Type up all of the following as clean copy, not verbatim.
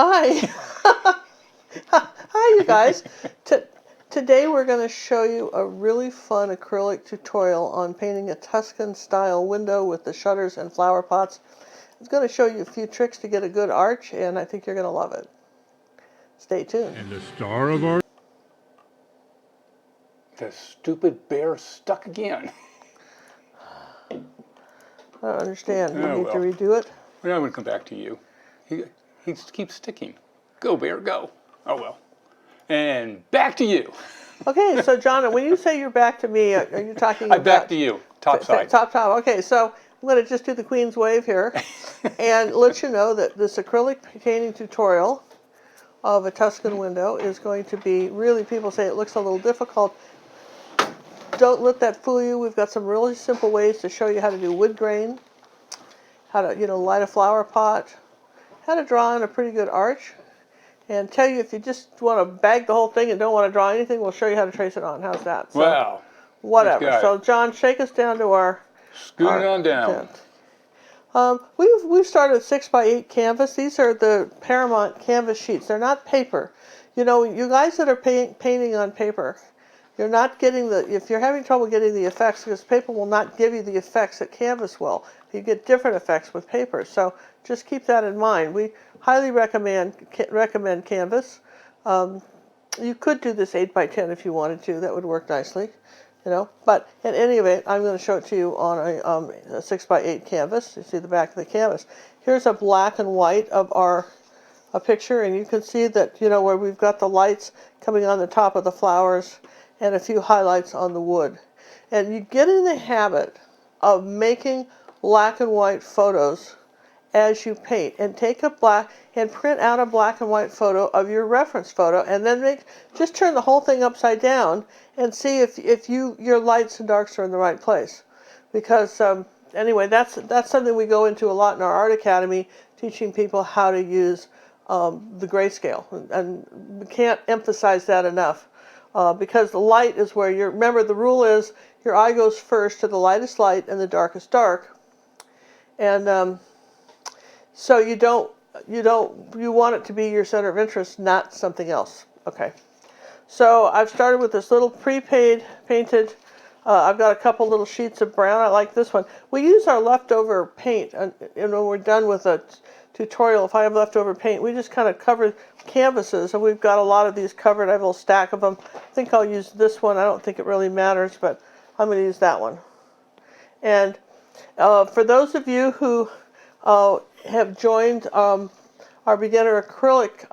Hi. Hi, you guys. Today we're going to show you a really fun acrylic tutorial on painting a Tuscan style window with the shutters and flower pots. It's going to show you a few tricks to get a good arch, and I think you're going to love it. Stay tuned. And the star of our... The stupid bear stuck again. I don't understand. You Oh, need well. to redo it? Well, I'm going to come back to you. He keeps sticking. Go, bear, go. Oh, well. And back to you. Okay, so John, when you say you're back to me, are you talking about... Back to you. Top side. Top. Okay, so I'm going to just do the Queen's Wave here and let you know that this acrylic painting tutorial of a Tuscan window is going to be really, people say it looks a little difficult. Don't let that fool you. We've got some really simple ways to show you how to do wood grain, how to, light a flower pot, how to draw in a pretty good arch, and tell you if you just want to bag the whole thing and don't want to draw anything, we'll show you how to trace it on. How's that? So, Wow. whatever. So, John, shake us down to our... Scooting on down. We've started 6x8 canvas. These are the Paramount canvas sheets. They're not paper. You guys that are painting on paper, you're not getting if you're having trouble getting the effects, because paper will not give you the effects that canvas will. You get different effects with paper. So just keep that in mind. We highly recommend canvas. You could do this 8x10 if you wanted to. That would work nicely. But in any event, I'm going to show it to you on a 6x8 canvas. You see the back of the canvas. Here's a black and white of a picture, and you can see that, where we've got the lights coming on the top of the flowers and a few highlights on the wood. And you get in the habit of making black and white photos as you paint, and print out a black and white photo of your reference photo, and then just turn the whole thing upside down and see if your lights and darks are in the right place. Because anyway, that's something we go into a lot in our art academy, teaching people how to use the grayscale, and we can't emphasize that enough. Because the light is where remember the rule is your eye goes first to the lightest light and the darkest dark, and so you want it to be your center of interest, not something else. Okay, so I've started with this little painted. I've got a couple little sheets of brown. I like this one. We use our leftover paint, and when we're done with a tutorial, if I have leftover paint, we just kind of cover canvases, and we've got a lot of these covered. I have a little stack of them. I think I'll use this one. I don't think it really matters, but I'm going to use that one. And for those of you who have joined our beginner acrylic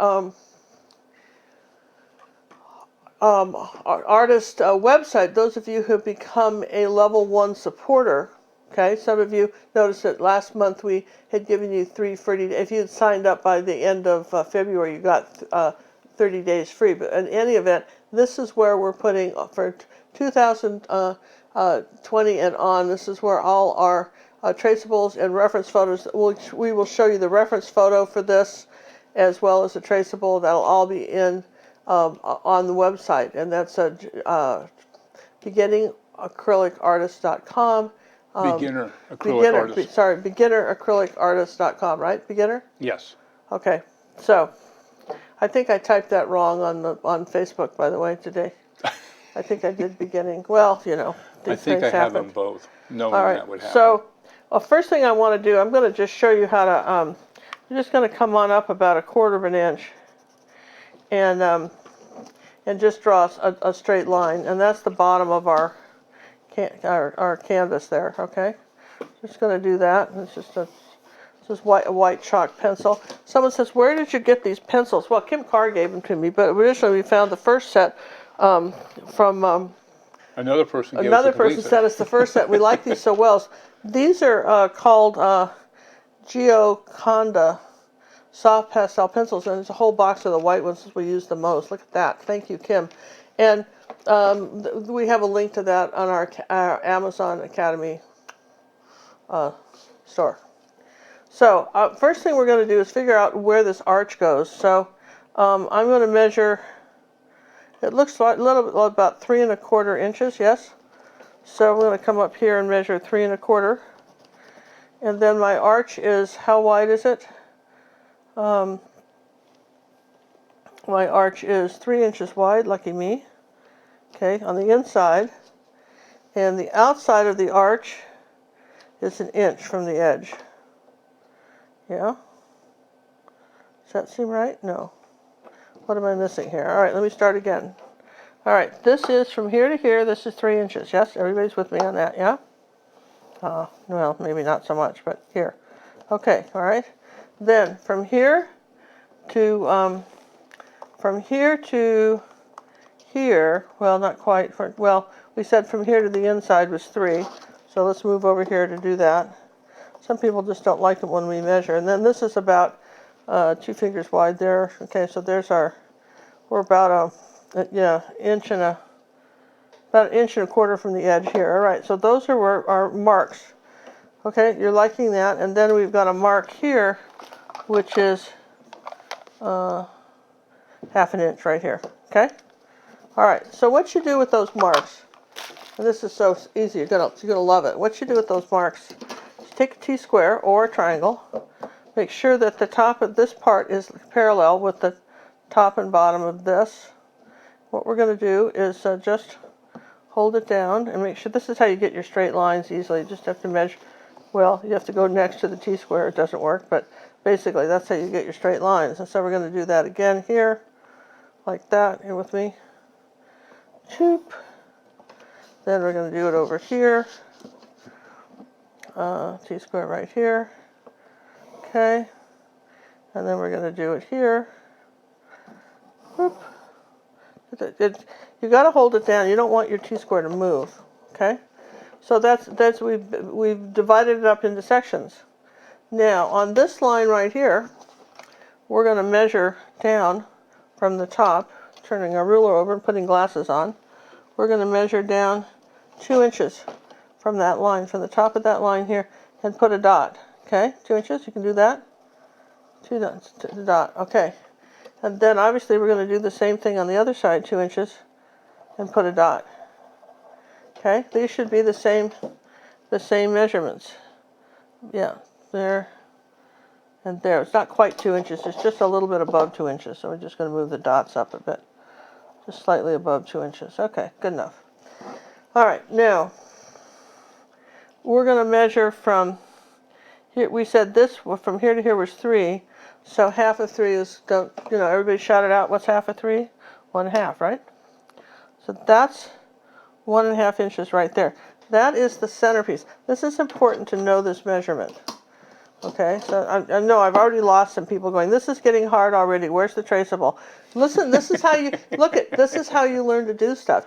artist website, those of you who have become a level 1 supporter, okay, some of you noticed that last month we had given you 3 free days. If you had signed up by the end of February, you got 30 days free. But in any event, this is where we're putting, for 2020 and on, this is where all our traceables and reference photos, which we will show you the reference photo for this, as well as the traceable. That'll all be in on the website, and that's beginningacrylicartist.com. Beginneracrylicartist.com, right? Beginner? Yes. Okay. So, I think I typed that wrong on Facebook, by the way, today. I think I did beginning. Well, these I think I have them both, knowing that would happen. So, first thing I want to do, I'm going to just show you how to, you're just going to come on up about 1/4 of an inch and just draw a straight line. And that's the bottom of our canvas there, okay? Just going to do that. It's just a white chalk pencil. Someone says, where did you get these pencils? Well, Kim Carr gave them to me, but originally we found the first set from... Another person sent us the first set. We like these so well. These are called Gioconda soft pastel pencils, and there's a whole box of the white ones we use the most. Look at that. Thank you, Kim. And we have a link to that on our Amazon Academy store. So first thing we're going to do is figure out where this arch goes. So I'm going to measure. It looks like about 3 1/4 inches. Yes. So I'm going to come up here and measure 3 1/4. And then my arch is, how wide is it? my arch is 3 inches wide, lucky me, okay, on the inside, and the outside of the arch is 1 inch from the edge. Yeah? Does that seem right? No. What am I missing here? All right, let me start again. All right, this is from here to here, this is 3 inches. Yes, everybody's with me on that, yeah? Well, maybe not so much, but here. Okay, all right. Then from here to here, well, not quite. Well, we said from here to the inside was 3, so let's move over here to do that. Some people just don't like it when we measure. And then this is about 2 fingers wide there. Okay, so there's we're about about 1 inch and a quarter from the edge here. All right, so those are our marks. Okay, you're liking that. And then we've got a mark here, which is 1/2 inch right here. Okay? All right, so what you do with those marks, and this is so easy, you're gonna love it. What you do with those marks, is take a T-square or a triangle, make sure that the top of this part is parallel with the top and bottom of this. What we're going to do is just hold it down and make sure, this is how you get your straight lines easily. You just have to measure, well, you have to go next to the T-square, it doesn't work, but basically that's how you get your straight lines. And so we're going to do that again here, like that. You're with me? Choop. Then we're going to do it over here. T-square right here. Okay. And then we're going to do it here. Whoop. You got to hold it down. You don't want your T-square to move. Okay. So that's we've divided it up into sections. Now on this line right here, we're going to measure down from the top, turning our ruler over and putting glasses on. We're going to measure down 2 inches from that line, from the top of that line here, and put a dot. Okay, 2 inches, you can do that. 2 dots, dot, okay. And then obviously we're going to do the same thing on the other side, 2 inches, and put a dot. Okay, these should be the same measurements. Yeah, there and there. It's not quite 2 inches, it's just a little bit above 2 inches, so we're just going to move the dots up a bit. Just slightly above 2 inches. Okay, good enough. All right, now we're going to measure from here. We said this from here to here was 3, so 1/2 of 3 is, everybody shout it out. What's 1/2 of 3? 1/2, right? So that's 1.5 inches right there. That is the centerpiece. This is important to know this measurement. Okay, so I know I've already lost some people going, this is getting hard already. Where's the traceable? Listen, this is how you this is how you learn to do stuff.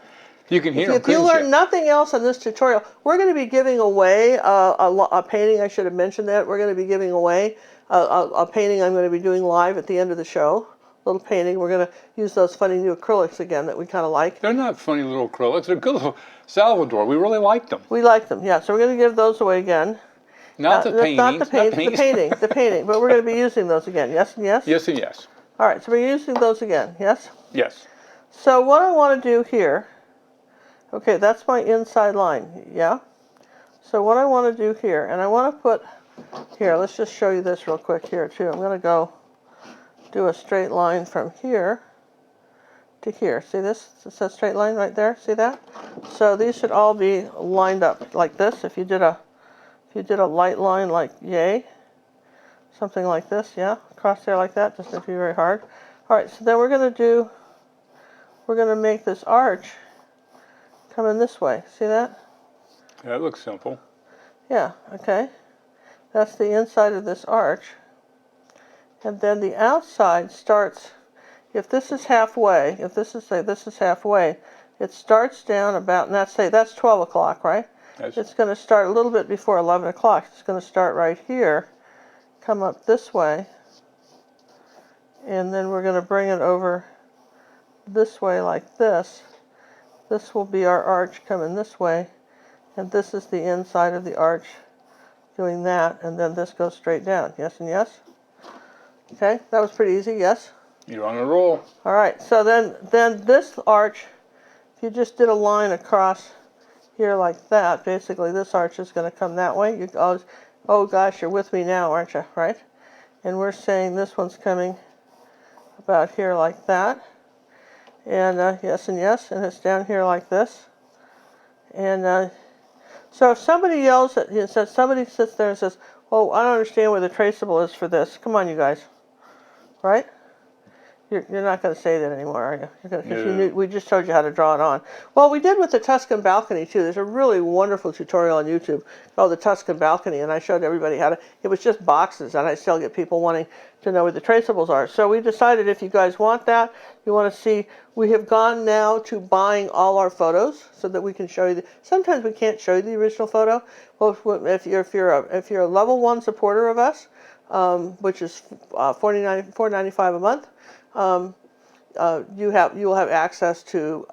You can hear If you learn nothing else on this tutorial, we're going to be giving away a painting. I should have mentioned that. We're going to be giving away a painting I'm going to be doing live at the end of the show. Little painting. We're going to use those funny new acrylics again that we kind of like. They're not funny little acrylics. They're good little Salvador. We really like them. We like them, yeah. So we're going to give those away again. Not the paintings. Not the painting. But we're going to be using those again. Yes and yes? Yes and yes. All right, so we're using those again. Yes? Yes. So what I want to do here, okay, that's my inside line, yeah? So what I want to do here, and I want to put, here, let's just show you this real quick here too. I'm going to go do a straight line from here to here. See this? It's a straight line right there. See that? So these should all be lined up like this. If you did a light line like yay, something like this, yeah, across there like that, doesn't have to be very hard. All right, so then we're going to make this arch come in this way. See that? That looks simple. Yeah, okay. That's the inside of this arch. And then the outside starts, if this is halfway, if this is, say, this is halfway, it starts down about, and that's 12 o'clock, right? Yes. It's going to start a little bit before 11 o'clock. It's going to start right here, come up this way, and then we're going to bring it over this way like this. This will be our arch coming this way, and this is the inside of the arch doing that, and then this goes straight down. Yes and yes? Okay, that was pretty easy, yes? You're on a roll. All right, so then this arch, if you just did a line across here like that, basically this arch is going to come that way. Oh gosh, you're with me now, aren't you? Right? And we're saying this one's coming about here like that. And yes and yes, and it's down here like this. And so if somebody yells at you, says somebody sits there and says, "Oh, I don't understand where the traceable is for this." Come on, you guys, right? You're not going to say that anymore, are you? Because we just showed you how to draw it on. Well, we did with the Tuscan balcony too. There's a really wonderful tutorial on YouTube called the Tuscan balcony, and I showed everybody how to. It was just boxes, and I still get people wanting to know where the traceables are. So we decided if you guys want that, you want to see. We have gone now to buying all our photos so that we can show you. Sometimes we can't show you the original photo. Well, if you're a level 1 supporter of us, which is $4.95 a month. You will have access to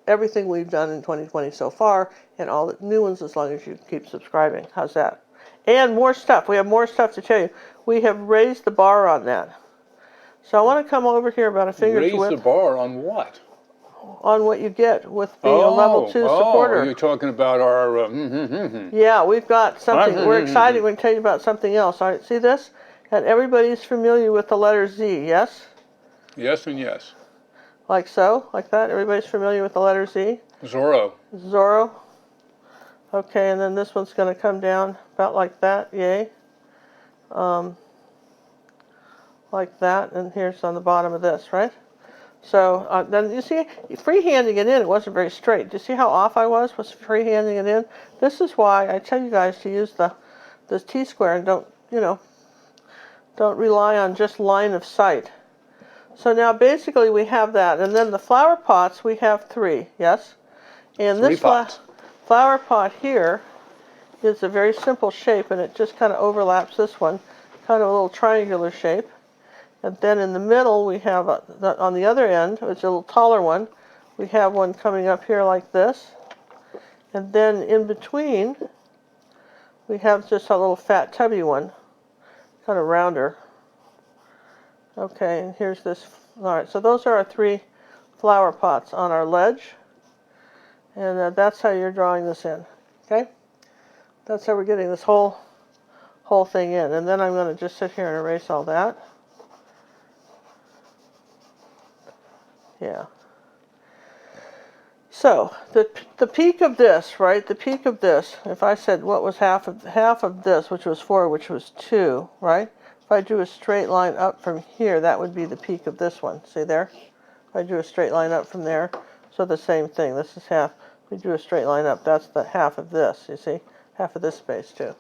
everything we've done in 2020 so far, and all the new ones as long as you keep subscribing. How's that? And more stuff. We have more stuff to tell you. We have raised the bar on that. So I want to come over here about a finger's width. Raise the bar on what? On what you get with being a level 2 supporter. Oh, you're talking about our... Yeah, we've got something. We're excited. We're going to tell you about something else. All right, see this? And everybody's familiar with the letter Z, yes? Yes and yes. Like so? Like that? Everybody's familiar with the letter Z? Zorro. Zorro. Okay, and then this one's going to come down about like that. Yay. Like that. And here's on the bottom of this, right? So then you see, freehanding it in, it wasn't very straight. Do you see how off I was freehanding it in? This is why I tell you guys to use this T-square and don't rely on just line of sight. So now basically we have that, and then the flower pots we have 3, yes? And this flower pot here is a very simple shape, and it just kind of overlaps this one, kind of a little triangular shape. And then in the middle we have, on the other end, which is a little taller one, we have one coming up here like this. And then in between we have just a little fat tubby one, kind of rounder. Okay, and here's this. All right, so those are our 3 flower pots on our ledge. And that's how you're drawing this in, okay? That's how we're getting this whole thing in. And then I'm going to just sit here and erase all that. Yeah. So the peak of this, right? The peak of this. If I said what was half of this, which was 4, which was 2, right? If I drew a straight line up from here, that would be the peak of this one. See there? If I drew a straight line up from there, so the same thing. This is half. If we drew a straight line up, that's the half of this. You see, half of this space too.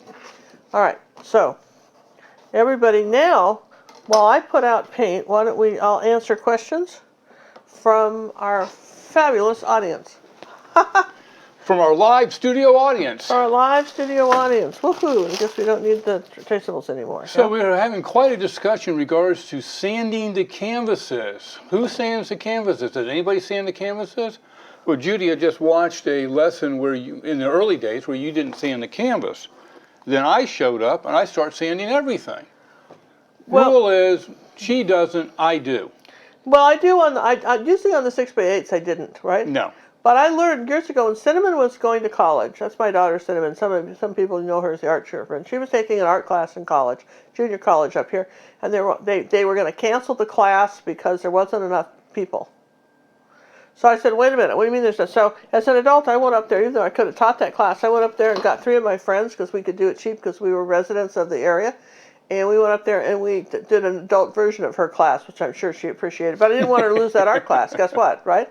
All right. So everybody, now, while I put out paint, why don't I'll answer questions from our fabulous audience. From our live studio audience. Our live studio audience. Woohoo! I guess we don't need the traceables anymore. So we're having quite a discussion in regards to sanding the canvases. Who sands the canvases? Does anybody sand the canvases? Well, Judy had just watched a lesson where in the early days, where you didn't sand the canvas. Then I showed up and I start sanding everything. Well, rule is, she doesn't, I do. Well, I do usually on the 6x8s I didn't, right? No. But I learned years ago when Cinnamon was going to college. That's my daughter, Cinnamon. Some people know her as the art sheriff, and she was taking an art class in college, junior college up here, and they were going to cancel the class because there wasn't enough people. So I said, wait a minute, what do you mean there's no? So as an adult, I went up there, even though I could have taught that class. I went up there and got 3 of my friends because we could do it cheap because we were residents of the area. And we went up there and we did an adult version of her class, which I'm sure she appreciated. But I didn't want her to lose that art class. Guess what, right?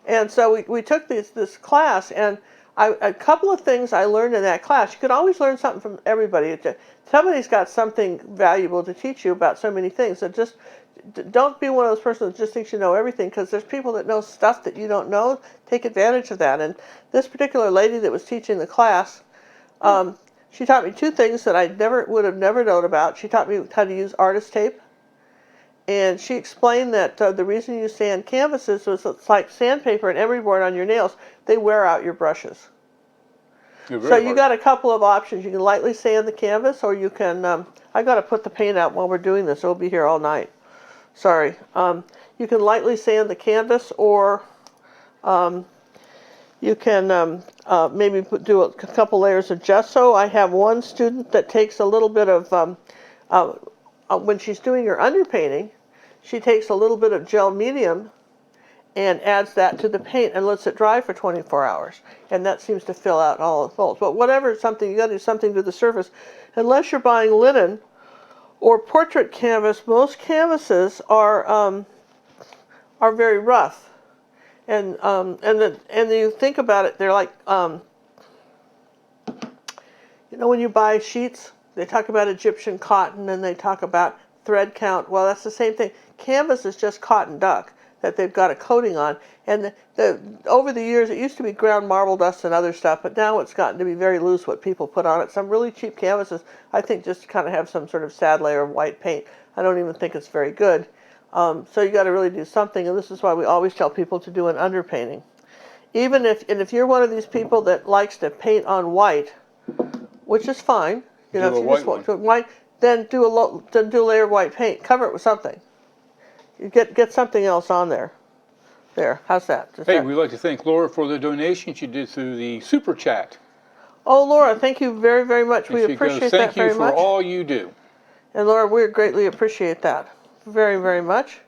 And so we took this class, and a couple of things I learned in that class. You can always learn something from everybody. Somebody's got something valuable to teach you about so many things. So just don't be one of those persons that just thinks you know everything, because there's people that know stuff that you don't know. Take advantage of that. And this particular lady that was teaching the class, she taught me 2 things that I would have never known about. She taught me how to use artist tape. And she explained that the reason you sand canvases was it's like sandpaper and emery board on your nails. They wear out your brushes. So you got a couple of options. You can lightly sand the canvas, or you can, I got to put the paint out while we're doing this. It'll be here all night. Sorry. You can lightly sand the canvas, or you can maybe do a couple layers of gesso. I have one student that takes a little bit of, when she's doing her underpainting, she takes a little bit of gel medium and adds that to the paint and lets it dry for 24 hours. And that seems to fill out all the folds. But whatever, something, you got to do something to the surface. Unless you're buying linen or portrait canvas, most canvases are very rough. And you think about it, they're like, you know, when you buy sheets, they talk about Egyptian cotton and they talk about thread count. Well, that's the same thing. Canvas is just cotton duck that they've got a coating on. And over the years, it used to be ground marble dust and other stuff, but now it's gotten to be very loose what people put on it. Some really cheap canvases, I think, just kind of have some sort of sad layer of white paint. I don't even think it's very good. So you got to really do something, and this is why we always tell people to do an underpainting. Even if you're one of these people that likes to paint on white, which is fine, you know, if you just want to white, then do a layer of white paint. Cover it with something. You get something else on there. There, how's that? Hey, we'd like to thank Laura for the donation she did through the Super Chat. Oh, Laura, thank you very, very much. We appreciate that very much. Thank you for all you do. And Laura, we greatly appreciate that. Very, very much.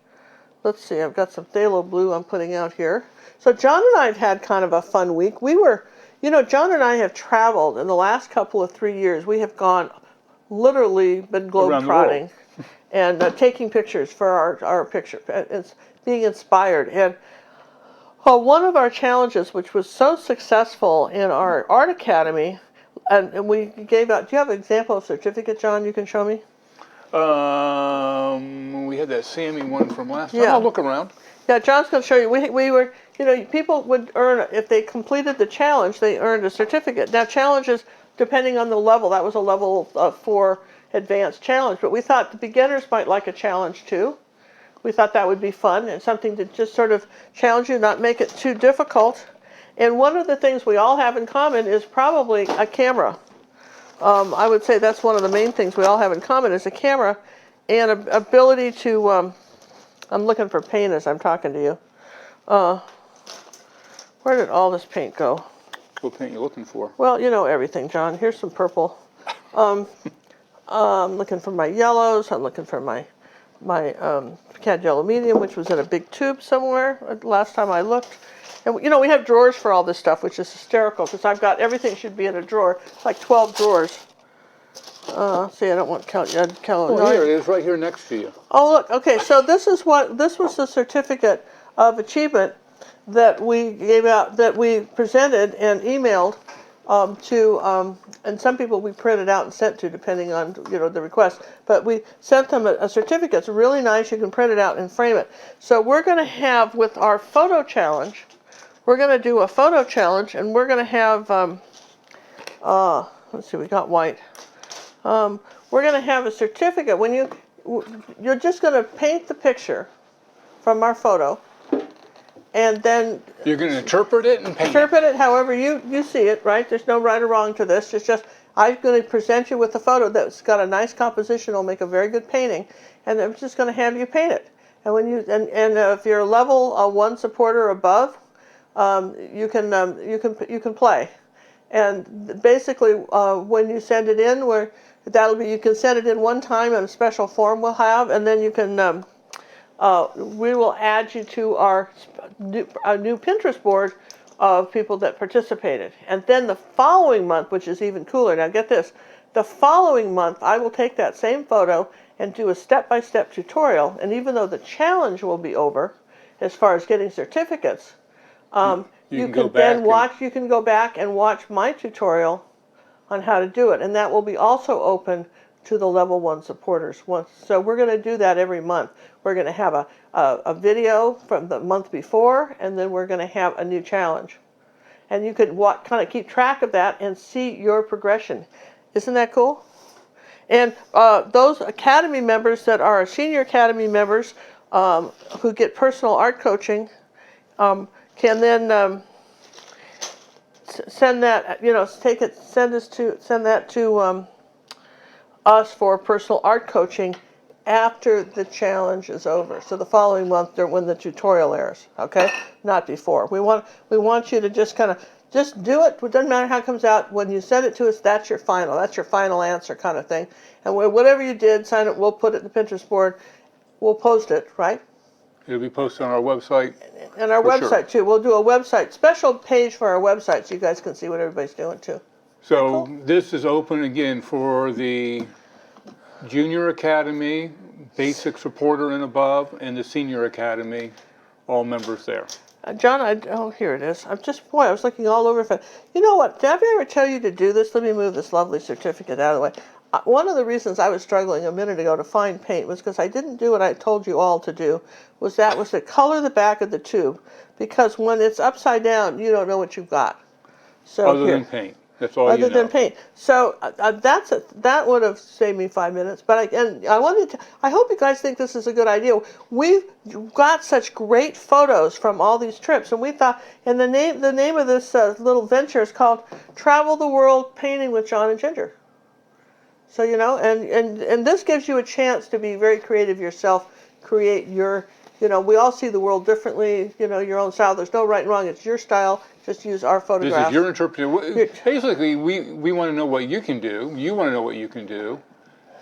Let's see, I've got some phthalo blue I'm putting out here. So John and I have had kind of a fun week. We were, you know, John and I have traveled in the last couple of 3 years. We have gone, literally been globe-trotting and taking pictures for our picture. It's being inspired. And one of our challenges, which was so successful in our art academy, and we gave out, do you have an example of certificate, John, you can show me? We had that Sammy one from last time. Yeah. I'll look around. Yeah, John's going to show you. We were, you know, people would earn, if they completed the challenge, they earned a certificate. Now, challenges, depending on the level, that was a level 4 advanced challenge, but we thought the beginners might like a challenge too. We thought that would be fun and something to just sort of challenge you, not make it too difficult. And one of the things we all have in common is probably a camera. I would say that's one of the main things we all have in common is a camera and ability to, I'm looking for paint as I'm talking to you. Where did all this paint go? What paint are you looking for? Well, you know everything, John. Here's some purple. I'm looking for my yellows. I'm looking for my cad yellow medium, which was in a big tube somewhere last time I looked. And, you know, we have drawers for all this stuff, which is hysterical, because I've got everything should be in a drawer. It's like 12 drawers. See, I don't want to count. Oh, here it is, right here next to you. Oh, look. Okay, so this was the certificate of achievement that we gave out, that we presented and emailed and some people we printed out and sent to, depending on, you know, the request. But we sent them a certificate. It's really nice. You can print it out and frame it. So we're going to have, with our photo challenge, we're going to do a photo challenge, and we're going to have, let's see, we got white. We're going to have a certificate. When you're just going to paint the picture from our photo, and then you're going to interpret it and paint interpret it however you see it, right? There's no right or wrong to this. It's just I'm going to present you with a photo that's got a nice composition. It'll make a very good painting, and I'm just going to have you paint it. And when you and if you're a level 1 supporter above, you can play. And basically, when you send it in, you can send it in one time in a special form we'll have, and then you can. We will add you to our new Pinterest board of people that participated. And then the following month, which is even cooler, now get this, the following month I will take that same photo and do a step-by-step tutorial. And even though the challenge will be over, as far as getting certificates, you can go back and watch my tutorial on how to do it. And that will be also open to the level 1 supporters. So we're going to do that every month. We're going to have a video from the month before, and then we're going to have a new challenge. And you could kind of keep track of that and see your progression. Isn't that cool? And those Academy members that are senior Academy members who get personal art coaching can then send that, you know, send that to us for personal art coaching after the challenge is over. So the following month, when the tutorial airs, okay? Not before. We want you to just kind of just do it. It doesn't matter how it comes out. When you send it to us, that's your final. That's your final answer kind of thing. And whatever you did, sign it. We'll put it in the Pinterest board. we'll post it, right? It'll be posted on our website. And our For website too. We'll do a website, special page for our website so you guys can see what everybody's doing too. So cool? this is open again for the Junior Academy, Basic Supporter and above, and the Senior Academy, all members there. John, oh, here it is. I was looking all over for, you know what, did I ever tell you to do this? Let me move this lovely certificate out of the way. One of the reasons I was struggling a minute ago to find paint was because I didn't do what I told you all to do, was to color the back of the tube, because when it's upside down, you don't know what you've got. So Other than paint, that's all you know. Other than paint. So that would have saved me 5 minutes. But I hope you guys think this is a good idea. We've got such great photos from all these trips, and we thought, and the name of this little venture is called Travel the World Painting with John and Ginger. So, you know, and this gives you a chance to be very creative yourself, create your, you know, we all see the world differently, you know, your own style. There's no right and wrong. It's your style. Just use our photographs. This is your interpretation. Basically, we want to know what you can do. You want to know what you can do.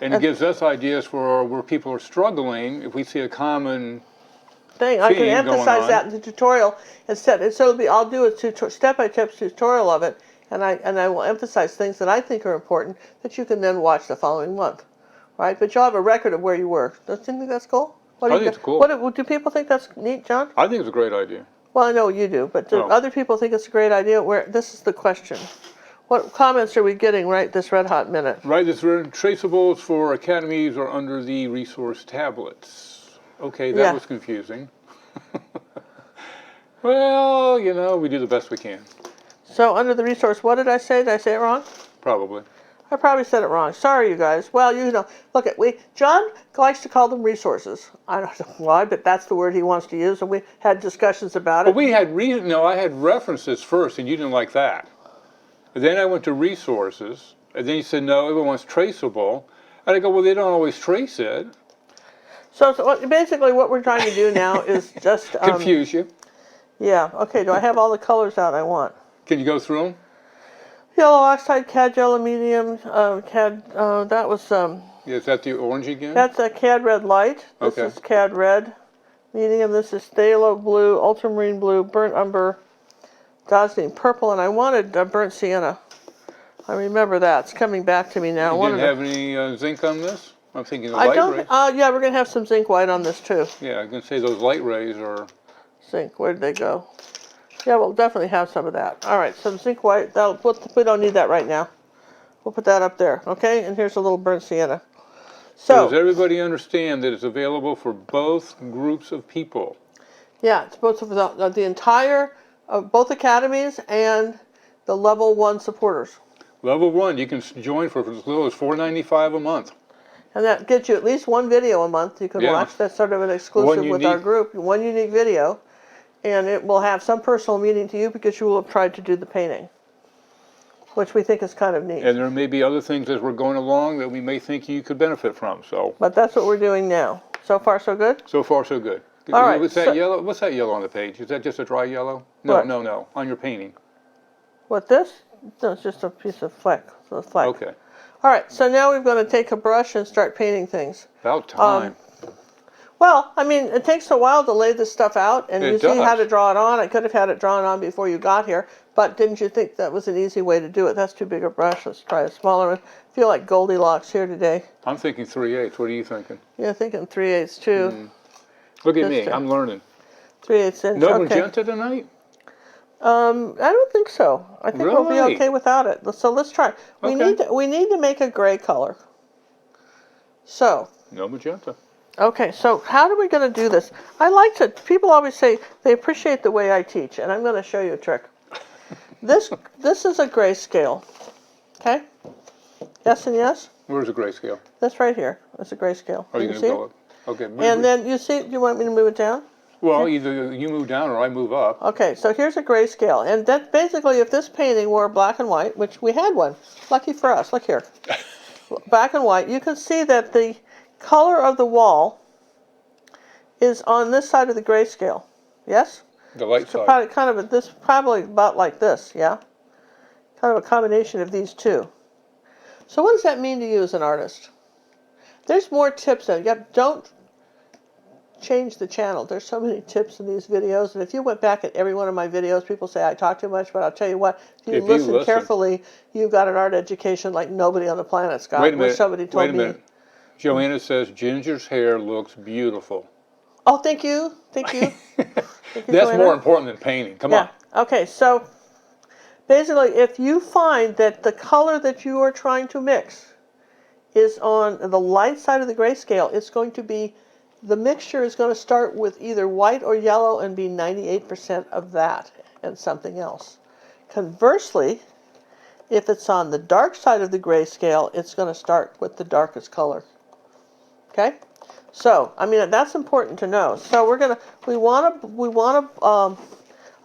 And it gives us ideas for where people are struggling. If we see a common thing, I can emphasize that in the tutorial instead. And so I'll do a step-by-step tutorial of it. And I will emphasize things that I think are important that you can then watch the following month, right? But you'll have a record of where you were. Don't you think that's cool? I think it's cool. Do people think that's neat, John? I think it's a great idea. Well, I know you do, but do other people think it's a great idea? This is the question. What comments are we getting right this red hot minute? Right, this traceables for academies are under the resource tablets. Okay, that was confusing. Well, you know, we do the best we can. So under the resource, what did I say? Did I say it wrong? Probably. I probably said it wrong. Sorry, you guys. Well, you know, look John likes to call them resources. I don't know why, but that's the word he wants to use, and we had discussions about it. But I had references first, and you didn't like that. And then I went to resources, and then you said, no, everyone wants traceable. And I go, well, they don't always trace it. So basically what we're trying to do now is just... confuse you. Yeah. Okay, do I have all the colors out I want? Can you go through them? Yellow oxide, cad yellow medium, that was... Is that the orange again? That's a cad red light. This is cad red medium. This is phthalo blue, ultramarine blue, burnt umber, dazzling purple, and I wanted burnt sienna. I remember that. It's coming back to me now. You didn't have any zinc on this? I'm thinking the light rays. Yeah, we're going to have some zinc white on this too. Yeah, I was going to say those light rays are... Zinc, where did they go? Yeah, we'll definitely have some of that. All right, some zinc white. We don't need that right now. We'll put that up there, okay? And here's a little burnt sienna. So does everybody understand that it's available for both groups of people? Yeah, it's both for the entire, both academies and the level 1 supporters. Level 1, you can join for as little as $4.95 a month. And that gets you at least one video a month you can watch. That's sort of an exclusive with our group, one unique video. And it will have some personal meaning to you because you will have tried to do the painting, which we think is kind of neat. And there may be other things as we're going along that we may think you could benefit from. But that's what we're doing now. So far, so good? So far, so good. All right. What's that yellow? What's that yellow on the page? Is that just a dry yellow? No, no. On your painting. What, this? No, it's just a piece of fleck. Okay. All right, so now we're going to take a brush and start painting things. About time. Well, I mean, it takes a while to lay this stuff out, and you see how to draw it on. I could have had it drawn on before you got here, but didn't you think that was an easy way to do it? That's too big a brush. Let's try a smaller one. I feel like Goldilocks here today. I'm thinking 3/8. What are you thinking? Yeah, thinking 3/8 too. Look at me. I'm learning. 3/8 inch. No magenta tonight? I don't think so. I think we'll be okay without it. So let's try. We need to make a gray color. So. No magenta. Okay, so how are we going to do this? People always say they appreciate the way I teach, and I'm going to show you a trick. This is a grayscale, okay? Yes and yes? Where's the grayscale? That's right here. That's a grayscale. Are you going to go up? Okay. And then you see, do you want me to move it down? Well, either you move down or I move up. Okay, so here's a grayscale, and that basically, if this painting were black and white, which we had one, lucky for us, look here, black and white, you can see that the color of the wall is on this side of the grayscale. Yes? The light side. Probably about like this, yeah? Kind of a combination of these two. So what does that mean to you as an artist? There's more tips in it. Don't change the channel. There's so many tips in these videos, and if you went back at every one of my videos, people say I talk too much, but I'll tell you what, if you listen carefully, you've got an art education like nobody on the planet's got. Wait a minute. Somebody told Wait a minute. Joanna says Ginger's hair looks beautiful. Oh, thank you. Thank you. Thank you, That's Joanna. more important than painting. Come on. Okay, so basically, if you find that the color that you are trying to mix is on the light side of the grayscale, it's going to be, the mixture is going to start with either white or yellow and be 98% of that and something else. Conversely, if it's on the dark side of the grayscale, it's going to start with the darkest color. Okay? So, I mean, that's important to know. So we want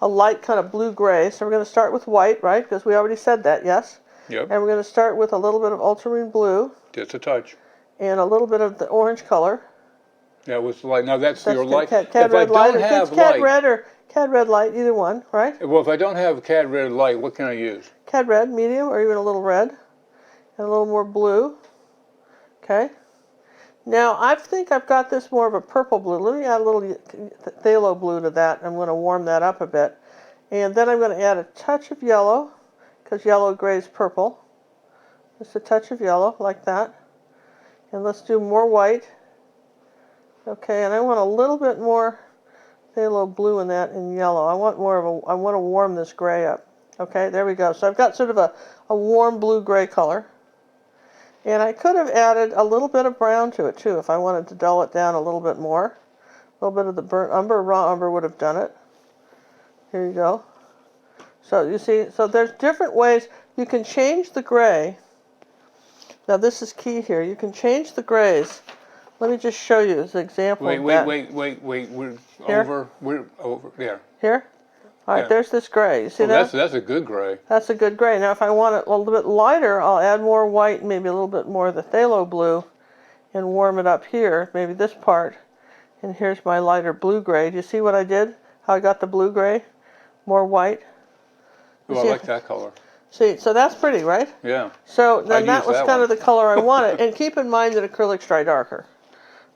a light kind of blue-gray. So we're going to start with white, right? Because we already said that, yes? Yep. And we're going to start with a little bit of ultramarine blue. Just a touch. And a little bit of the orange color. That was light. Now that's your light. Cad If red I light, don't have it's Cad light, red or Cad red light, either one, right? well, if I don't have Cad red light, what can I use? Cad red, medium, or even a little red. And a little more blue. Okay? Now, I think I've got this more of a purple blue. Let me add a little phthalo blue to that. I'm going to warm that up a bit. And then I'm going to add a touch of yellow, because yellow grays purple. Just a touch of yellow, like that. And let's do more white. Okay, and I want a little bit more phthalo blue in that in yellow. I want to warm this gray up. Okay, there we go. So I've got sort of a warm blue-gray color. And I could have added a little bit of brown to it too if I wanted to dull it down a little bit more. A little bit of the burnt umber, raw umber would have done it. Here you go. So you see, so there's different ways you can change the gray. Now this is key here. You can change the grays. Let me just show you as an example. Wait. We're Here? over there. Here? All right, Yeah. there's this gray. You see that? That's a good gray. That's a good gray. Now if I want it a little bit lighter, I'll add more white, maybe a little bit more of the phthalo blue, and warm it up here, maybe this part. And here's my lighter blue-gray. Do you see what I did? How I got the blue-gray? More white. Oh, I like that color. See, so that's pretty, right? Yeah. So then I'd that use was that kind of one. the color I wanted. And keep in mind that acrylics dry darker.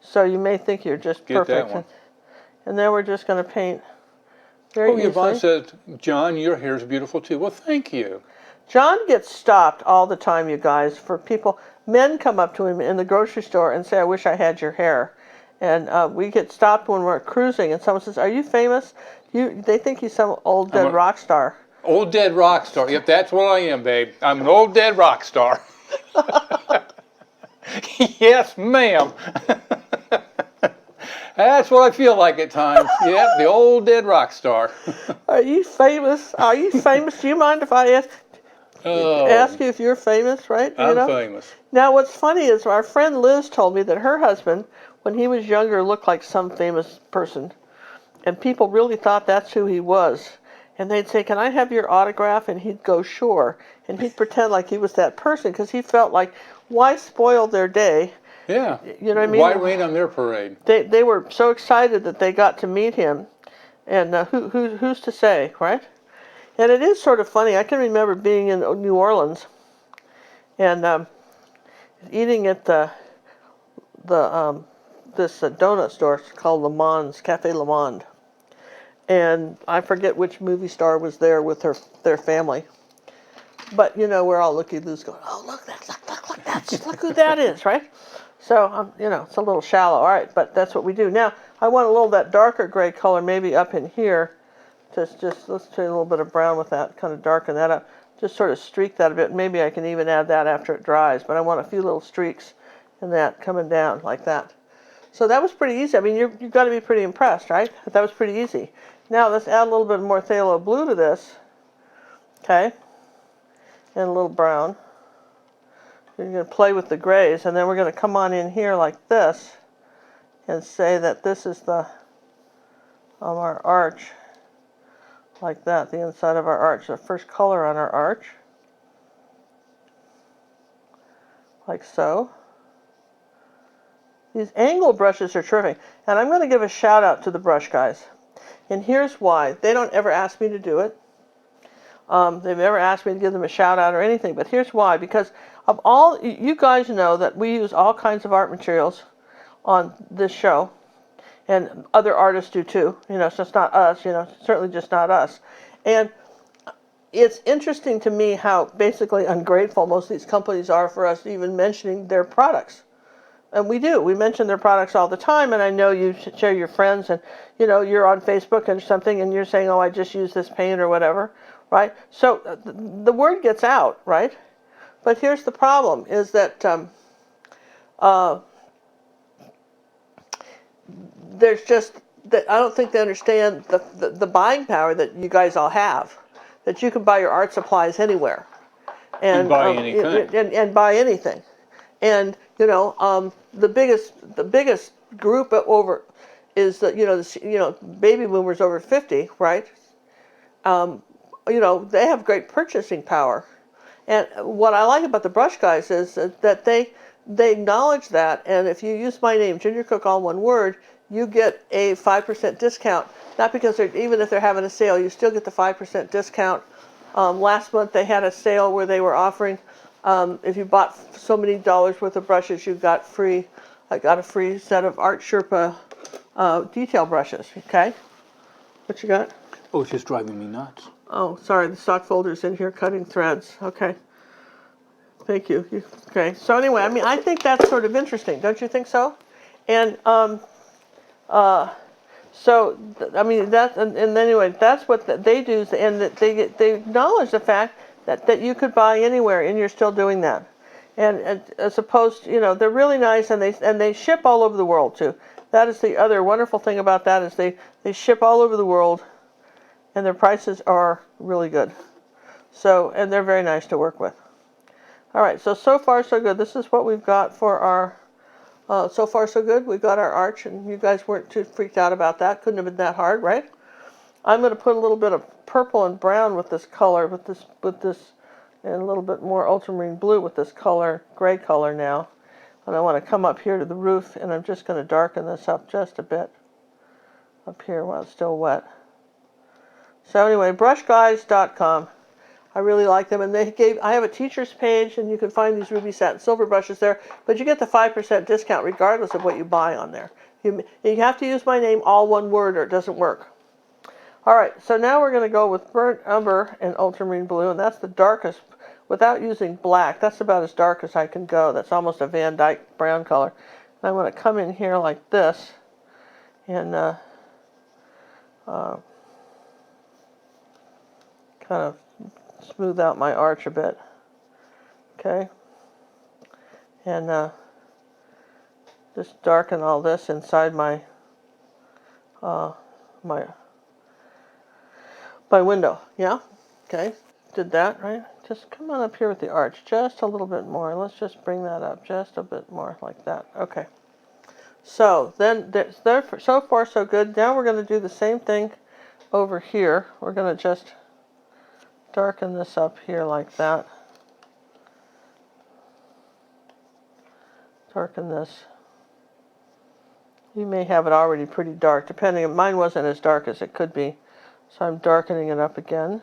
So you may think you're just Get perfect. that one. And then we're just going to paint very easily. Yvonne says, John, your hair is beautiful too. Well, thank you. John gets stopped all the time, you guys, for people. Men come up to him in the grocery store and say, I wish I had your hair. And we get stopped when we're cruising, and someone says, are you famous? They think he's some old dead rock star. Old dead rock star. Yep, that's what I am, babe. I'm an old dead rock star. Yes, ma'am. That's what I feel like at times. Yep, the old dead rock star. Are you famous? Are you famous? Do you mind if I ask you if you're famous, right? I'm famous. Now, what's funny is our friend Liz told me that her husband, when he was younger, looked like some famous person. And people really thought that's who he was. And they'd say, can I have your autograph? And he'd go, sure. And he'd pretend like he was that person because he felt like, why spoil their day? Yeah. You know what I mean? Why rain on their parade? They were so excited that they got to meet him. And who's to say, right? And it is sort of funny. I can remember being in New Orleans and eating at this donut store called Le Monde, Cafe Le Monde. And I forget which movie star was there with their family. But, you know, we're all looky-loos going, oh, look, look who that is, right? So, you know, it's a little shallow. All right, but that's what we do. Now, I want a little that darker gray color maybe up in here. Let's try a little bit of brown with that, kind of darken that up. Just sort of streak that a bit. Maybe I can even add that after it dries. But I want a few little streaks in that coming down like that. So that was pretty easy. I mean, you've got to be pretty impressed, right? That was pretty easy. Now let's add a little bit more phthalo blue to this. Okay. And a little brown. You're going to play with the grays, and then we're going to come on in here like this and say that this is our arch, like that, the inside of our arch, the first color on our arch, like so. These angle brushes are terrific, and I'm going to give a shout out to the brush guys, and here's why. They don't ever ask me to do it. They've never asked me to give them a shout out or anything, but here's why. Because of all, you guys know that we use all kinds of art materials on this show. and other artists do too. You know, so it's not us. You know, certainly just not us. And it's interesting to me how basically ungrateful most of these companies are for us even mentioning their products. And we do. We mention their products all the time, and I know you share your friends, and you know you're on Facebook and something, and you're saying, "Oh, I just use this paint or whatever," right? So the word gets out, right? But here's the problem: is that there's just that I don't think they understand the buying power that you guys all have, that you can buy your art supplies anywhere, And buy anything. and buy anything. And you know, the biggest group over is that baby boomers over 50, right? You know, they have great purchasing power. And what I like about the brush guys is that they acknowledge that. And if you use my name, Ginger Cook, all one word, you get a 5% discount. Not because even if they're having a sale, you still get the 5% discount. Last month they had a sale where they were offering, if you bought so many dollars worth of brushes, you got free. I got a free set of Art Sherpa detail brushes. Okay, what you got? Oh, it's just driving me nuts. Oh, sorry, the stock folder's in here cutting threads. Okay, thank you. Okay, so anyway, I mean, I think that's sort of interesting, don't you think so? And so I mean that, and anyway, that's what they do, and that they acknowledge the fact that you could buy anywhere, and you're still doing that. And as opposed, you know, they're really nice, and they ship all over the world too. That is the other wonderful thing about that is they ship all over the world, and their prices are really good. So, and they're very nice to work with. All right, so far so good. This is what we've got for our. So far so good. We've got our arch, and you guys weren't too freaked out about that. Couldn't have been that hard, right? I'm going to put a little bit of purple and brown with this color, with this, and a little bit more ultramarine blue with this color, gray color now. And I want to come up here to the roof, and I'm just going to darken this up just a bit up here while it's still wet. So anyway, brushguys.com. I really like them, and I have a teacher's page, and you can find these ruby satin silver brushes there, but you get the 5% discount regardless of what you buy on there. You have to use my name all one word or it doesn't work. All right, so now we're going to go with burnt umber and ultramarine blue, and that's the darkest, without using black. That's about as dark as I can go. That's almost a Van Dyke brown color. And I'm going to come in here like this, and kind of smooth out my arch a bit, okay, and just darken all this inside my my window. Yeah, okay, did that right. Just come on up here with the arch just a little bit more. Let's just bring that up just a bit more like that. Okay, so then so far so good. Now we're going to do the same thing over here. We're going to just darken this up here like that. Darken this. You may have it already pretty dark, depending. Mine wasn't as dark as it could be, so I'm darkening it up again.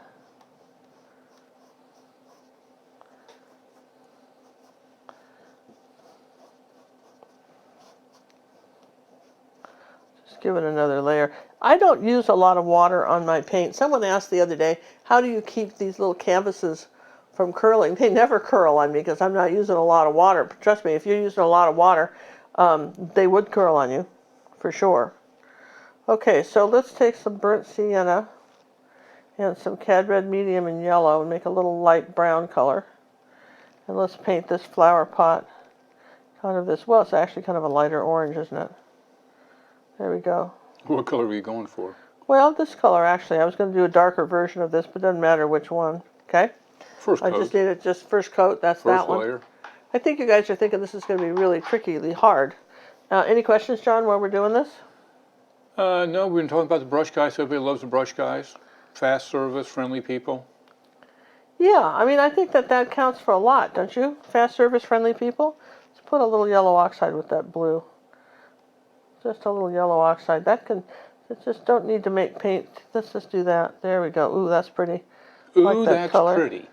Just give it another layer. I don't use a lot of water on my paint. Someone asked the other day, how do you keep these little canvases from curling? They never curl on me because I'm not using a lot of water. Trust me, if you're using a lot of water, they would curl on you, for sure. Okay, so let's take some burnt sienna and some cad red medium and yellow and make a little light brown color. And let's paint this flower pot kind of this, well, it's actually kind of a lighter orange, isn't it? There we go. What color are you going for? Well, this color actually. I was going to do a darker version of this, but it doesn't matter which one. Okay? First coat. I just did it just first coat. That's that one. Layer. I think you guys are thinking this is going to be really trickily hard. Any questions, John, while we're doing this? No, we've been talking about the brush guys. Everybody loves the brush guys. Fast service, friendly people. Yeah, I mean, I think that counts for a lot, don't you? Fast service, friendly people. Let's put a little yellow oxide with that blue. Just a little yellow oxide. Just don't need to make paint. Let's just do that. There we go. Ooh, that's pretty. Ooh, like that that's color. pretty.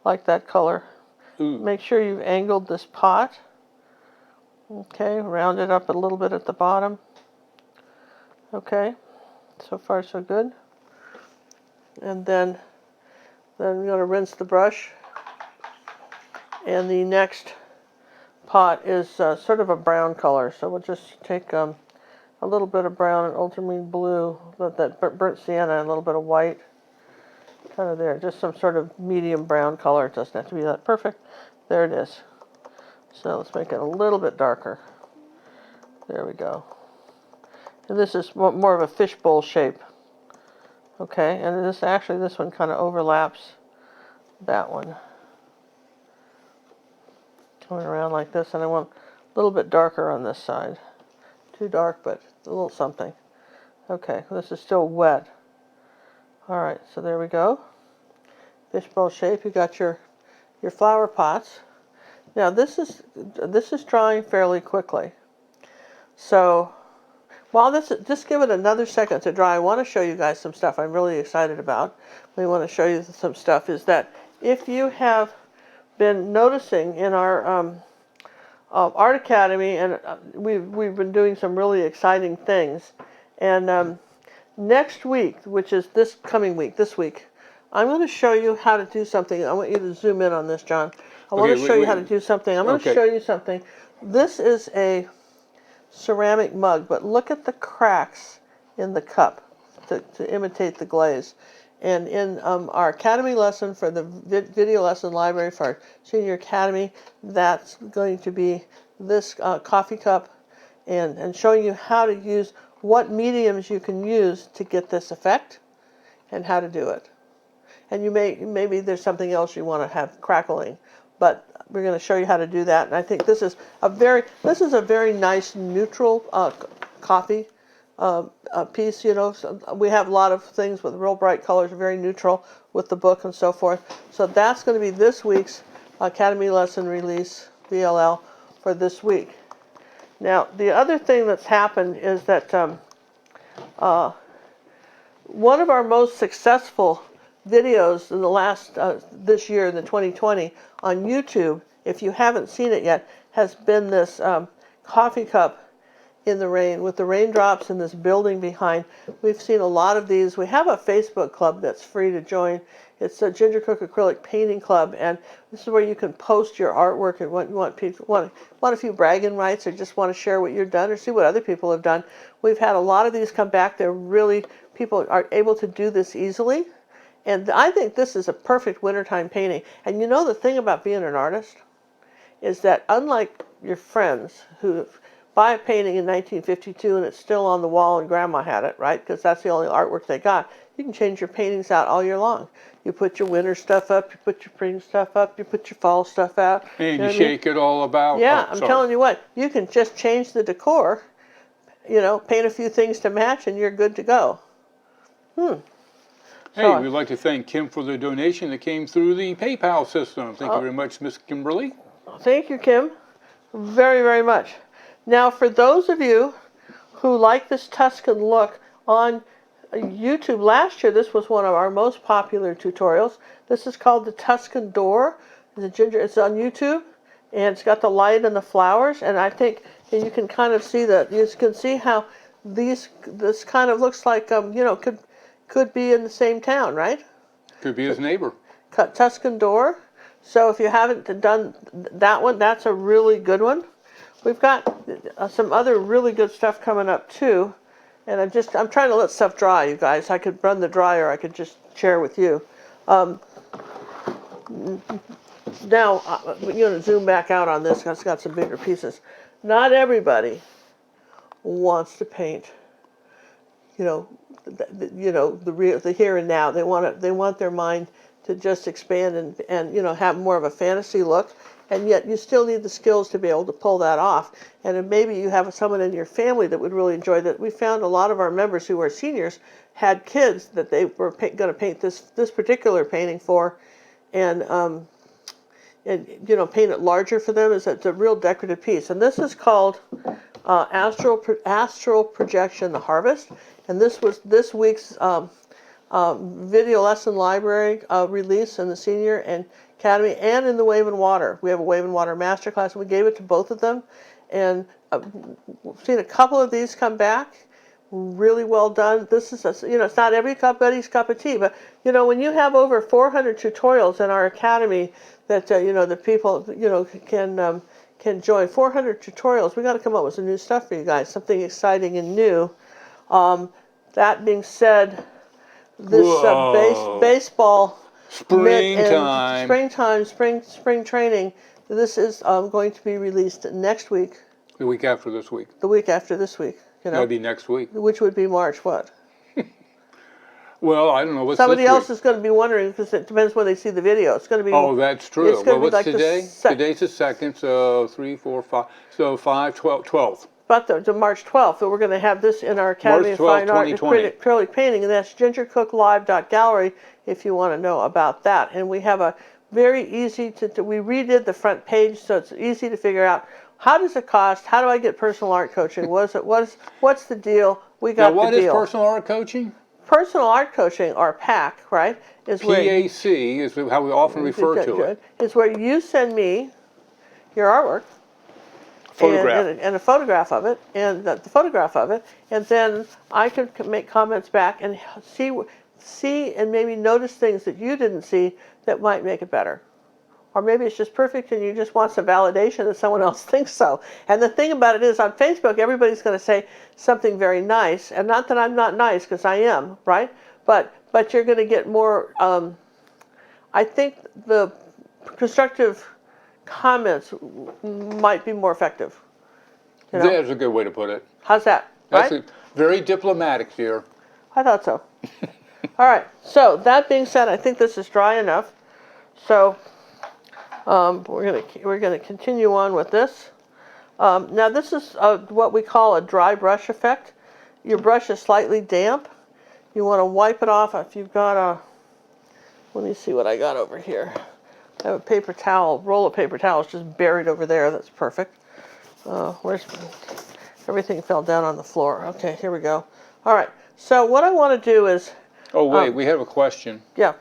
Like that color. Ooh. Make sure you've angled this pot. Okay, round it up a little bit at the bottom. Okay, so far so good. And then I'm going to rinse the brush. And the next pot is sort of a brown color, so we'll just take a little bit of brown and ultramarine blue, that burnt sienna, and a little bit of white, kind of there, just some sort of medium brown color. It doesn't have to be that perfect. There it is. So let's make it a little bit darker. There we go. And this is more of a fishbowl shape. Okay, and this one kind of overlaps that one. Coming around like this, and I want a little bit darker on this side. Too dark, but a little something. Okay, this is still wet. All right, so there we go. Fishbowl shape. You got your flower pots. Now this is drying fairly quickly. So while just give it another second to dry. I want to show you guys some stuff I'm really excited about. We want to show you some stuff. Is that if you have been noticing in our Art Academy, and we've been doing some really exciting things. And next week, which is this week, I'm going to show you how to do something. I want you to zoom in on this, John. I want to show you how to do something. I'm going to show you something. This is a ceramic mug, but look at the cracks in the cup to imitate the glaze. And in our Academy lesson for the video lesson library for our Senior Academy, that's going to be this coffee cup and showing you how to use what mediums you can use to get this effect and how to do it. And maybe there's something else you want to have crackling, but we're going to show you how to do that. And I think this is a very nice neutral coffee piece. You know, so we have a lot of things with real bright colors, very neutral with the book and so forth. So that's going to be this week's Academy lesson release, VLL, for this week. Now, the other thing that's happened is that one of our most successful videos in the last, this year, the 2020, on YouTube, if you haven't seen it yet, has been this coffee cup in the rain with the raindrops and this building behind. We've seen a lot of these. We have a Facebook club that's free to join. It's a Ginger Cook Acrylic Painting Club, and this is where you can post your artwork and what you want a few bragging rights, or just want to share what you've done or see what other people have done. We've had a lot of these come back. People are able to do this easily, and I think this is a perfect wintertime painting. And you know, the thing about being an artist is that unlike your friends who buy a painting in 1952 and it's still on the wall and grandma had it, right? Because that's the only artwork they got. You can change your paintings out all year long. You put your winter stuff up, you put your spring stuff up, you put your fall stuff out. And you shake it all about. Yeah, I'm telling you what, you can just change the decor, you know, paint a few things to match, and you're good to go. Hey, we'd like to thank Kim for the donation that came through the PayPal system. Thank you very much, Miss Kimberly. Thank you, Kim, very, very much. Now, for those of you who like this Tuscan look on YouTube, last year this was one of our most popular tutorials. This is called the Tuscan door. It's on YouTube, and it's got the light and the flowers. And I think you can kind of see that. You can see how this kind of looks like you know, could be in the same town, right? Could be his neighbor. Tuscan door. So if you haven't done that one, that's a really good one. We've got some other really good stuff coming up too, and I'm trying to let stuff dry, you guys. I could run the dryer, I could just share with you. Now, you know, zoom back out on this. It's got some bigger pieces. Not everybody wants to paint, you know, the here and now. They want their mind to just expand and you know, have more of a fantasy look. And yet you still need the skills to be able to pull that off. And then maybe you have someone in your family that would really enjoy that. We found a lot of our members who are seniors had kids that they were going to paint this particular painting for, and you know, paint it larger for them. It's a real decorative piece. And this is called Astral Projection: The Harvest. And this was this week's video lesson library release in the Senior and Academy, and in the Wave and Water. We have a Wave and Water masterclass, and we gave it to both of them. And we've seen a couple of these come back, really well done. This is, it's not everybody's cup of tea, but, when you have over 400 tutorials in our academy that, the people, can join, 400 tutorials, we got to come up with some new stuff for you guys, something exciting and new. That being said, this baseball mitt and spring training, this is going to be released next week. The week after this week. The week after this week. That'd be next week. Which would be March what? Well, I don't know. What's Somebody this else week? is going to be wondering because it depends when they see the video. It's going to be. Oh, that's true. It's going Well, to be what's like today? Today's the 2nd, so 3, 4, 5. So 12th. But the March 12th, we're going to have this in our Academy of Fine Art acrylic painting, and that's gingercooklive.gallery if you want to know about that. And we have a very easy we redid the front page, so it's easy to figure out. How does it cost? How do I get personal art coaching? What's the deal? We got the deal. Now, what is personal art coaching? Personal art coaching, or PAC, right? Is PAC is how we often refer to it. Is where you send me your artwork, Photograph. and a photograph of it, and the photograph of it, and then I can make comments back and see and maybe notice things that you didn't see that might make it better. Or maybe it's just perfect and you just want some validation that someone else thinks so. And the thing about it is, on Facebook, everybody's going to say something very nice. And not that I'm not nice, because I am, right? But you're going to get more, I think the constructive comments might be more effective. That's a good way to put it. How's that? That's right? Very diplomatic, dear. I thought so. All right. So that being said, I think this is dry enough. So we're gonna continue on with this. Now this is what we call a dry brush effect. Your brush is slightly damp. You want to wipe it off. If you've got a, let me see what I got over here. I have a paper towel, roll of paper towels just buried over there. That's perfect. Where's everything fell down on the floor? Okay, here we go. All right. So what I want to do is. Oh wait, we have a question. Yeah.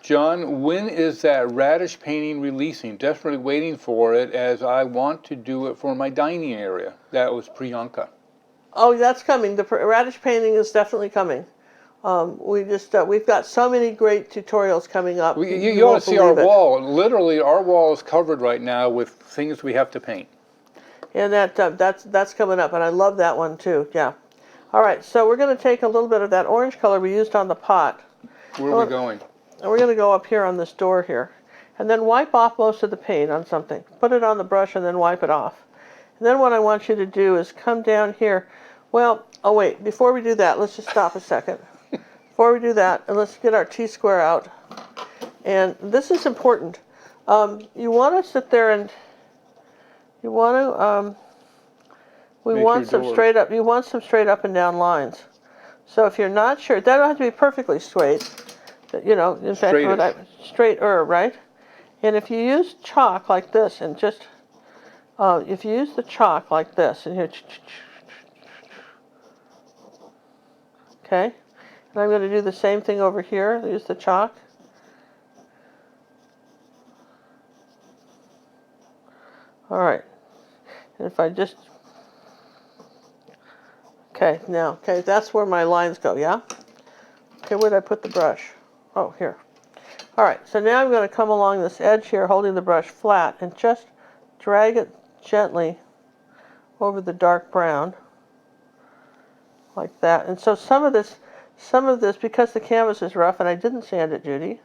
John, when is that radish painting releasing? Desperately waiting for it, as I want to do it for my dining area. That was Priyanka. Oh, that's coming. The radish painting is definitely coming. We've got so many great tutorials coming up. You ought to see our wall. Literally, our wall is covered right now with things we have to paint. And that's coming up, and I love that one too. Yeah. All right, so we're going to take a little bit of that orange color we used on the pot. Where are we going? And we're going to go up here on this door here. And then wipe off most of the paint on something. Put it on the brush and then wipe it off. And then what I want you to do is come down here. Well, oh wait, before we do that, let's just stop a second. Before we do that, and let's get our T-square out. And this is important. You want to sit there and you want to we want some straight up. You want some straight up and down lines. So if you're not sure, that don't have to be perfectly straight. In fact, straighter, right? And if you use chalk like this, and just if you use the chalk like this, and here, okay, and I'm going to do the same thing over here. Use the chalk. All right, and if I just okay, that's where my lines go. Yeah. Okay, where did I put the brush? Oh, here. All right, so now I'm going to come along this edge here, holding the brush flat, and just drag it gently over the dark brown, like that. And so some of this, because the canvas is rough, and I didn't sand it, Judy,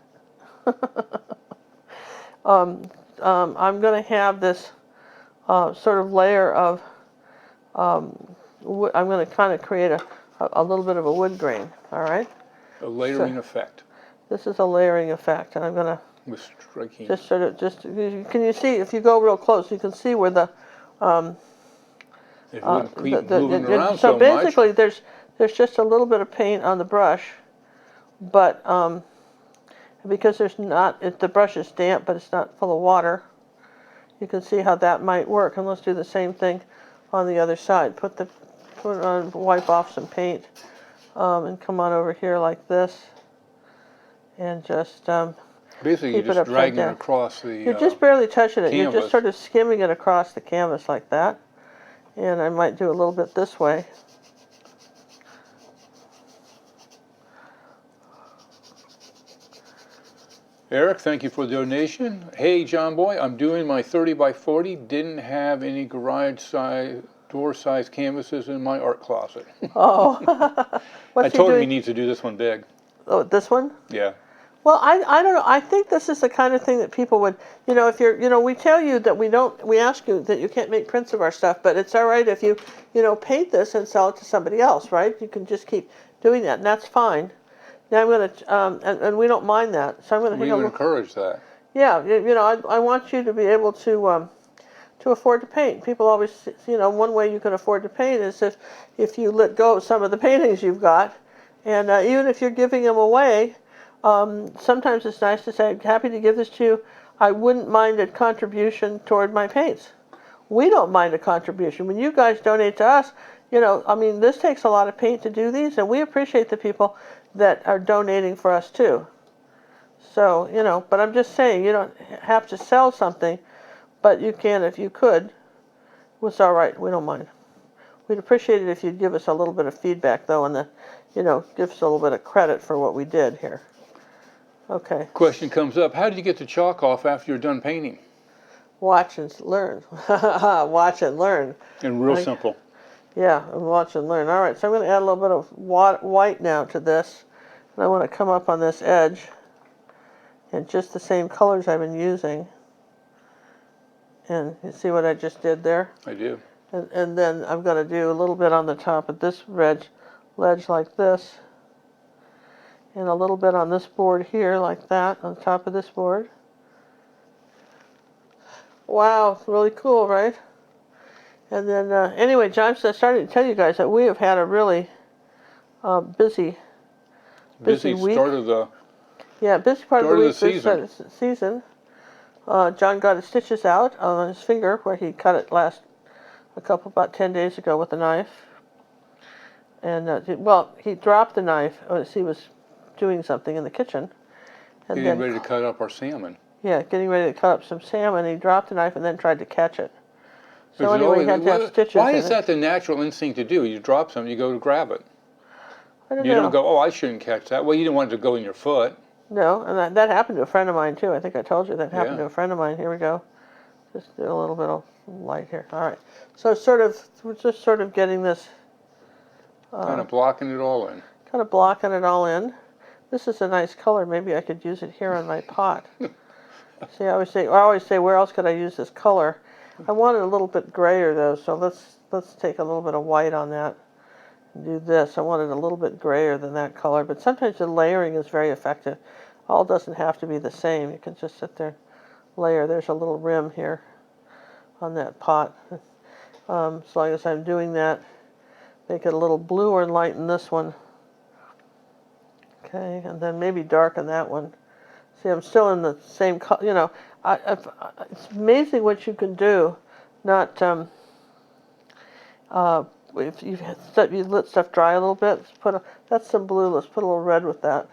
I'm going to have this sort of layer of, I'm going to kind of create a little bit of a wood grain, all right? A layering effect. This is a layering effect, and I'm going to with striking. Just sort of, can you see, if you go real close, you can see where the, it wouldn't keep moving around so much. Basically, there's just a little bit of paint on the brush, but because the brush is damp, but it's not full of water, you can see how that might work. And let's do the same thing on the other side. Put it on, wipe off some paint, and come on over here like this, and just basically you're just dragging it across the You're just barely touching it. canvas. You're just sort of skimming it across the canvas like that. And I might do a little bit this way. Eric, thank you for the donation. Hey, John Boy, I'm doing my 30 by 40. Didn't have any garage size, door size canvases in my art closet. Oh, I what's he told him he doing? needs to do this one big. Oh, this one? Yeah. Well, I don't know. I think this is the kind of thing that people would, if you're, we tell you that we ask you that you can't make prints of our stuff, but it's all right if you, paint this and sell it to somebody else, right? You can just keep doing that, and that's fine. Now I'm going to, and we don't mind that, so I'm going to We take a would look. encourage that. Yeah, I want you to be able to afford to paint. People always, one way you can afford to paint is if you let go of some of the paintings you've got, and even if you're giving them away, sometimes it's nice to say, I'm happy to give this to you. I wouldn't mind a contribution toward my paints. We don't mind a contribution. When you guys donate to us, this takes a lot of paint to do these, and we appreciate the people that are donating for us too. So, but I'm just saying, you don't have to sell something, but you can if you could. It's all right. We don't mind. We'd appreciate it if you'd give us a little bit of feedback, though, and give us a little bit of credit for what we did here. Okay. Question comes up, how did you get the chalk off after you're done painting? Watch and learn. Watch and learn. And real simple. Yeah, and watch and learn. All right, so I'm going to add a little bit of white now to this. And I want to come up on this edge and just the same colors I've been using. And you see what I just did there? I do. And then I'm going to do a little bit on the top of this ledge like this. And a little bit on this board here like that, on top of this board. Wow, really cool, right? And then, anyway, John, I started to tell you guys that we have had a really busy week. Start of the Busy part of the week season. This season. John got his stitches out on his finger where he cut it about 10 days ago with a knife. And, he dropped the knife as he was doing something in the kitchen. And getting ready to cut up our salmon. Yeah, getting ready to cut up some salmon. He dropped the knife and then tried to catch it. So anyway, he had to have stitches Why in is that the natural instinct to do? You drop something, you go to grab it. I don't You know. don't go, oh, I shouldn't catch that. Well, you didn't want it to go in your foot. No, and that happened to a friend of mine too. I think I told you that happened Yeah. to a friend of mine. Here we go. Just do a little bit of light here. All right. So we're just sort of getting this. Kind of blocking it all in. Kind of blocking it all in. This is a nice color. Maybe I could use it here on my pot. See, I always say, where else could I use this color? I want it a little bit grayer though, so let's take a little bit of white on that and do this. I want it a little bit grayer than that color, but sometimes the layering is very effective. All doesn't have to be the same. You can just sit there, layer. There's a little rim here on that pot. As long as I'm doing that, make it a little bluer and lighten this one. Okay, and then maybe darken that one. See, I'm still in the same color. It's amazing what you can do. Not if you let stuff dry a little bit. That's some blue. Let's put a little red with that.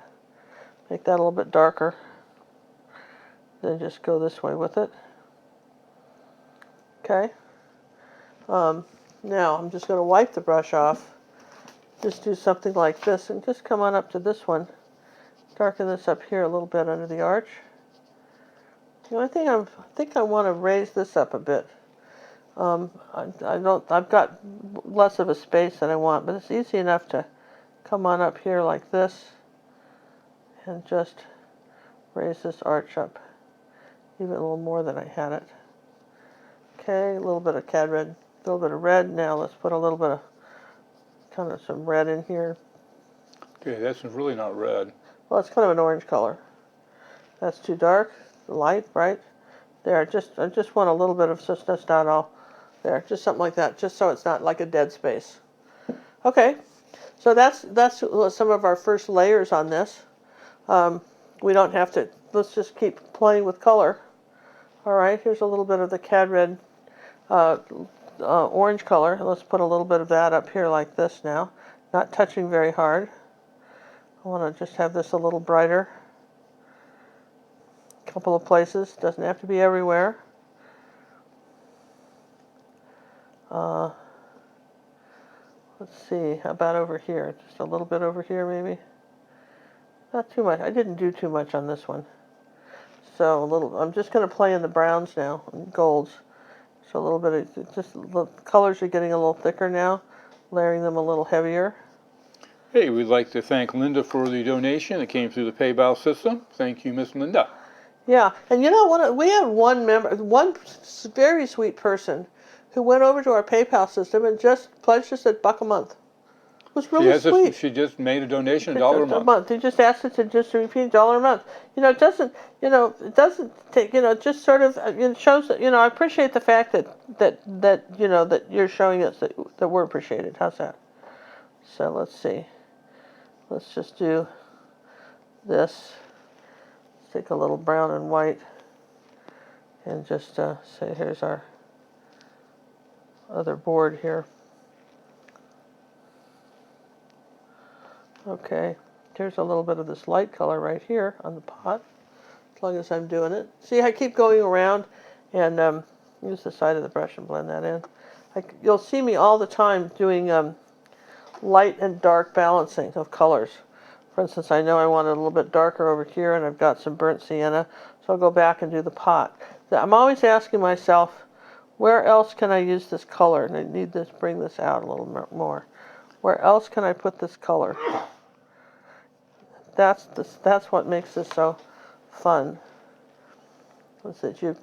Make that a little bit darker. Then just go this way with it. Okay. Now I'm just going to wipe the brush off. Just do something like this, and just come on up to this one. Darken this up here a little bit under the arch. I think I want to raise this up a bit. I've got less of a space than I want, but it's easy enough to come on up here like this and just raise this arch up even a little more than I had it. Okay, a little bit of cad red, a little bit of red. Now let's put a little bit of kind of some red in here. Okay, that's really not red. Well, it's kind of an orange color. That's too dark. Light, right? There, I just want a little bit of, just that's not all. There, just something like that, just so it's not like a dead space. Okay, so that's some of our first layers on this. We don't have to, let's just keep playing with color. All right, here's a little bit of the cad red orange color. Let's put a little bit of that up here like this now. Not touching very hard. I want to just have this a little brighter. A couple of places. Doesn't have to be everywhere. Let's see. How about over here? Just a little bit over here, maybe. Not too much. I didn't do too much on this one. So I'm just going to play in the browns now and golds. So a little bit of, just the colors are getting a little thicker now, layering them a little heavier. Hey, we'd like to thank Linda for the donation that came through the PayPal system. Thank you, Miss Linda. Yeah, and we had one very sweet person who went over to our PayPal system and just pledged us $1 a month. It was really sweet. She just made a donation, $1 a month. He just asked us to just repeat $1 a month. It doesn't take, just sort of, it shows that, I appreciate the fact that you're showing us that we're appreciated. How's that? So let's see. Let's just do this. Let's take a little brown and white and just say here's our other board here. Okay, here's a little bit of this light color right here on the pot, as long as I'm doing it. See, I keep going around and use the side of the brush and blend that in. You'll see me all the time doing light and dark balancing of colors. For instance, I know I want it a little bit darker over here and I've got some burnt sienna, so I'll go back and do the pot. I'm always asking myself, where else can I use this color? And I need to bring this out a little more. Where else can I put this color? That's what makes this so fun. Is that you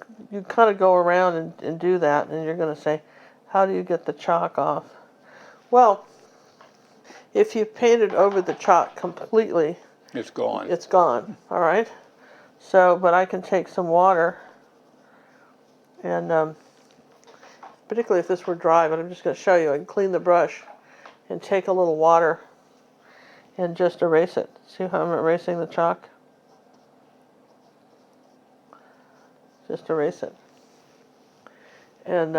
kind of go around and do that, and you're going to say, how do you get the chalk off? Well, if you painted over the chalk completely, it's gone. It's gone. All right. So, but I can take some water, and particularly if this were dry, but I'm just going to show you. I can clean the brush and take a little water and just erase it. See how I'm erasing the chalk? Just erase it. And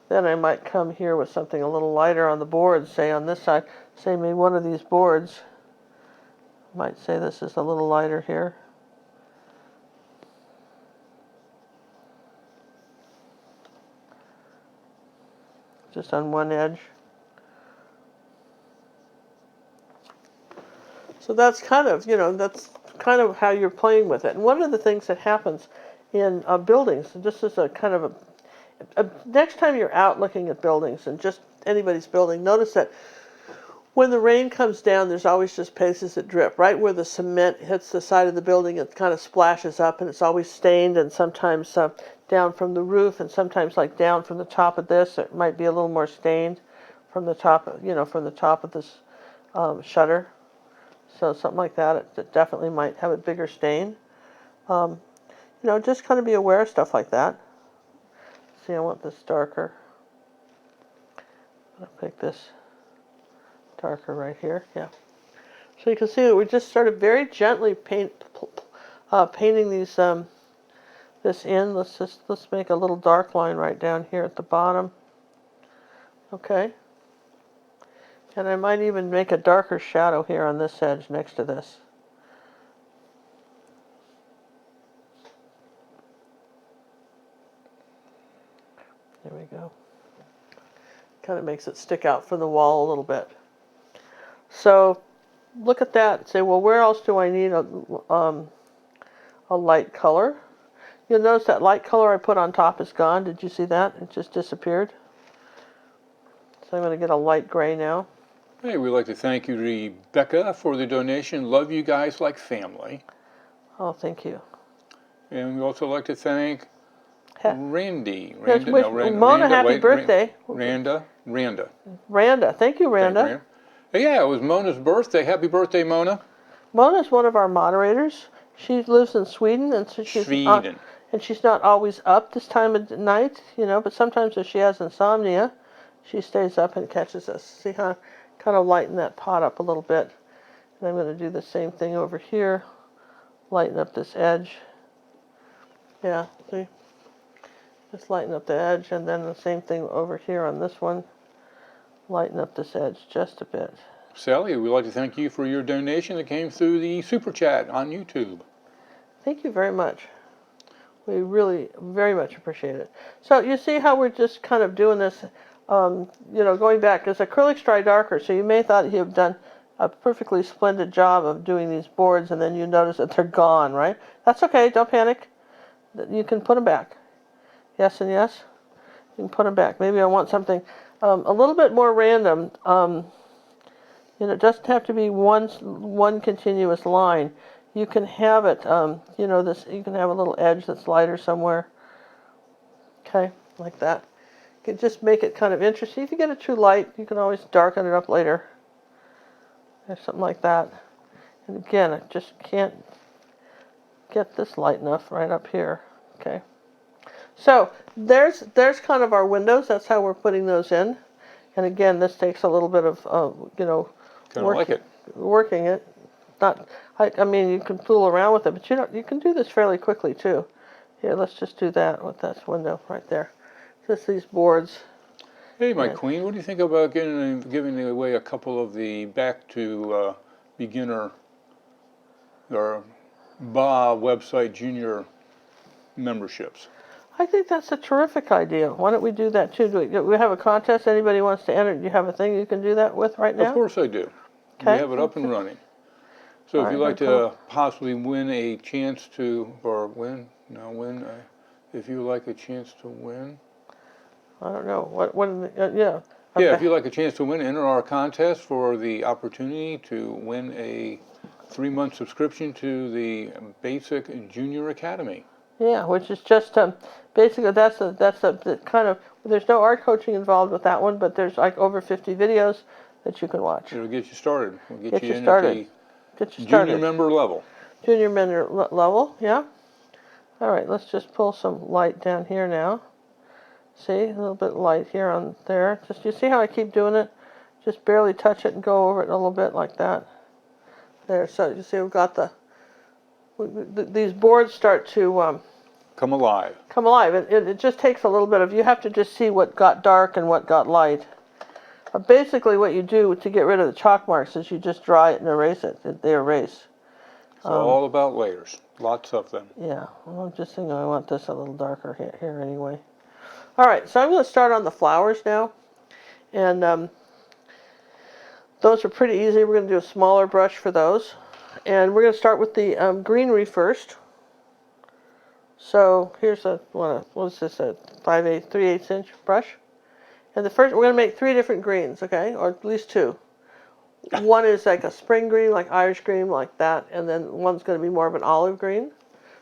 then I might come here with something a little lighter on the board, say on this side, say maybe one of these boards, might say this is a little lighter here. Just on one edge. So that's kind of, how you're playing with it. And one of the things that happens in buildings, just as a kind of next time you're out looking at buildings and just anybody's building, notice that when the rain comes down, there's always just places that drip. Right where the cement hits the side of the building, it kind of splashes up, and it's always stained, and sometimes down from the roof, and sometimes like down from the top of this, it might be a little more stained from the top, from the top of this shutter. So something like that, it definitely might have a bigger stain. Just kind of be aware of stuff like that. See, I want this darker. I'll pick this darker right here. Yeah. So you can see that we just started very gently painting these this in. Let's make a little dark line right down here at the bottom. Okay. And I might even make a darker shadow here on this edge next to this. There we go. Kind of makes it stick out from the wall a little bit. So look at that and say, well, where else do I need a light color? You'll notice that light color I put on top is gone. Did you see that? It just disappeared. So I'm going to get a light gray now. Hey, we'd like to thank you, Rebecca, for the donation. Love you guys like family. Oh, thank you. And we'd also like to thank Randy. Mona, happy birthday. Randa. Thank you, Randa. Yeah, it was Mona's birthday. Happy birthday, Mona. Mona's one of our moderators. She lives in Sweden, and so she's not always up this time of night, but sometimes if she has insomnia, she stays up and catches us. See how I kind of lighten that pot up a little bit. And I'm going to do the same thing over here. Lighten up this edge. Yeah, see? Just lighten up the edge, and then the same thing over here on this one. Lighten up this edge just a bit. Sally, we'd like to thank you for your donation that came through the Super Chat on YouTube. Thank you very much. We really very much appreciate it. So you see how we're just kind of doing this, going back, because acrylics dry darker, so you may thought you have done a perfectly splendid job of doing these boards, and then you notice that they're gone, right? That's okay, don't panic. You can put them back. Yes and yes. You can put them back. Maybe I want something a little bit more random. It doesn't have to be one continuous line. You can have it, this. You can have a little edge that's lighter somewhere. Okay, like that. You can just make it kind of interesting. If you get it too light, you can always darken it up later. Or something like that. And again, I just can't get this light enough right up here. Okay. So there's kind of our windows. That's how we're putting those in. And again, this takes a little bit of Kind of like it. Working it. I mean, you can fool around with it, but you can do this fairly quickly too. Here, let's just do that with that window right there. Just these boards. Hey, my queen, what do you think about giving away a couple of the back to beginner or BA website junior memberships? I think that's a terrific idea. Why don't we do that too? Do we have a contest? Anybody wants to enter? Do you have a thing you can do that with right now? Of course I do. Okay. We have it up and running. So if you'd like to possibly win a chance to, if you would like a chance to win. I don't know. Yeah. Okay. Yeah, if you'd like a chance to win, enter our contest for the opportunity to win a 3-month subscription to the Basic and Junior Academy. Yeah, which is just basically that's the kind of, there's no art coaching involved with that one, but there's like over 50 videos that you can watch. It'll get you started. We'll get you started. Junior member level. Junior member level, yeah. All right, let's just pull some light down here now. See, a little bit of light here on there. Just, you see how I keep doing it? Just barely touch it and go over it a little bit like that. There, so you see we've got these boards start to come alive. Come alive. It just takes a little bit of, you have to just see what got dark and what got light. Basically what you do to get rid of the chalk marks is you just dry it and erase it. They erase. It's all about layers. Lots of them. Yeah. Well, I'm just thinking I want this a little darker here anyway. All right, so I'm going to start on the flowers now. And those are pretty easy. We're going to do a smaller brush for those. And we're going to start with the greenery first. So here's what is this, a 3/8 inch brush. And the first, we're going to make 3 different greens, okay? Or at least 2. One is like a spring green, like Irish green, like that. And then one's going to be more of an olive green.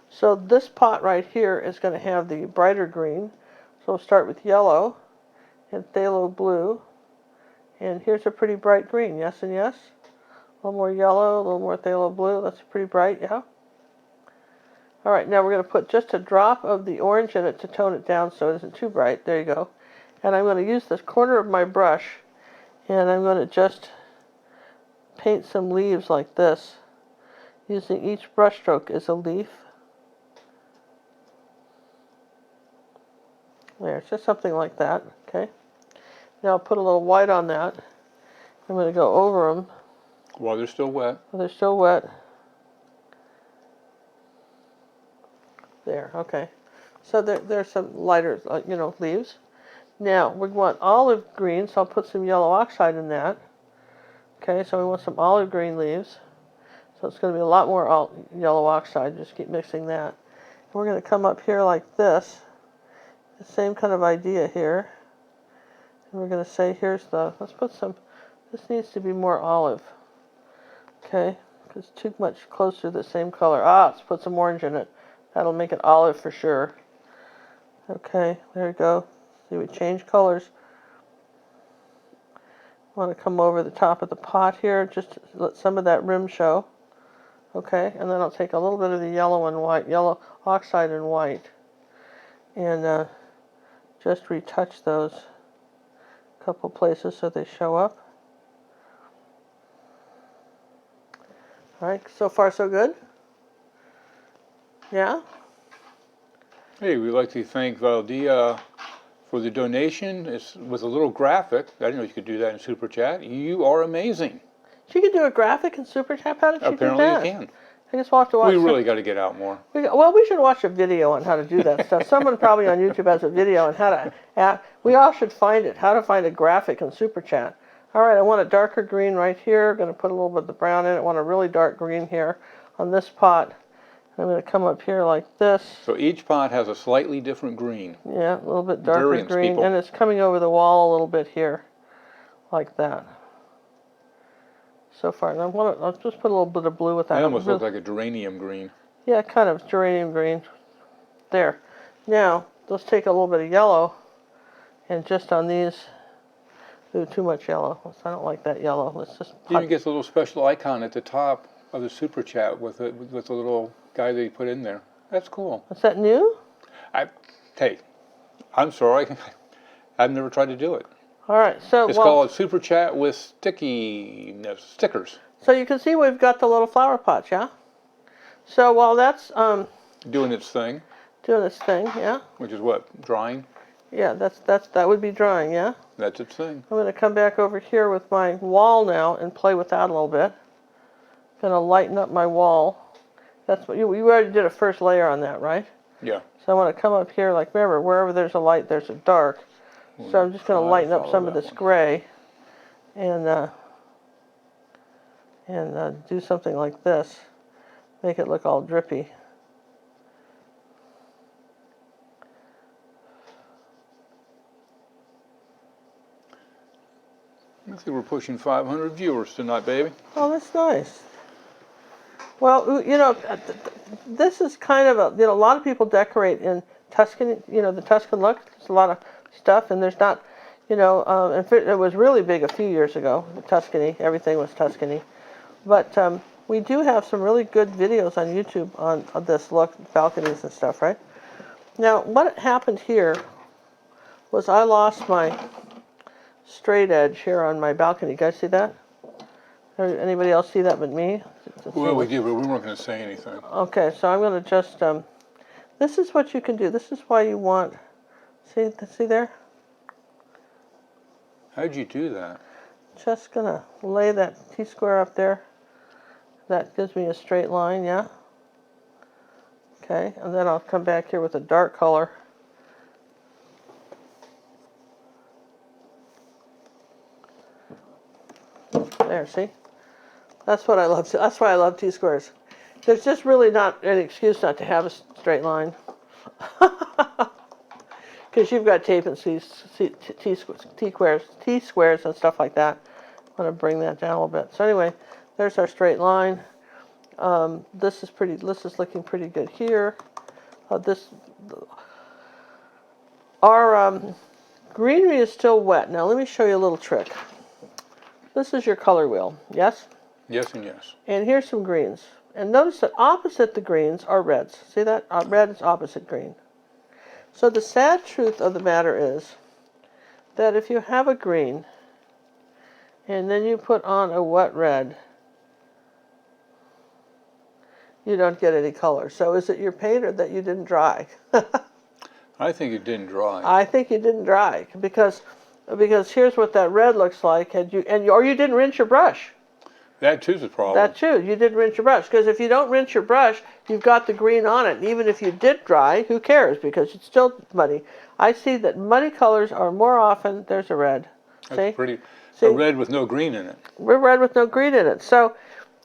So this pot right here is going to have the brighter green. So we'll start with yellow and phthalo blue. And here's a pretty bright green, yes and yes. A little more yellow, a little more phthalo blue. That's pretty bright, yeah? All right, now we're going to put just a drop of the orange in it to tone it down so it isn't too bright. There you go. And I'm going to use this corner of my brush, and I'm going to just paint some leaves like this, using each brush stroke as a leaf. There, just something like that, okay? Now I'll put a little white on that. I'm going to go over them. While they're still wet. While they're still wet. There, okay. So there's some lighter, leaves. Now, we want olive green, so I'll put some yellow oxide in that. Okay, so we want some olive green leaves. So it's going to be a lot more yellow oxide. Just keep mixing that. And we're going to come up here like this. The same kind of idea here. And we're going to say, let's put some, this needs to be more olive. Okay, because too much close to the same color. Let's put some orange in it. That'll make it olive for sure. Okay, there we go. See, we change colors. Want to come over the top of the pot here, just to let some of that rim show. Okay, and then I'll take a little bit of the yellow and white, yellow oxide and white, and just retouch those a couple places so they show up. All right, so far so good? Yeah? Hey, we'd like to thank Valdia for the donation. It's with a little graphic. I didn't know you could do that in Super Chat. You are amazing. She could do a graphic in Super Chat? How did she do that? Apparently you can. I guess we'll have to watch. We really got to get out more. We should watch a video on how to do that stuff. Someone probably on YouTube has a video on how to. We all should find it. How to find a graphic in Super Chat. All right, I want a darker green right here. I'm going to put a little bit of the brown in it. I want a really dark green here on this pot. I'm going to come up here like this. So each pot has a slightly different green. Yeah, a little bit darker Variance, green. people. And it's coming over the wall a little bit here, like that. So far. And I'll just put a little bit of blue with that. They almost look like a geranium green. Yeah, kind of geranium green. There. Now, let's take a little bit of yellow, and just on these, ooh, too much yellow. I don't like that yellow. Let's just. It even gets a little special icon at the top of the super chat with the little guy that he put in there. That's cool. Is that new? Hey, I'm sorry. I've never tried to do it. All right, so It's called super chat with stickers. So you can see we've got the little flower pots, yeah. So while that's Doing its thing. doing its thing, yeah. Which is what? Drying? Yeah, that would be drying, yeah. That's its thing. I'm going to come back over here with my wall now and play with that a little bit. Going to lighten up my wall. That's what you already did a first layer on that, right? Yeah. So I want to come up here, like remember, wherever there's a light, there's a dark. So I'm just going to lighten up some of this gray, and do something like this. Make it look all drippy. I think we're pushing 500 viewers tonight, baby. Oh, that's nice. Well, you know, this is kind of a, a lot of people decorate in Tuscany, the Tuscan look. There's a lot of stuff, and there's not, it was really big a few years ago, Tuscany, everything was Tuscany. But we do have some really good videos on YouTube on this look, balconies and stuff, right? Now, what happened here was I lost my straight edge here on my balcony. You guys see that? Anybody else see that but me? Well, we did, but we weren't going to say anything. Okay, so I'm going to just, this is what you can do. This is why you want, see there? How'd you do that? Just going to lay that T-square up there. That gives me a straight line, yeah? Okay, and then I'll come back here with a dark color. There, see? That's what I love. That's why I love T-squares. There's just really not any excuse not to have a straight line. Because you've got tape and T-squares and stuff like that. I want to bring that down a little bit. So anyway, there's our straight line. This is looking pretty good here. Our greenery is still wet. Now let me show you a little trick. This is your color wheel, yes? Yes and yes. And here's some greens. And notice that opposite the greens are reds. See that? Red is opposite green. So the sad truth of the matter is that if you have a green and then you put on a wet red, you don't get any color. So is it your paint or that you didn't dry? I think it didn't dry. I think you didn't dry because here's what that red looks like, or you didn't rinse your brush. That too's a problem. That too, you didn't rinse your brush. Because if you don't rinse your brush, you've got the green on it. And even if you did dry, who cares? Because it's still muddy. I see that muddy colors are more often, there's a red. That's See? pretty. See? A red with no green in it. We're red with no green in it. So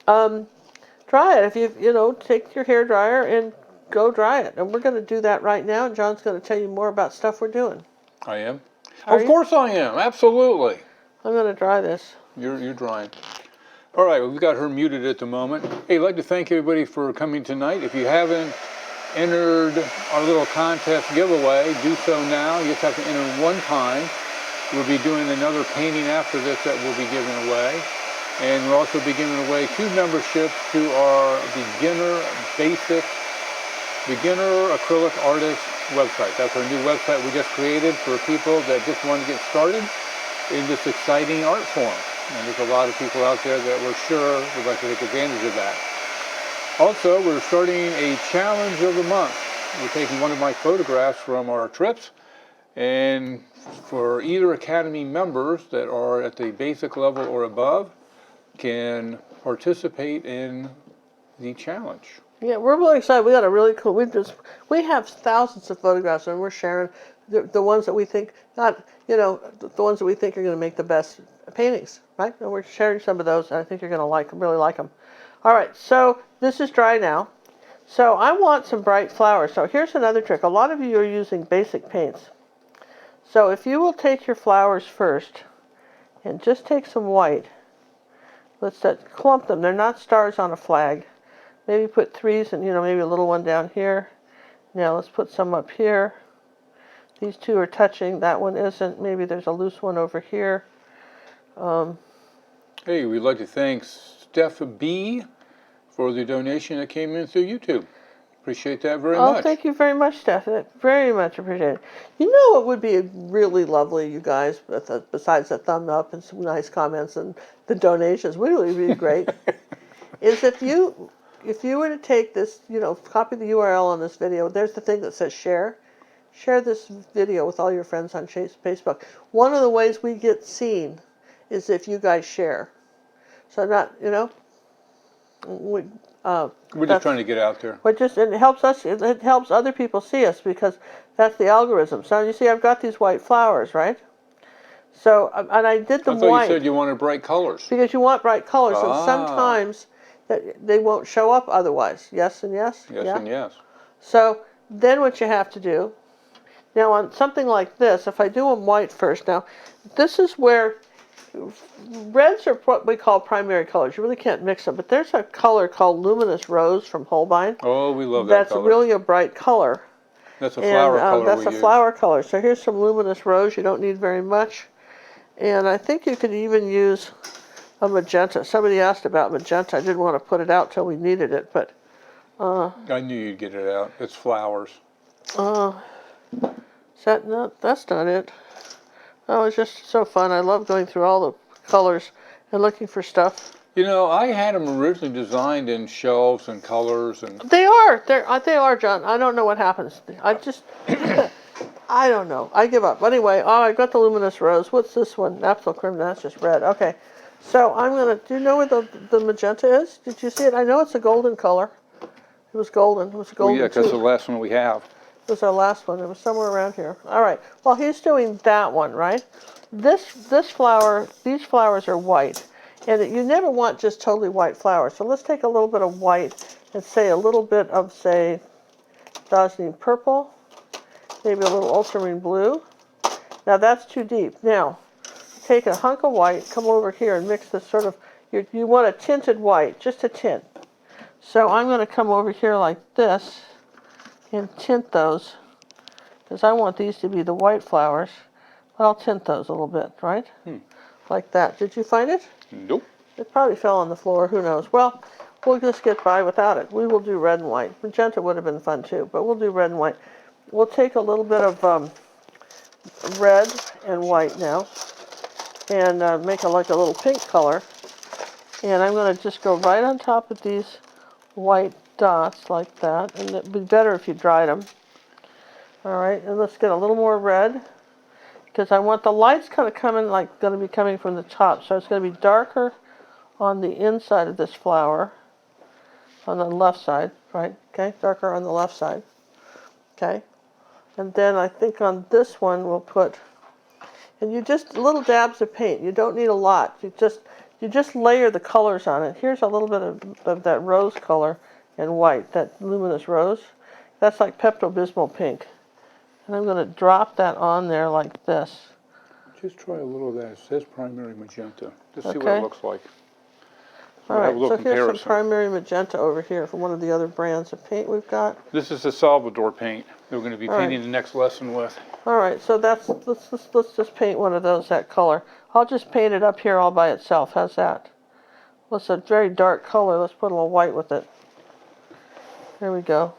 dry it. If you take your hair dryer and go dry it. And we're going to do that right now. And John's going to tell you more about stuff we're doing. I am? Are Of you? course I am. Absolutely. I'm going to dry this. You're drying. All right, we've got her muted at the moment. Hey, I'd like to thank everybody for coming tonight. If you haven't entered our little contest giveaway, do so now. You just have to enter one time. We'll be doing another painting after this that we'll be giving away. And we'll also be giving away 2 memberships to our beginner acrylic artist website. That's our new website we just created for people that just want to get started in this exciting art form. And there's a lot of people out there that we're sure would like to take advantage of that. Also, we're starting a challenge of the month. We're taking one of my photographs from our trips, and for either Academy members that are at the basic level or above can participate in the challenge. Yeah, we're really excited. We got a really cool. We have thousands of photographs, and we're sharing the ones that we think, not, the ones that we think are going to make the best paintings, right? And we're sharing some of those, and I think you're going to really like them. All right, so this is dry now. So I want some bright flowers. So here's another trick. A lot of you are using basic paints. So if you will take your flowers first and just take some white, let's clump them. They're not stars on a flag. Maybe put threes and, maybe a little one down here. Now let's put some up here. These two are touching. That one isn't. Maybe there's a loose one over here. Hey, we'd like to thank Steph B for the donation that came in through YouTube. Appreciate that very much. Oh, thank you very much, Steph. Very much appreciated. You know what would be really lovely, you guys, besides the thumb up and some nice comments and the donations, really be great, is if you were to take this, copy the URL on this video, there's the thing that says share. Share this video with all your friends on Facebook. One of the ways we get seen is if you guys share. So not, we're just trying to get out there. And it helps us. It helps other people see us because that's the algorithm. So you see, I've got these white flowers, right? So, and I did them white. I thought you said you wanted bright colors. Because you want bright colors, and sometimes they won't show up otherwise. Yes and yes. Yes and yes. So then what you have to do, now on something like this, if I do them white first, now this is where reds are what we call primary colors. You really can't mix them, but there's a color called Luminous Rose from Holbein. Oh, we love that color. That's really a bright color. That's a flower color. That's a flower color. So here's some Luminous Rose. You don't need very much. And I think you could even use a magenta. Somebody asked about magenta. I didn't want to put it out till we needed it, but I knew you'd get it out. It's flowers. That's not it. Oh, it's just so fun. I love going through all the colors and looking for stuff. I had them originally designed in shelves and colors and. They are, John. I don't know what happens. I don't know. I give up. Anyway, I got the Luminous Rose. What's this one? Naphtha Crimson. That's just red. Okay. So I'm gonna. Do you know where the magenta is? Did you see it? I know it's a golden color. It was golden. It was a golden. Yeah, because the last one we have. It was our last one. It was somewhere around here. All right. Well, he's doing that one, right? This flower, these flowers are white. And you never want just totally white flowers. So let's take a little bit of white and say a little bit of, say, Tuscany purple. Maybe a little ultramarine blue. Now that's too deep. Now, take a hunk of white, come over here and mix this sort of, you want a tinted white, just a tint. So I'm going to come over here like this and tint those, because I want these to be the white flowers. But I'll tint those a little bit, right? Like that. Did you find it? Nope. It probably fell on the floor. Who knows? Well, we'll just get by without it. We will do red and white. Magenta would have been fun too, but we'll do red and white. We'll take a little bit of red and white now and make it like a little pink color. And I'm going to just go right on top of these white dots like that, and it'd be better if you dried them. All right, and let's get a little more red, because I want the lights kind of going to be coming from the top, so it's going to be darker on the inside of this flower, on the left side, right? Okay, darker on the left side. Okay, and then I think on this one we'll put, and you just little dabs of paint. You don't need a lot. You just layer the colors on it. Here's a little bit of that rose color and white, that Luminous Rose. That's like Pepto-Bismol pink. And I'm going to drop that on there like this. Just try a little of that. It says primary magenta. Just see what Okay. it looks like. All right, so here's comparison. some primary magenta over here from one of the other brands of paint we've got. This is the Salvador paint that we're going to be All right. painting the next lesson with. All right, so let's just paint one of those, that color. I'll just paint it up here all by itself. How's that? Well, it's a very dark color. Let's put a little white with it. There we go.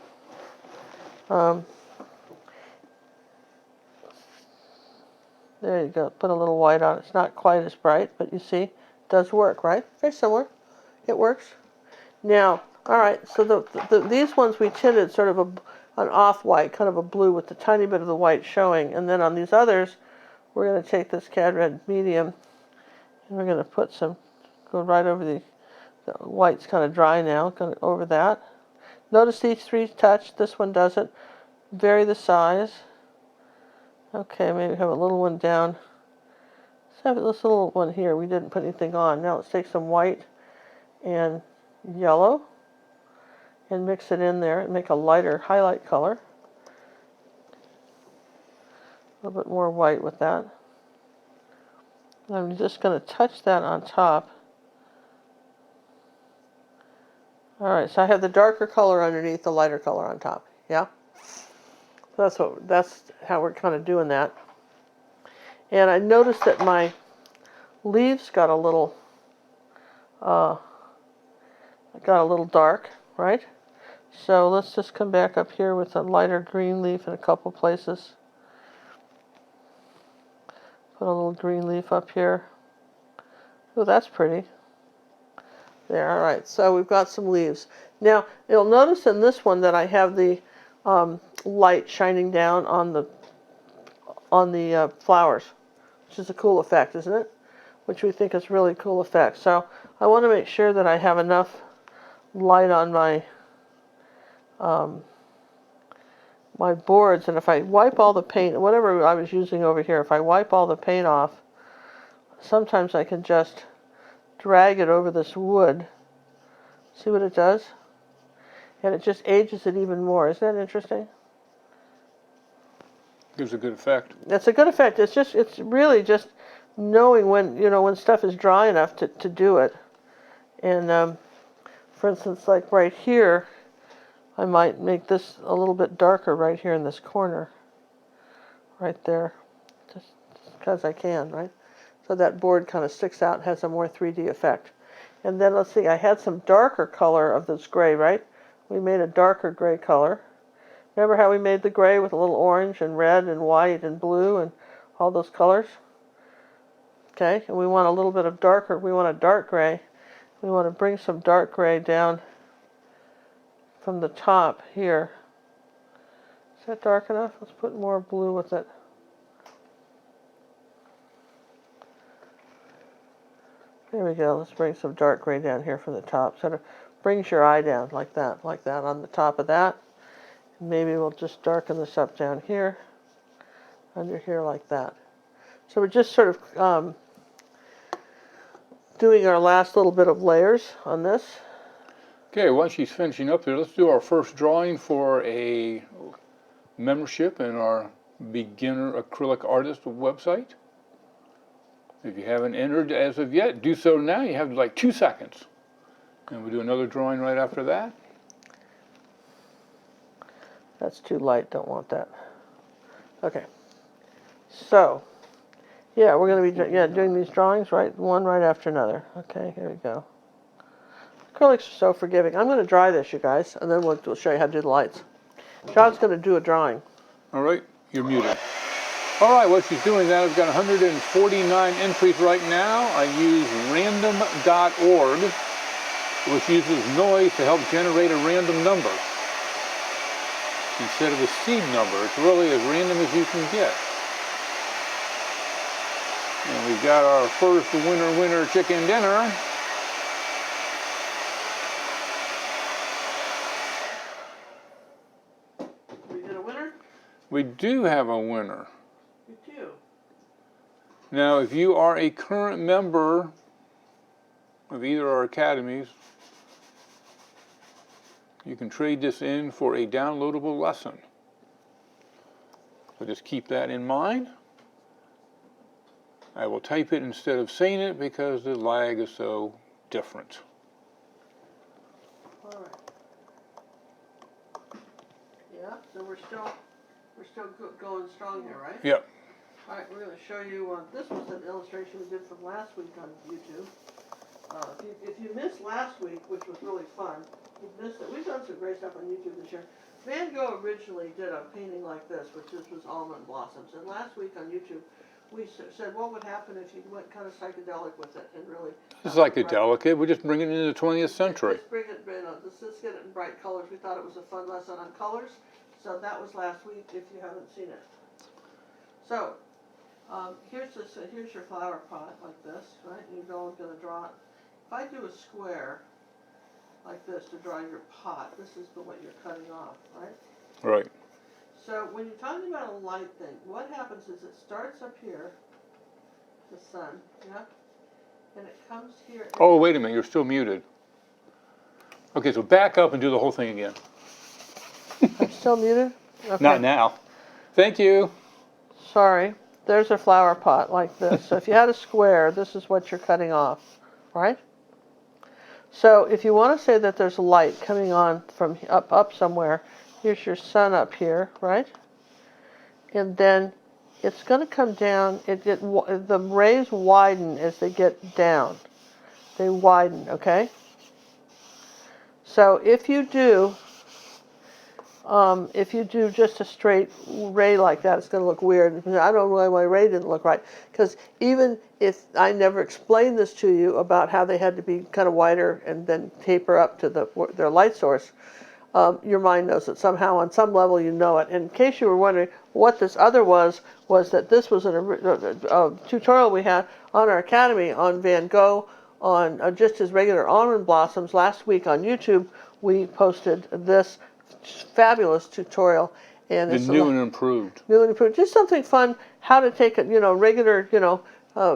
There you go. Put a little white on it. It's not quite as bright, but you see, it does work, right? Very similar. It works. Now, all right, so these ones we tinted sort of an off-white, kind of a blue with a tiny bit of the white showing. And then on these others, we're going to take this Cad Red medium, and we're going to put some, go right over the white's kind of dry now, going over that. Notice these three touch. This one doesn't. Vary the size. Okay, maybe have a little one down. Let's have this little one here. We didn't put anything on. Now let's take some white and yellow and mix it in there and make a lighter highlight color. A little bit more white with that. I'm just going to touch that on top. Alright, so I have the darker color underneath, the lighter color on top. Yeah? That's how we're kind of doing that. And I noticed that my leaves got a little dark, right? So let's just come back up here with a lighter green leaf in a couple places. Put a little green leaf up here. Oh, that's pretty. There, all right. So we've got some leaves. Now, you'll notice in this one that I have the light shining down on the flowers, which is a cool effect, isn't it? Which we think is really cool effect. So I want to make sure that I have enough light on my my boards, and if I wipe all the paint, whatever I was using over here, if I wipe all the paint off, sometimes I can just drag it over this wood. See what it does? And it just ages it even more. Isn't that interesting? Gives a good effect. That's a good effect. It's really just knowing when stuff is dry enough to do it. And for instance, like right here, I might make this a little bit darker right here in this corner. Right there. Just because I can, right? So that board kind of sticks out and has a more 3D effect. And then let's see, I had some darker color of this gray, right? We made a darker gray color. Remember how we made the gray with a little orange and red and white and blue and all those colors? Okay, and we want a little bit of darker, we want a dark gray. We want to bring some dark gray down from the top here. Is that dark enough? Let's put more blue with it. There we go. Let's bring some dark gray down here from the top. Sort of brings your eye down like that on the top of that. Maybe we'll just darken this up down here, under here like that. So we're just sort of doing our last little bit of layers on this. Okay, once she's finishing up there, let's do our first drawing for a membership in our beginner acrylic artist website. If you haven't entered as of yet, do so now. You have like 2 seconds. And we'll do another drawing right after that. That's too light, don't want that. Okay. So, yeah, we're going to be doing these drawings one right after another. Okay, here we go. Acrylics are so forgiving. I'm going to dry this, you guys, and then we'll show you how to do the lights. John's going to do a drawing. All right, you're muted. All right, what she's doing now, I've got 149 entries right now. I use random.org, which uses noise to help generate a random number instead of a seed number. It's really as random as you can get. And we've got our first winner chicken dinner. We get a winner? We do have a winner. You do. Now, if you are a current member of either our academies, you can trade this in for a downloadable lesson. So just keep that in mind. I will type it instead of saying it because the lag is so different. All right. Yeah, so we're still going strong here, right? Yep. All right, we're going to show you, this was an illustration we did from last week on YouTube. If you missed last week, which was really fun, you missed it. We've done some great stuff on YouTube this year. Van Gogh originally did a painting like this, which was almond blossoms. And last week on YouTube, we said what would happen if you went kind of psychedelic with it and really... It's psychedelic. We're just bringing it into the 20th century. Let's bring it in, let's get it in bright colors. We thought it was a fun lesson on colors. So that was last week if you haven't seen it. So, here's your flower pot like this, right? You're going to draw it. If I do a square like this to draw your pot, this is what you're cutting off, right? Right. So when you're talking about a light thing, what happens is it starts up here, the sun, yeah? And it comes here. And Oh, wait a minute, you're still muted. Okay, so back up and do the whole thing again. I'm still muted? Okay. Not now. Thank you. Sorry. There's a flower pot like this. So if you had a square, this is what you're cutting off, right? So if you want to say that there's light coming on from up somewhere, here's your sun up here, right? And then it's going to come down. The rays widen as they get down. They widen, okay? So if you do just a straight ray like that, it's going to look weird. I don't know why my ray didn't look right. Because even if I never explained this to you about how they had to be kind of wider and then taper up to their light source, your mind knows it somehow. On some level, you know it. In case you were wondering what this other was that this was a tutorial we had on our academy on Van Gogh, on just his regular almond blossoms. Last week on YouTube, we posted this fabulous tutorial, and The it's new and improved. New and improved. Just something fun, how to take it, regular,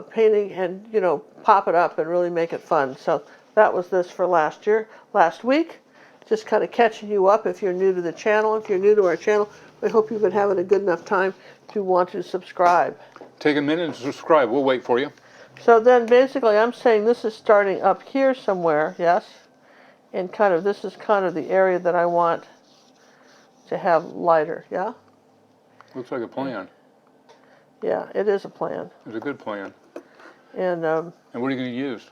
painting and, pop it up and really make it fun. So that was this for last week. Just kind of catching you up if you're new to the channel. If you're new to our channel, we hope you've been having a good enough time to want to subscribe. Take a minute and subscribe. We'll wait for you. So then basically I'm saying this is starting up here somewhere, yes? And this is kind of the area that I want to have lighter, yeah? Looks like a plan. Yeah, it is a plan. It's a good plan. And what are you going to use?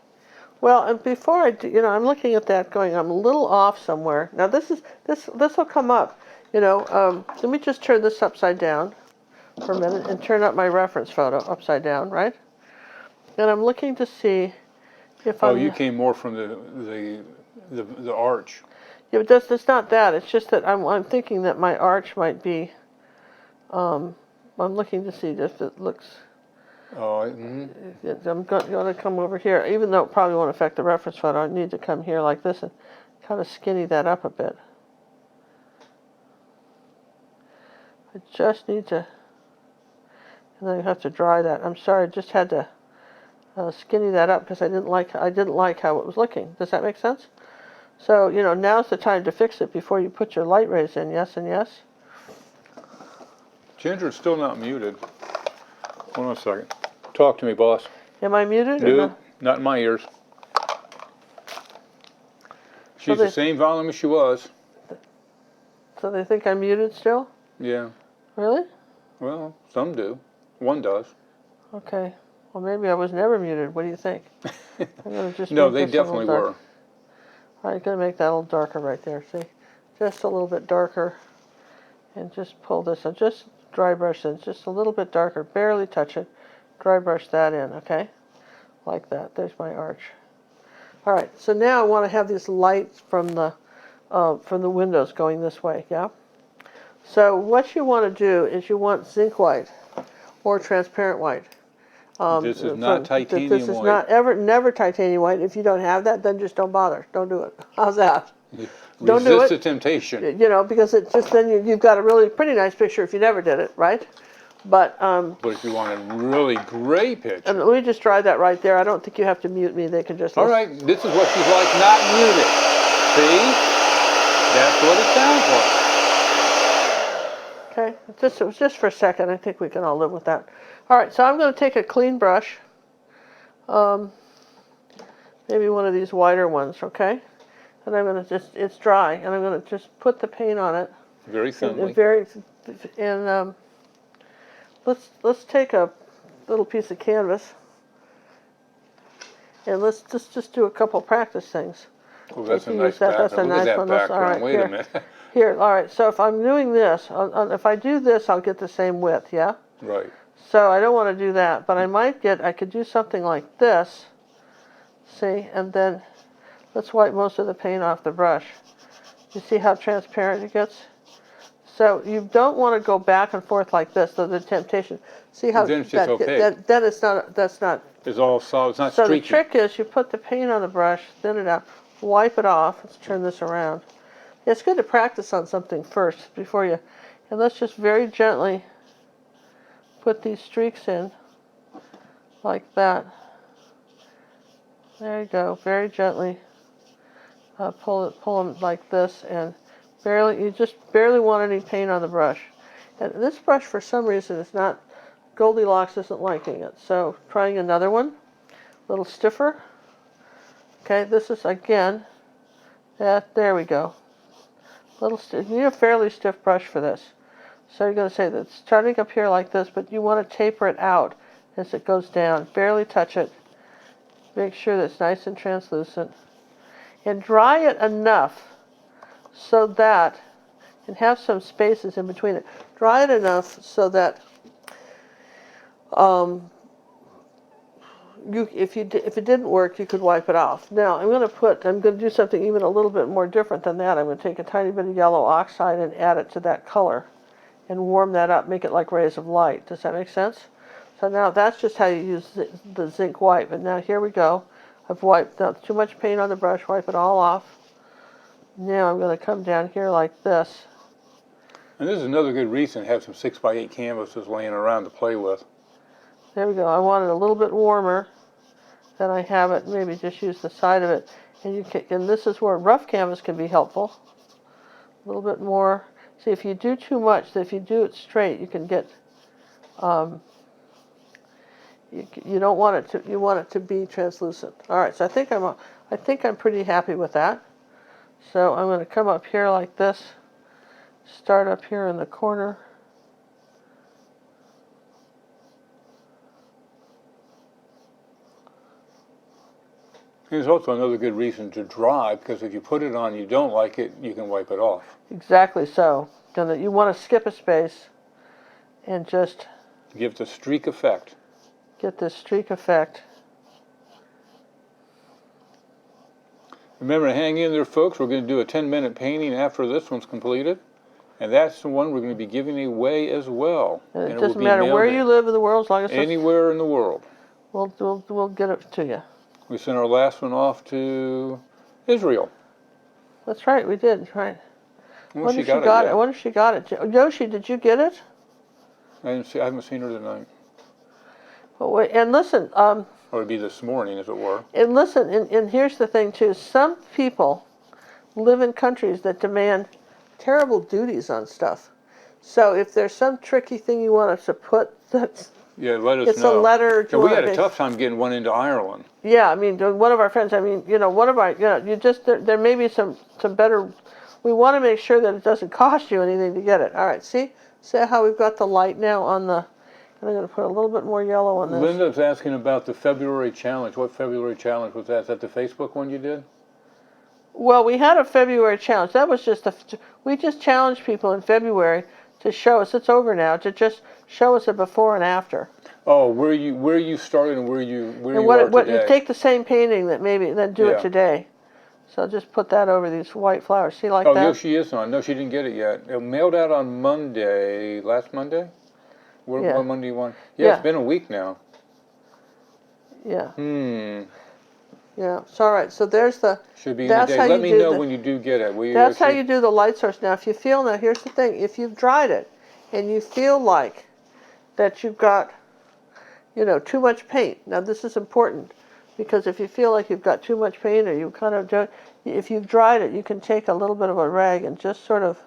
well, and before I do, I'm looking at that going, I'm a little off somewhere. Now this will come up, let me just turn this upside down for a minute and turn up my reference photo upside down, right? And I'm looking to see if Oh, you came more from the arch. Yeah, but that's not that. It's just that I'm thinking that my arch might be. I'm looking to see if it looks. Oh, I'm going to come over here, even though it probably won't affect the reference photo. I need to come here like this and kind of skinny that up a bit. I just need to. And then you have to dry that. I'm sorry, I just had to skinny that up because I didn't like how it was looking. Does that make sense? So, now's the time to fix it before you put your light rays in, yes and yes? Ginger's still not muted. Hold on a second. Talk to me, boss. Am I muted? No, not in my ears. She's the same volume as she was. So they think I'm muted still? Yeah. Really? Well, some do. One does. Okay. Well, maybe I was never muted. What do you think? I'm gonna just No, make they this definitely were. All right, I'm going to make that a little darker right there, see? Just a little bit darker. And just pull this, and just dry brush it, just a little bit darker, barely touch it. Dry brush that in, okay? Like that. There's my arch. All right, so now I want to have these lights from the windows going this way, yeah? So what you want to do is you want zinc white or transparent white. This is not titanium white. This is not never titanium white. If you don't have that, then just don't bother. Don't do it. How's that? Don't do it. Resist the temptation. Because it just then you've got a really pretty nice picture if you never did it, right? But if you want a really great picture. And let me just try that right there. I don't think you have to mute me. They can just. All right, this is what she's like, not muted. See? That's what it sounds like. Okay, it was just for a second. I think we can all live with that. All right, so I'm going to take a clean brush, maybe one of these wider ones, okay? And I'm going to it's dry, and I'm going to just put the paint on it. Very thinly. Let's take a little piece of canvas, and let's just do a couple practice things. Oh, that's a nice background. That's a nice one. Background. All right, wait a minute. Here, all right, so if I'm doing this, if I do this, I'll get the same width, yeah? Right. So I don't want to do that, but I could do something like this, see, and then let's wipe most of the paint off the brush. You see how transparent it gets? So you don't want to go back and forth like this, so the temptation. See how then it's just okay. Then it's not, that's not. It's all solid, it's not so streaky. The trick is you put the paint on the brush, thin it out, wipe it off. Let's turn this around. It's good to practice on something first before you, And let's just very gently put these streaks in like that. There you go, very gently. Pull them like this, and you just barely want any paint on the brush. And this brush, for some reason, is not, Goldilocks isn't liking it. So trying another one, a little stiffer. Okay, this is again, there we go. You need a fairly stiff brush for this. So you're going to say that it's starting up here like this, but you want to taper it out as it goes down. Barely touch it. Make sure that it's nice and translucent. And dry it enough so that, and have some spaces in between it. Dry it enough so that if it didn't work, you could wipe it off. Now I'm going to do something even a little bit more different than that. I'm going to take a tiny bit of yellow oxide and add it to that color, and warm that up, make it like rays of light. Does that make sense? So now that's just how you use the zinc wipe. And now here we go. I've wiped out too much paint on the brush, wipe it all off. Now I'm going to come down here like this. And this is another good reason to have some 6x8 canvases laying around to play with. There we go. I want it a little bit warmer than I have it. Maybe just use the side of it. And this is where rough canvas can be helpful. A little bit more. See, if you do too much, if you do it straight, you can get, you don't want it to, you want it to be translucent. All right, so I think I'm pretty happy with that. So I'm going to come up here like this, start up here in the corner. There's also another good reason to dry, because if you put it on and you don't like it, you can wipe it off. Exactly so. Then you want to skip a space and just give the streak effect. Get this streak effect. Remember to hang in there, folks. We're going to do a 10-minute painting after this one's completed. And that's the one we're going to be giving away as well. And it doesn't matter where you live in the world, as long as anywhere in the world. We'll get it to you. We sent our last one off to Israel. That's right, we did, right. I wonder if she got it. Yoshi, did you get it? I haven't seen her tonight. Well, wait, and listen. Or it'd be this morning, as it were. And listen, and here's the thing, too. Some people live in countries that demand terrible duties on stuff. So if there's some tricky thing you want us to put, let us know. It's a letter. We had a tough time getting one into Ireland. Yeah, I mean, one of our friends, there may be some better, we want to make sure that it doesn't cost you anything to get it. All right, see how we've got the light now on the, and I'm going to put a little bit more yellow on this. Linda's asking about the February challenge. What February challenge was that? Is that the Facebook one you did? Well, we had a February challenge. That was we just challenged people in February to show us, it's over now, to just show us a before and after. Oh, where you started and where you are today. You take the same painting then do it today. So just put that over these white flowers. See, like that? Oh, Yoshi is on. No, she didn't get it yet. It mailed out on Monday, last Monday? What Monday you want? Yeah, it's been a week now. Yeah. Yeah, it's all right. So there's the... Should be in the day. Let me know when you do get it. That's how you do the light source. Now, here's the thing. If you've dried it and you feel like that you've got, too much paint. Now, this is important because if you feel like you've got too much paint or you kind of... If you've dried it, you can take a little bit of a rag and just sort of...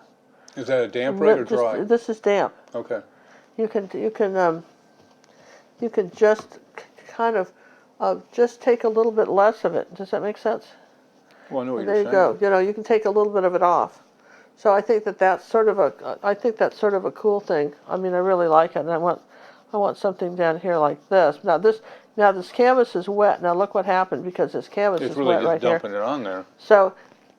Is that a damp rag or dry? This is damp. Okay. You can just kind of just take a little bit less of it. Does that make sense? Well, I know what you're saying. There you go. You can take a little bit of it off. So I think that's sort of a cool thing. I mean, I really like it, and I want something down here like this. Now this canvas is wet. Now look what happened because this canvas is wet right here. It's really just dumping it on there. So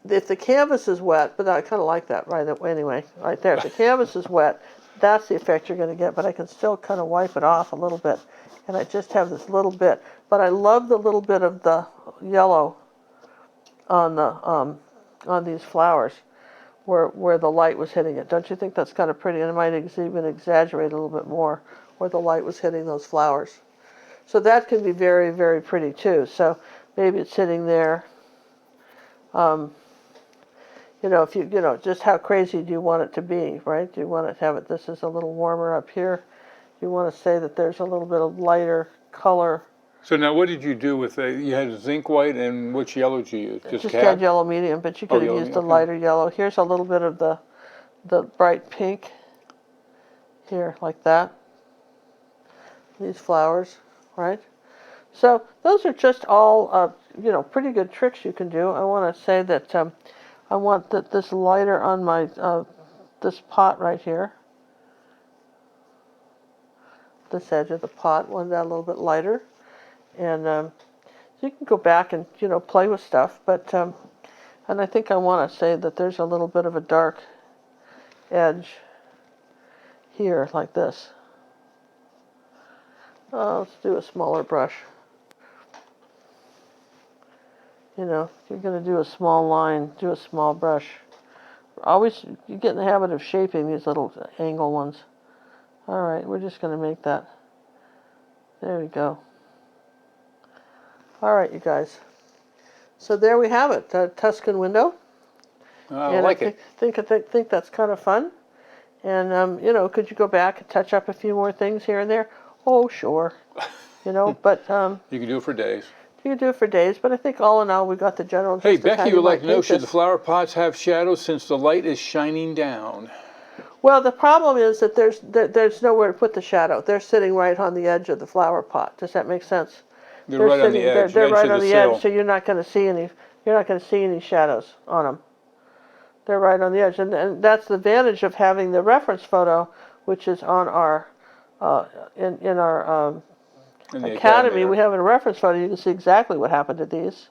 if the canvas is wet, but I kind of like that anyway, right there. If the canvas is wet, that's the effect you're going to get, but I can still kind of wipe it off a little bit. And I just have this little bit. But I love the little bit of the yellow on these flowers where the light was hitting it. Don't you think that's kind of pretty? And it might even exaggerate a little bit more where the light was hitting those flowers. So that can be very, very pretty too. So maybe it's sitting there. you know, if you know, just how crazy do you want it to be, right? Do you want to have it, this is a little warmer up here. You want to say that there's a little bit of lighter color. So now what did you do with it? You had zinc white, and which yellow did you use? Just cad? had yellow medium, but you could have used a lighter yellow. Here's a little bit of the bright pink here, like that. These flowers, right? So those are just all, you know, pretty good tricks you can do. I want to say that I want this lighter on my, this pot right here. This edge of the pot, want that a little bit lighter. And so you can go back and, you know, play with stuff. But, and I think I want to say that there's a little bit of a dark edge here, like this. Let's do a smaller brush. You know, if you're going to do a small line, do a small brush. Always, you get in the habit of shaping these little angle ones. All right, we're just going to make that. There we go. All right, you guys. So there we have it, the Tuscan window. I like it. I think that's kind of fun. And, you know, could you go back and touch up a few more things here and there? Oh, sure. You know, but... you can do it for days. You can do it for days, but I think all in all, we got the general gist. Hey, Becky would like to know, should this. the flower pots have shadows since the light is shining down? Well, the problem is that there's nowhere to put the shadow. They're sitting right on the edge of the flower pot. Does that make sense? They're right on the edge. They're right on the edge, so you're not going to see any. You're not going to see any shadows on them. They're right on the edge, and that's the advantage of having the reference photo, which is on our in our Academy. We have a reference photo. You can see exactly what happened to these.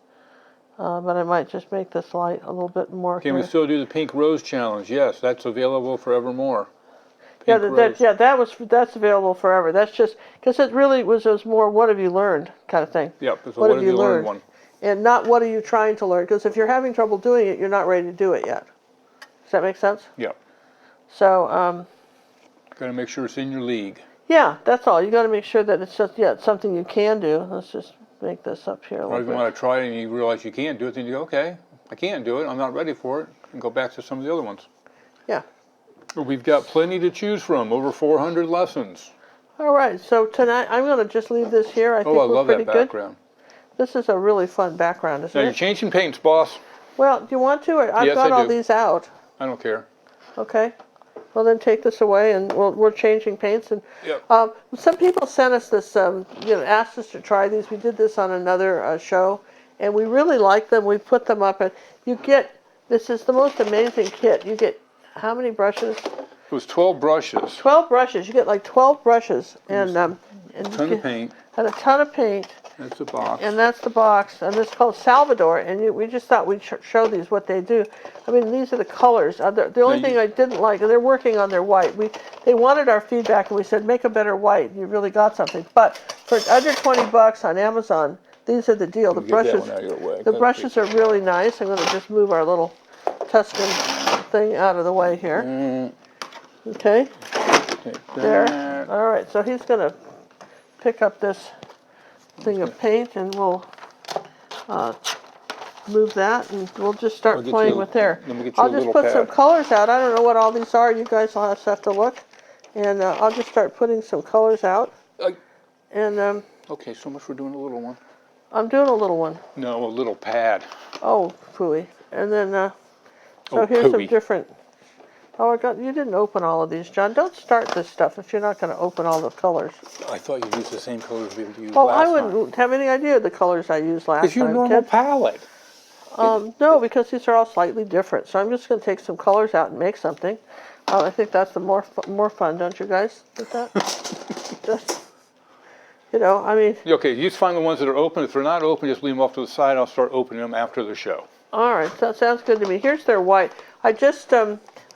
But I might just make this light a little bit more. Can we still do the pink rose challenge? Yes, that's available forevermore. That's available forever. That's just because it really was more what have you learned kind of thing. Yep, it's a what have you learned one. And not what are you trying to learn, because if you're having trouble doing it, you're not ready to do it yet. Does that make sense? Yep. So got to make sure it's in your league. Yeah, that's all. You got to make sure that it's just it's something you can do. Let's just make this up here a little bit. Or if you want to try it and you realize you can't do it, then you go, okay, I can't do it. I'm not ready for it, and go back to some of the other ones. Yeah. We've got plenty to choose from. Over 400 lessons. All right. So tonight I'm going to just leave this here. I think I love we're pretty that background. Good. This is a really fun background, isn't it? Now you're changing paints, boss. Well, do you want to? Or I've got all these out. I don't care. Okay. Well, then take this away, and we're changing paints. And yep. Some people sent us this, asked us to try these. We did this on another show, and we really like them. We put them up, and you get, this is the most amazing kit. You get how many brushes? It was 12 brushes. 12 brushes. You get like 12 brushes, and a ton of paint. And a ton of paint. That's the box. And that's the box. And it's called Salvador. And we just thought we'd show these, what they do. I mean, these are the colors. The only thing I didn't like, they're working on their white. They wanted our feedback, and we said, make a better white. You really got something. But for under $20 on Amazon, these are the deal. The brushes are really nice. I'm going to just move our little Tuscan thing out of the way here. Okay. There. All right. So he's going to pick up this thing of paint, and we'll move that, and we'll just start playing with there. I'll just put some colors out. I don't know what all these are. You guys will have to look, and I'll just start putting some colors out. And okay, so much for doing a little one. I'm doing a little one. No, a little pad. Oh, phooey. And then so here's some different. Oh, you didn't open all of these, John. Don't start this stuff if you're not going to open all the colors. I thought you used the same colors we used last time. Oh, I wouldn't have any idea the colors I used last time. It's your normal palette. No, because these are all slightly different. So I'm just going to take some colors out and make something. I think that's the more fun, don't you guys? With that? Just, I mean. Okay, you just find the ones that are open. If they're not open, just leave them off to the side. I'll start opening them after the show. All right, that sounds good to me. Here's their white. I just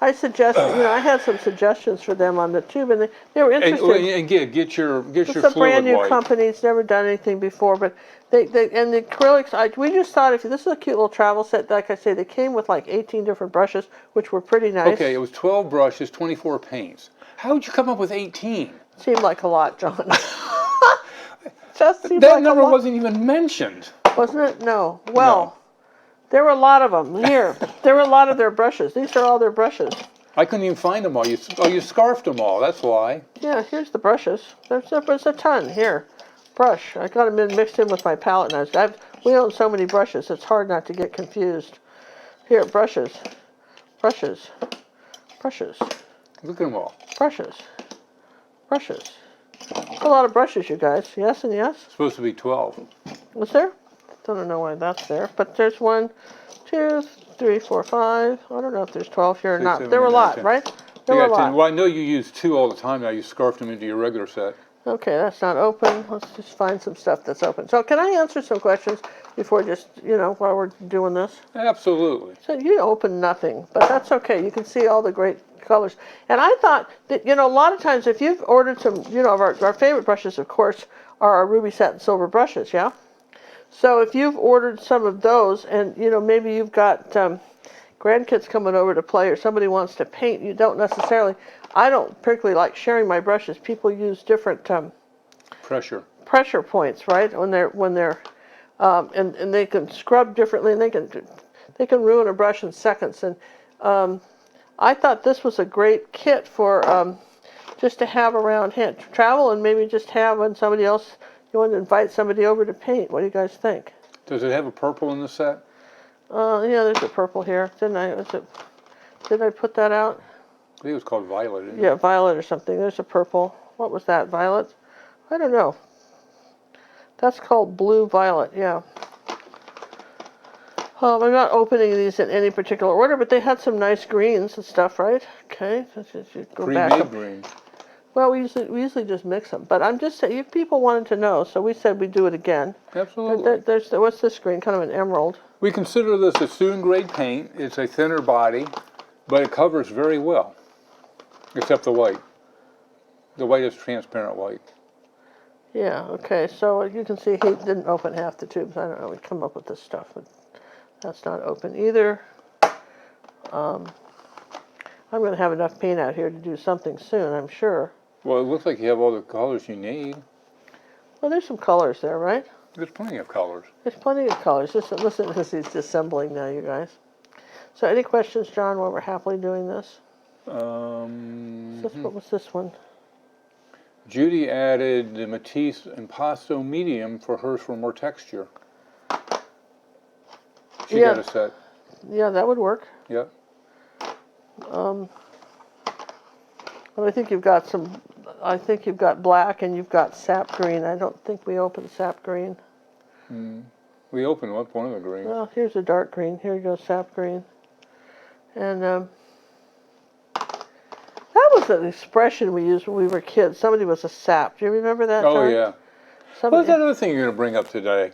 I suggested, I had some suggestions for them on the tube, and they were interested. And get your fluid white. It's a brand new company. It's never done anything before, but and the acrylics. We just thought this is a cute little travel set. Like I say, they came with like 18 different brushes, which were pretty nice. Okay, it was 12 brushes, 24 paints. How would you come up with 18? Seemed like a lot, John. That number wasn't even mentioned. Wasn't it? No. Well. No. There were a lot of them. Here, there were a lot of their brushes. These are all their brushes. I couldn't even find them all. You scarfed them all. That's why. Yeah, here's the brushes. There's a ton here. Brush. I got them mixed in with my palette knives. We own so many brushes. It's hard not to get confused. Here, brushes, brushes, brushes. Look at them all. Brushes, brushes. A lot of brushes, you guys. Yes and yes. It's supposed to be 12. Was there? Don't know why that's there, but there's 1, 2, 3, 4, 5. I don't know if there's 12 here or 6, not. 7, There were a 8, 9, lot, 10. right? There were a lot. Well, I know you use 2 all the time now. You scarfed them into your regular set. Okay, that's not open. Let's just find some stuff that's open. So can I answer some questions before just, while we're doing this? Absolutely. So you open nothing, but that's okay. You can see all the great colors. And I thought that, a lot of times if you've ordered some, our favorite brushes, of course, are our ruby satin silver brushes, yeah? So if you've ordered some of those and, maybe you've got grandkids coming over to play or somebody wants to paint, you don't necessarily, I don't particularly like sharing my brushes. People use different pressure points, right? When they're and they can scrub differently and they can ruin a brush in seconds. And I thought this was a great kit for just to have around hand travel and maybe just have when somebody else, you want to invite somebody over to paint. What do you guys think? Does it have a purple in the set? Yeah, there's a purple here. Didn't I put that out? I think it was called Violet, isn't it? Yeah, violet or something. There's a purple. What was that? Violet? I don't know. That's called blue violet, yeah. I'm not opening these in any particular order, but they had some nice greens and stuff, right? Okay, let's just go back Pre-made up. green. Well, we usually just mix them, but I'm just saying, if people wanted to know, so we said we'd do it again. Absolutely. What's this green? Kind of an emerald. We consider this a student grade paint. It's a thinner body, but it covers very well, except the white. The white is transparent white. Yeah, okay, so you can see he didn't open half the tubes. I don't know, we come up with this stuff, but that's not open either. I'm going to have enough paint out here to do something soon, I'm sure. Well, it looks like you have all the colors you need. Well, there's some colors there, right? There's plenty of colors. There's plenty of colors. Just listen as he's disassembling now, you guys. So any questions, John, while we're happily doing this? What was this one? Judy added the Matisse Impasto Medium for hers for more texture. She got a set. Yeah, that would work. Yep. Well, I think you've got black and you've got sap green. I don't think we opened sap green. We opened up one of the greens. Well, here's a dark green. Here you go, sap green. And that was an expression we used when we were kids. Somebody was a sap. Do you remember that, Oh, John? yeah. Somebody, What's another thing you're going to bring up today?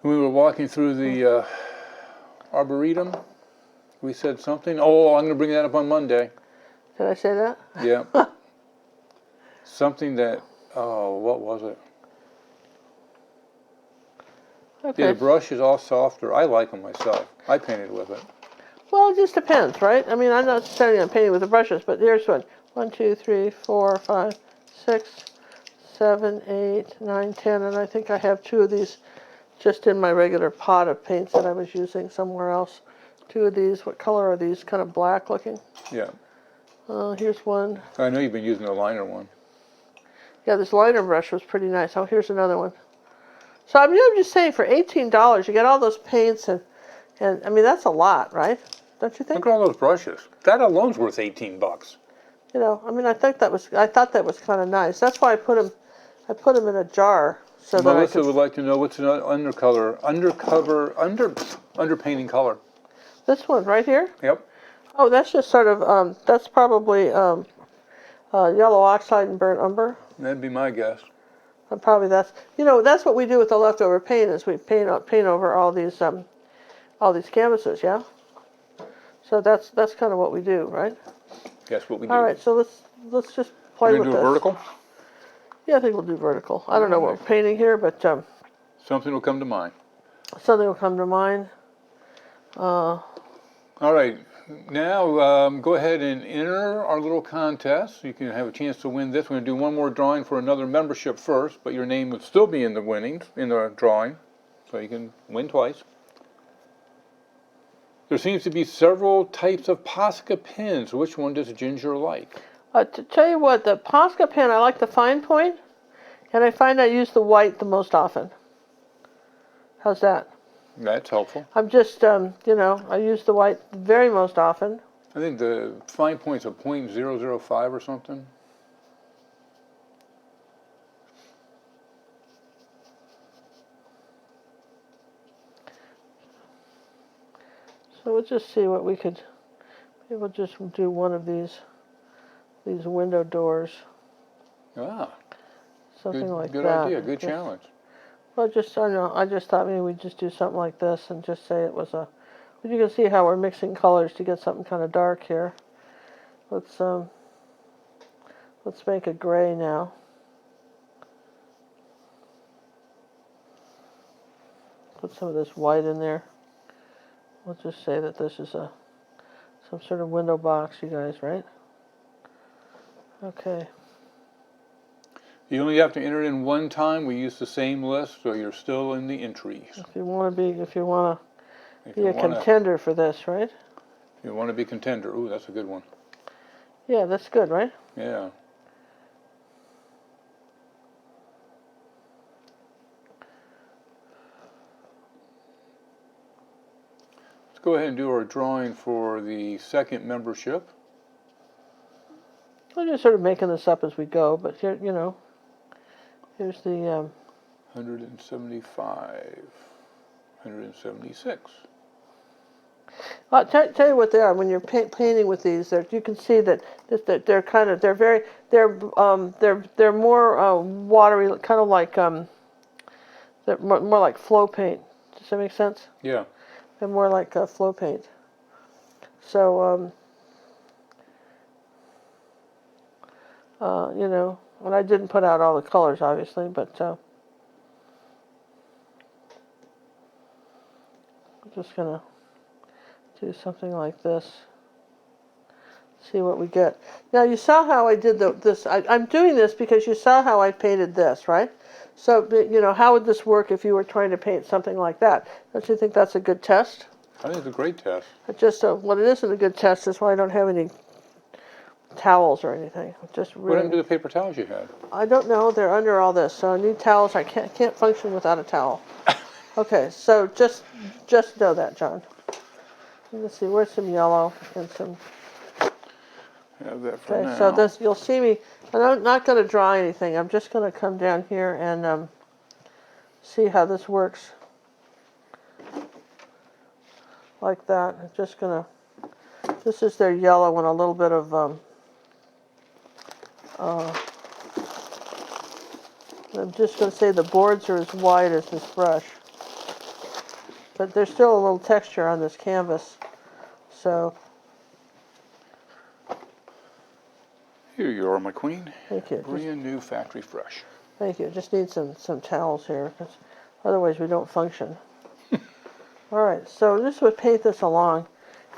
When we were walking through the Arboretum, we said something. Oh, I'm going to bring that up on Monday. Did I say that? Yeah. Something that, what was it? Okay. Yeah, the brush is all softer. I like them myself. I painted with it. Well, it just depends, right? I mean, I'm not necessarily on painting with the brushes, but here's one. 1, 2, 3, 4, 5, 6, 7, 8, 9, 10, and I think I have 2 of these just in my regular pot of paints that I was using somewhere else. 2 of these. What color are these? Kind of black looking. Yeah. Here's one. I know you've been using the liner one. Yeah, this liner brush was pretty nice. Oh, here's another one. So I mean, I'm just saying, for $18, you get all those paints, and I mean, that's a lot, right? Don't you think? Look at all those brushes. That alone's worth $18. I mean, I thought that was kind of nice. That's why I put them in a jar so that Melissa would like to know what's an underpainting color. This one right here. Yep. Oh, that's just sort of that's probably yellow oxide and burnt umber. That'd be my guess. And probably that's what we do with the leftover paint is we paint over all these canvases, yeah. So that's kind of what we do, right? Guess what we do. All right, so let's just play with We're this. gonna do a vertical? Yeah, I think we'll do vertical. I don't know what we're painting here, but Something will come to mind. something will come to mind. All right, now go ahead and enter our little contest. You can have a chance to win this. We're going to do one more drawing for another membership first, but your name would still be in the drawing, so you can win twice. There seems to be several types of Posca pens. Which one does Ginger like? To tell you what, the Posca pen, I like the fine point, and I find I use the white the most often. How's that? That's helpful. I'm just, you know, I use the white very most often. I think the fine point's a .005 or something. So we'll just see what we could, maybe we'll just do one of these window doors. Ah, Something like good that. idea, good challenge. Well, just, I don't know, I just thought maybe we'd just do something like this and just say it was a, but you can see how we're mixing colors to get something kind of dark here. Let's make a gray now. Put some of this white in there. We'll just say that this is some sort of window box, you guys, right? Okay. You only have to enter in one time. We use the same list, so you're still in the entries. If you want to be a contender for this, right? If you want to be contender, ooh, that's a good one. Yeah, that's good, right? Yeah. Let's go ahead and do our drawing for the second membership. We're just sort of making this up as we go, but here, you know, here's the 175, 176. I'll tell you what they are. When you're painting with these, you can see that they're kind of they're more watery, kind of like they're more like flow paint. Does that make sense? Yeah. They're more like flow paint. So you know, and I didn't put out all the colors, obviously, but I'm just gonna do something like this. See what we get. Now you saw how I did this. I'm doing this because you saw how I painted this, right? So, you know, how would this work if you were trying to paint something like that? Don't you think that's a good test? I think it's a great test. Just what it isn't a good test is why I don't have any towels or anything. Just really. What happened to the paper towels you had? I don't know. They're under all this, so I need towels. I can't function without a towel. Okay, so just know that, John. Let's see. Where's some yellow and some. Have that for Okay, now. so this you'll see me. I'm not going to draw anything. I'm just going to come down here and see how this works. Like that. I'm just going to. This is their yellow and a little bit of. I'm just going to say the boards are as wide as this brush, but there's still a little texture on this canvas. So. Here you are, my queen. Thank you. Brand new factory fresh. Thank you. Just need some towels here, because otherwise we don't function. All right, so this would paint this along,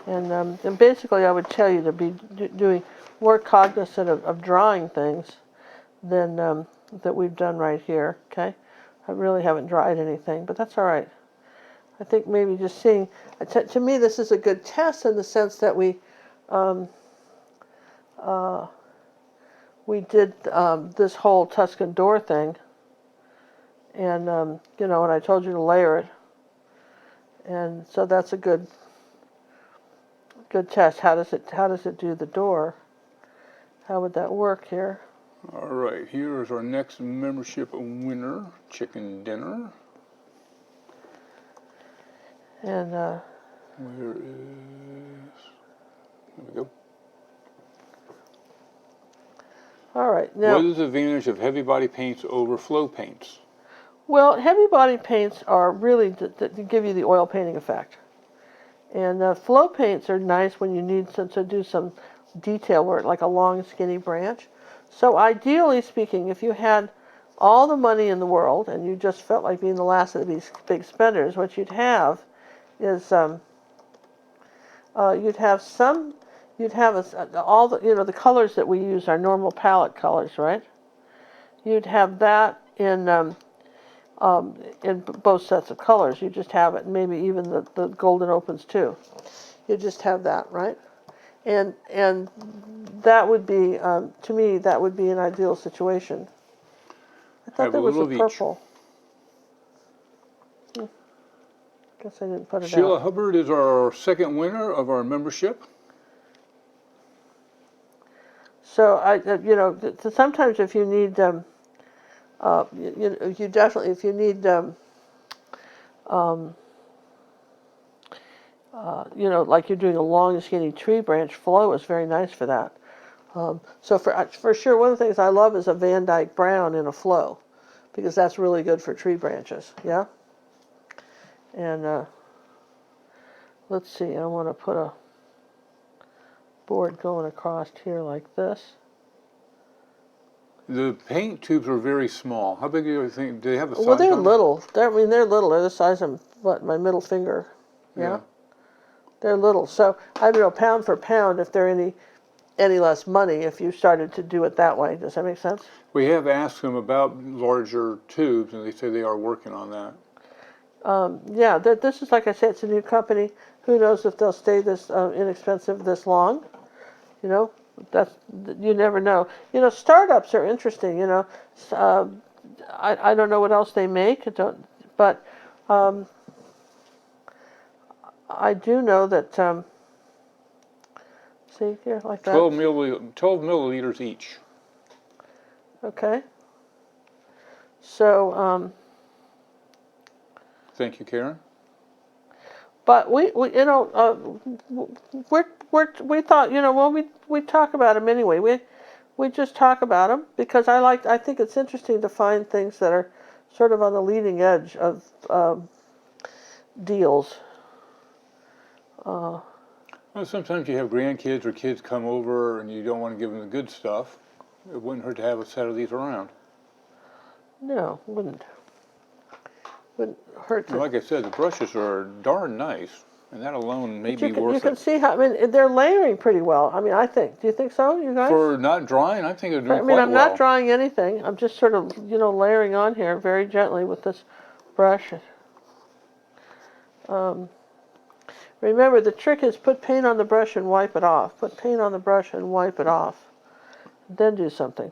and basically I would tell you to be doing more cognizant of drawing things than that we've done right here. Okay, I really haven't dried anything, but that's all right. I think maybe just seeing. To me, this is a good test in the sense that we did this whole Tuscan door thing, and you know, and I told you to layer it, and so that's a good test. How does it do the door? How would that work here? All right, here is our next membership winner, chicken dinner. And Where is? There we go. all right, now. What is the advantage of heavy body paints over flow paints? Well, heavy body paints are really to give you the oil painting effect. And flow paints are nice when you need to do some detail work, like a long, skinny branch. So ideally speaking, if you had all the money in the world and you just felt like being the last of these big spenders, what you'd have is you'd have all the, you know, the colors that we use are normal palette colors, right? You'd have that in in both sets of colors. You just have it, and maybe even the golden opens too. You just have that, right? And that would be, to me, that would be an ideal situation. I thought Have there a was a little of each. purple. Guess I didn't put it Sheila out. Hubbard is our second winner of our membership. So sometimes if you need, you definitely, if you need, like you're doing a long skinny tree branch, flow is very nice for that. So for sure, one of the things I love is a Van Dyke brown in a flow, because that's really good for tree branches. Yeah. And let's see, I want to put a board going across here like this. The paint tubes are very small. How big do you think? Do they have a size Well, they're on them? little. They're little. They're the size of my middle finger. Yeah. They're little. So I don't know, pound for pound, if they're any less money if you started to do it that way. Does that make sense? We have asked them about larger tubes, and they say they are working on that. Yeah, this is, like I said, it's a new company. Who knows if they'll stay this inexpensive this long? You know, you never know. Startups are interesting. I don't know what else they make. But I do know that. See here, like that. 12 milliliters each. Okay. So. Thank you, Karen. But we thought, well, we talk about them anyway. We just talk about them because I think it's interesting to find things that are sort of on the leading edge of deals. Well, sometimes you have grandkids or kids come over and you don't want to give them the good stuff. It wouldn't hurt to have a set of these around. No, wouldn't hurt to. Like I said, the brushes are darn nice, and that alone may be worth You can it. see how, they're layering pretty well. I think. Do you think so, you guys? For not drying, I think they're doing quite well. I'm not drying anything. I'm just sort of, layering on here very gently with this brush. Remember, the trick is put paint on the brush and wipe it off. Put paint on the brush and wipe it off. Then do something.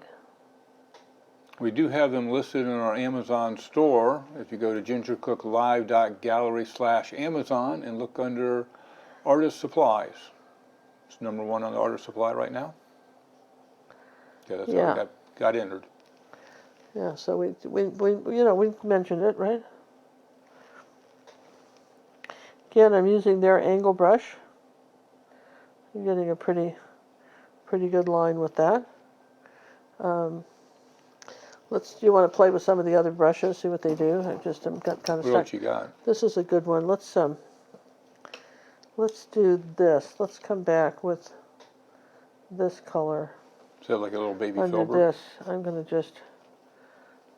We do have them listed in our Amazon store. If you go to gingercooklive.gallery/Amazon and look under Artist Supplies. It's #1 on the Artist Supply right now. Yeah, that's how it got entered. Yeah, so we mentioned it, right? Again, I'm using their angle brush. I'm getting a pretty good line with that. Do you want to play with some of the other brushes, see what they do? I just got kind of stuck. What you got? This is a good one. Let's do this. Let's come back with this color. Is that like a little baby under filbert? this. I'm going to just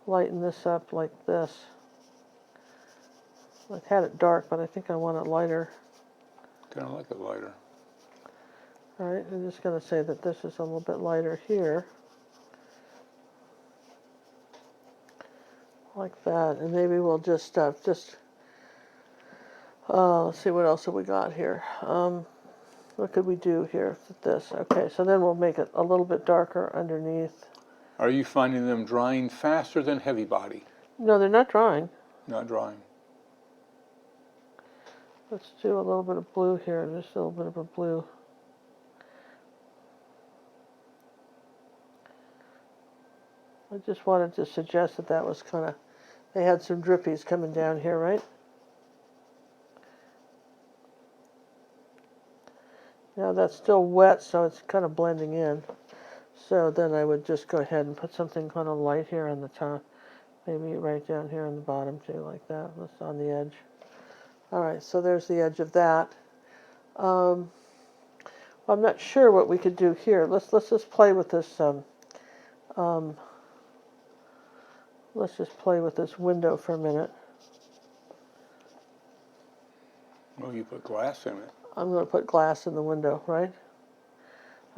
lighten this up like this. I had it dark, but I think I want it lighter. Kind of like it lighter. All right, I'm just going to say that this is a little bit lighter here. Like that, and maybe we'll just let's see, what else have we got here? What could we do here with this? Okay, so then we'll make it a little bit darker underneath. Are you finding them drying faster than heavy body? No, they're not drying. Not drying. Let's do a little bit of blue here, just a little bit of a blue. I just wanted to suggest that was kind of, they had some drippies coming down here, right? Now that's still wet, so it's kind of blending in. So then I would just go ahead and put something kind of light here on the top. Maybe right down here on the bottom too, like that. That's on the edge. All right, so there's the edge of that. I'm not sure what we could do here. Let's just play with this. Let's just play with this window for a minute. Well, you put glass in it. I'm going to put glass in the window, right?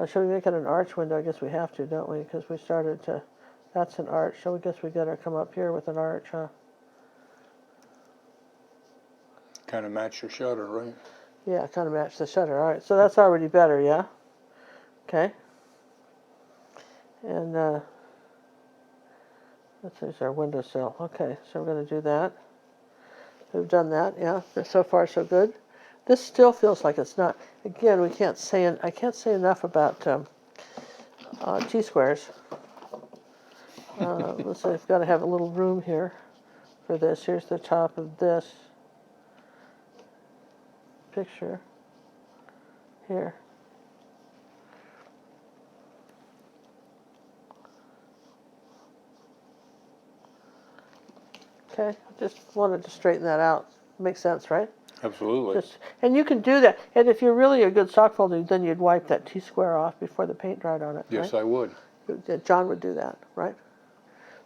Should we make it an arch window? I guess we have to, don't we? Because we started to. That's an arch. So I guess we got to come up here with an arch, huh? kind of match your shutter, right? Yeah, kind of match the shutter. All right, so that's already better, yeah? Okay. And there's our windowsill. Okay, so we're going to do that. We've done that, yeah. So far, so good. This still feels like it's not. Again, I can't say enough about T-squares. Let's say I've got to have a little room here for this. Here's the top of this picture here. Okay, just wanted to straighten that out. Makes sense, right? Absolutely. And you can do that. And if you're really a good sock folder, then you'd wipe that T-square off before the paint dried on it, Yes, right? I would. John would do that, right?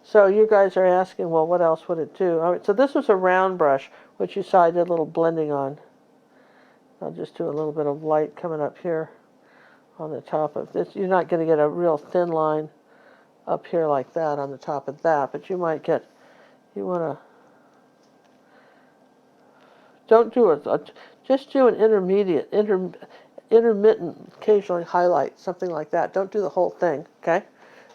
So you guys are asking, well, what else would it do? All right, so this was a round brush, which you saw I did a little blending on. I'll just do a little bit of light coming up here on the top of this. You're not going to get a real thin line up here like that on the top of that, but you might get, you want to, don't do it, just do an intermittent, occasionally highlight, something like that. Don't do the whole thing, okay?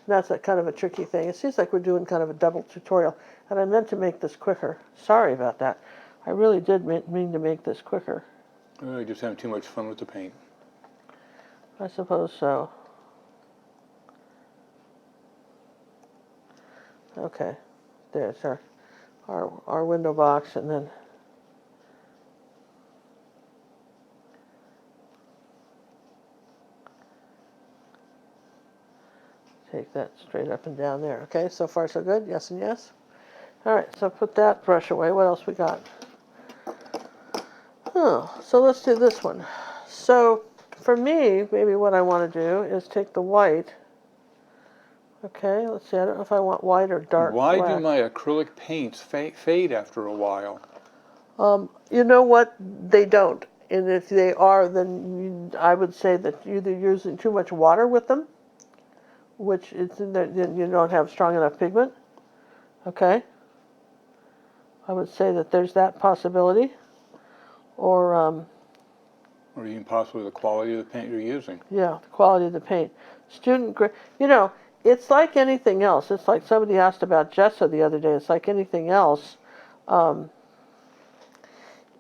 That's a kind of a tricky thing. It seems like we're doing kind of a double tutorial, and I meant to make this quicker. Sorry about that. I really did mean to make this quicker. You're just having too much fun with the paint. I suppose so. Okay, there's our window box, and then take that straight up and down there. Okay, so far so good? Yes and yes? All right, so put that brush away. What else we got? Oh, so let's do this one. So for me, maybe what I want to do is take the white. Okay, let's see. I don't know if I want white or dark Why black. do my acrylic paints fade after a while? You know what? They don't. And if they are, then I would say that you're either using too much water with them, which is then you don't have strong enough pigment. Okay. I would say that there's that possibility. Or Or even possibly the quality of the paint you're using. yeah, the quality of the paint. You know, it's like anything else. It's like somebody asked about gesso the other day. It's like anything else.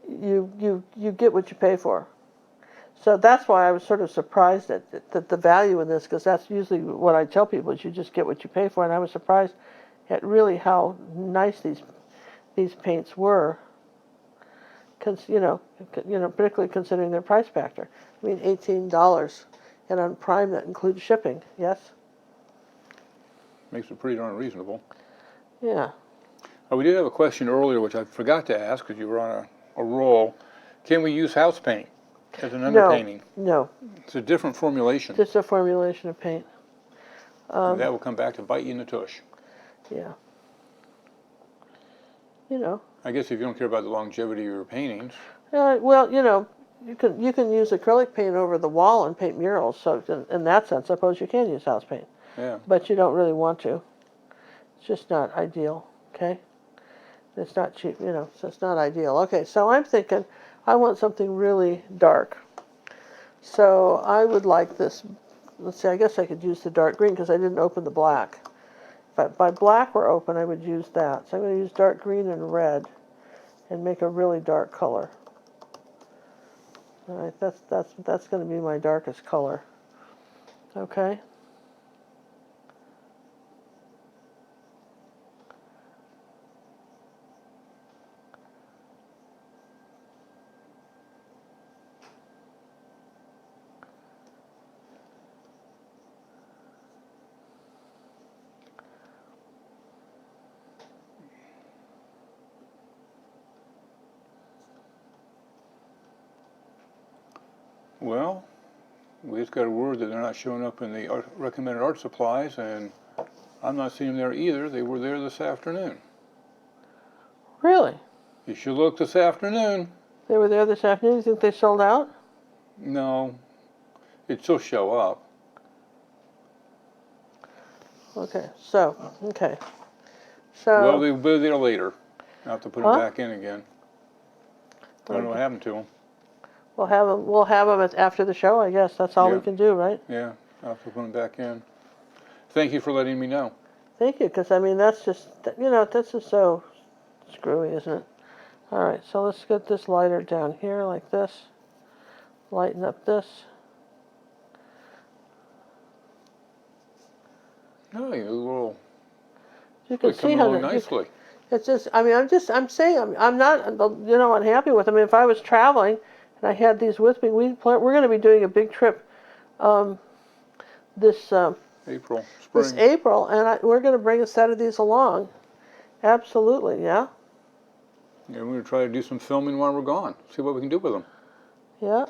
You get what you pay for. So that's why I was sort of surprised at the value in this, because that's usually what I tell people is you just get what you pay for. And I was surprised at really how nice these paints were. You know, particularly considering their price factor. I mean, $18, and on Prime that includes shipping. Yes. Makes it pretty darn reasonable. Yeah. We did have a question earlier, which I forgot to ask because you were on a roll. Can we use house paint as an underpainting? No. It's a different formulation. Just a formulation of paint. And that will come back to bite you in the tush. Yeah. You know. I guess if you don't care about the longevity of your paintings. Well, you know, you can use acrylic paint over the wall and paint murals. So in that sense, I suppose you can use house paint. Yeah. But you don't really want to. It's just not ideal. Okay. It's not cheap, you know. So it's not ideal. Okay. So I'm thinking, I want something really dark. So I would like this. Let's see. I guess I could use the dark green because I didn't open the black. But by black were open, I would use that. So I'm going to use dark green and red and make a really dark color. All right, that's going to be my darkest color. Okay. Well, we just got a word that they're not showing up in the recommended art supplies, and I'm not seeing them there either. They were there this afternoon. Really? You should look this afternoon. They were there this afternoon? You think they sold out? No, it'd still show up. Okay, so. Well, they'll be there later. I'll have to put them Huh? back in again. I don't know what happened to them. We'll have them. We'll have them after the show. I guess that's all we can do, right? Yeah, I'll have to put them back in. Thank you for letting me know. Thank you, because I mean that's just this is so screwy, isn't it? All right, so let's get this lighter down here like this. Lighten up this. No, you're a little. You can see how nicely. It's just, I mean, I'm saying, I'm not, unhappy with them. I mean, if I was traveling and I had these with me, we're going to be doing a big trip this April, spring. This April, and we're going to bring a set of these along. Absolutely, yeah. Yeah, we're going to try to do some filming while we're gone. See what we can do with them. Yeah.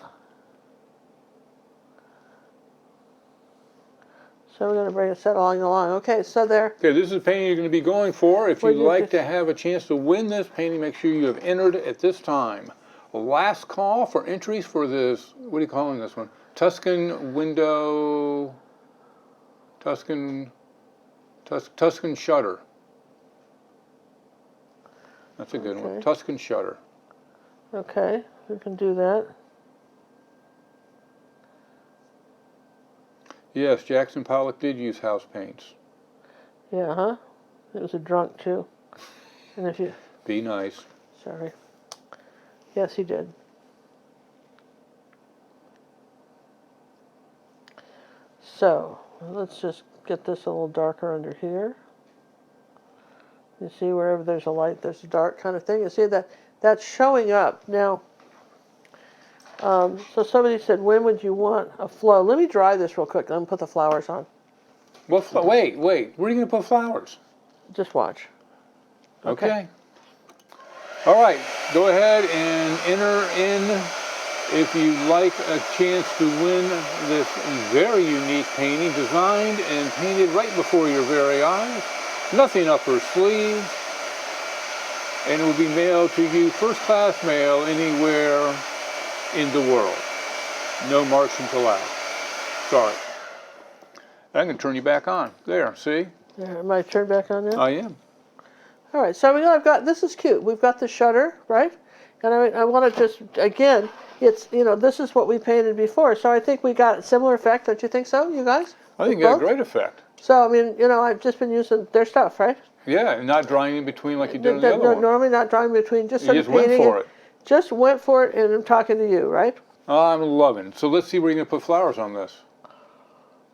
So we're going to bring a set along. Okay, so there. Okay, this is a painting you're going to be going for. If you'd like to have a chance to win this painting, make sure you have entered at this time. Last call for entries for this, what are you calling this one? Tuscan window, Tuscan shutter. That's a good one. Tuscan shutter. Okay, we can do that. Yes, Jackson Pollock did use house paints. Yeah, huh? It was a drunk too. And if you be nice. Sorry. Yes, he did. So let's just get this a little darker under here. You see, wherever there's a light, there's a dark kind of thing. You see that's showing up now. So somebody said, when would you want a flow? Let me dry this real quick. Let me put the flowers on. What? Wait. Where are you going to put flowers? Just watch. Okay. All right. Go ahead and enter in if you'd like a chance to win this very unique painting, designed and painted right before your very eyes. Nothing up her sleeves. And it will be mailed to you, first-class mail, anywhere in the world. No Martians allowed. Sorry. I'm going to turn you back on. There, see? Yeah, am I turned back on now? I am. All right, so I've got, this is cute. We've got the shutter, right? And I want to just, again, it's, this is what we painted before. So I think we got a similar effect. Don't you think so, you guys? I think you got a great effect. So, I mean, I've just been using their stuff, right? Yeah, and not drying in between like you did on the other one. Normally not drying in between, just sort of painting. You just went for it. Just went for it, and I'm talking to you, right? Oh, I'm loving it. So let's see where you're going to put flowers on this.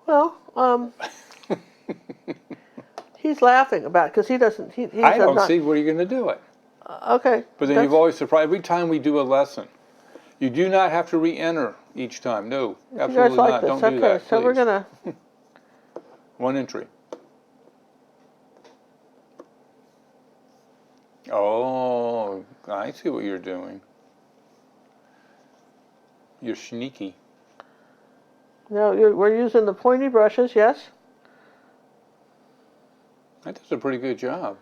Well, he's laughing about it because he doesn't. I don't see where you're going to do it. Okay. But then you've always surprised. Every time we do a lesson, you do not have to re-enter each time. No, absolutely not. Don't do that, so we're going to... One entry. Oh, I see what you're doing. You're sneaky. No, we're using the pointy brushes, yes? That does a pretty good job.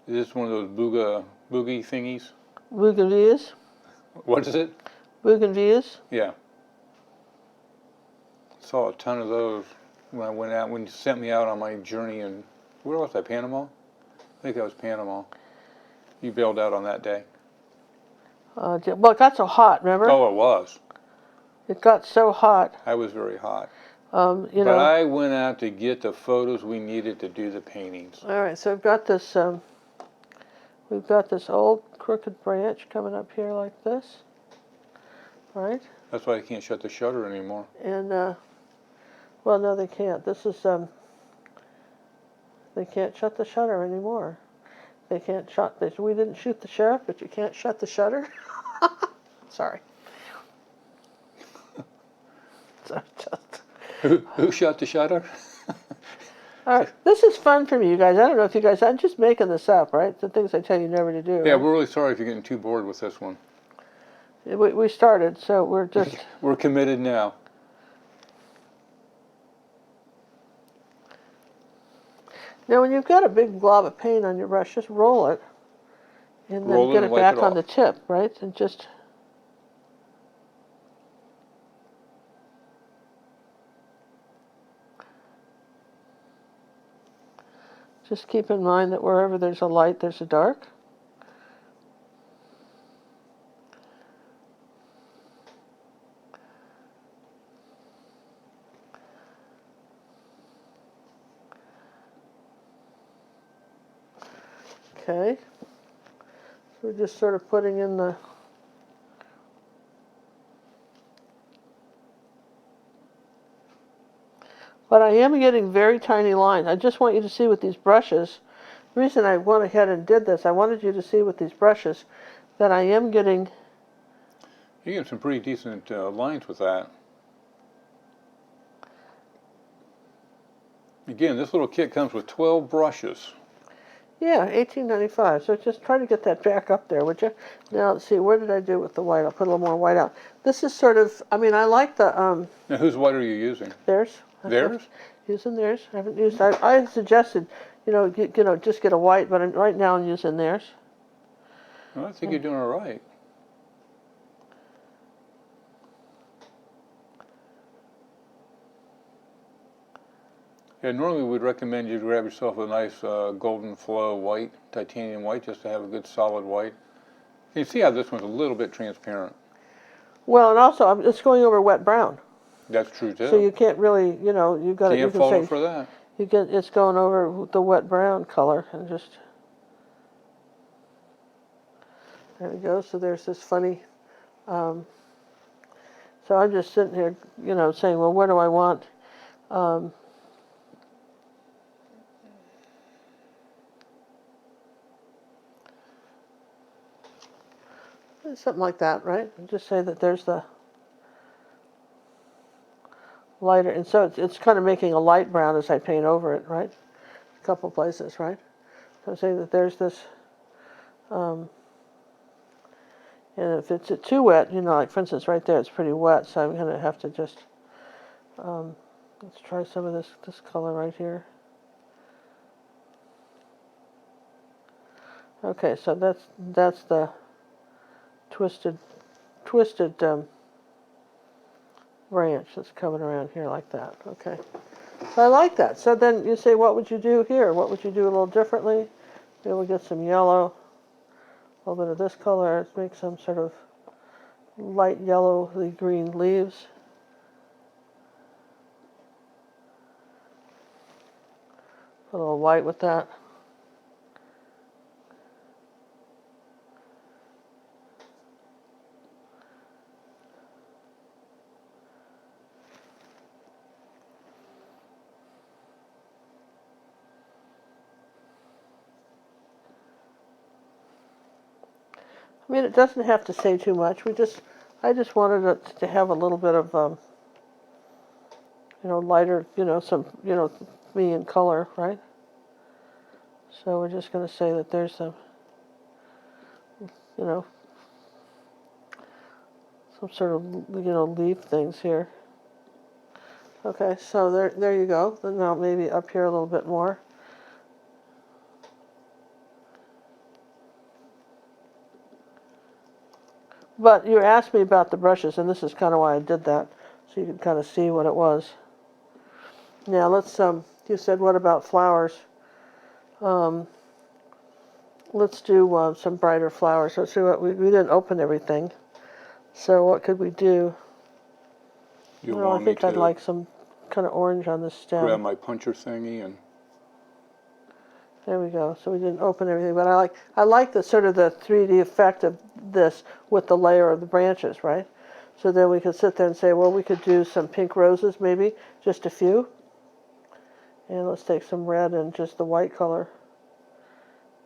Is this one of those boogie thingies? Bougainvilleas. What is it? Bougainvilleas. Yeah. Saw a ton of those when I went out, when you sent me out on my journey in, where was I, Panama? I think that was Panama. You bailed out on that day. Well, it got so hot, remember? Oh, it was. It got so hot. I was very hot. But I went out to get the photos we needed to do the paintings. All right, so we've got this old crooked branch coming up here like this, right? That's why I can't shut the shutter anymore. And, well, no, they can't. This is, they can't shut the shutter anymore. They can't shut this. We didn't shoot the sheriff, but you can't shut the shutter. Sorry. So just... Who shut the shutter? All right, this is fun for me, you guys. I don't know if you guys, I'm just making this up, right? The things I tell you never to do. Yeah, right? we're really sorry if you're getting too bored with this one. We started, so we're just... We're committed now. Now, when you've got a big glob of paint on your brush, just roll it, and then get it back on the tip, right? And just... Just keep in mind that wherever there's a light, there's a dark. Okay. So we're just sort of putting in the but I am getting very tiny lines. I just want you to see with these brushes, the reason I went ahead and did this, I wanted you to see with these brushes that I am getting... You get some pretty decent lines with that. Again, this little kit comes with 12 brushes. Yeah, $18.95. So just try to get that back up there, would you? Now, let's see, where did I do with the white? I'll put a little more white out. This is sort of, I mean, I like the... Now, whose white are you using? Theirs. Theirs? Using theirs. I haven't used... I suggested, just get a white, but right now I'm using theirs. Well, I think you're doing all right. Yeah, normally we'd recommend you grab yourself a nice golden flow white, titanium white, just to have a good solid white. You see how this one's a little bit transparent. Well, and also it's going over wet brown. That's true too. So you can't really, you've got to. Can't fault it for that. It's going over the wet brown color and just. There we go. So there's this funny. So I'm just sitting here, saying, well, where do I want? Something like that, right? Just say that there's the lighter, and so it's kind of making a light brown as I paint over it, right? A couple places, right? So I'm saying that there's this, and if it's too wet, like for instance right there, it's pretty wet, so I'm going to have to just, let's try some of this color right here. Okay, so that's the twisted branch that's coming around here like that. Okay, so I like that. So then you say, what would you do here? What would you do a little differently? Maybe we'll get some yellow, a little bit of this color, make some sort of light yellowy green leaves. Put a little white with that. I mean, it doesn't have to say too much. I just wanted it to have a little bit of, lighter, some, me in color, right? So we're just going to say that there's some, some sort of, leaf things here. Okay, so there you go. Then now maybe up here a little bit more. But you asked me about the brushes, and this is kind of why I did that, so you can kind of see what it was. Now let's, you said what about flowers? Let's do some brighter flowers. Let's see what, we didn't open everything. So what could we do? I think I'd like some kind of orange on the stem. Grab my puncher thingy and... There we go. So we didn't open everything, but I like the sort of the 3D effect of this with the layer of the branches, right? So then we could sit there and say, well, we could do some pink roses, maybe just a few. And let's take some red and just the white color.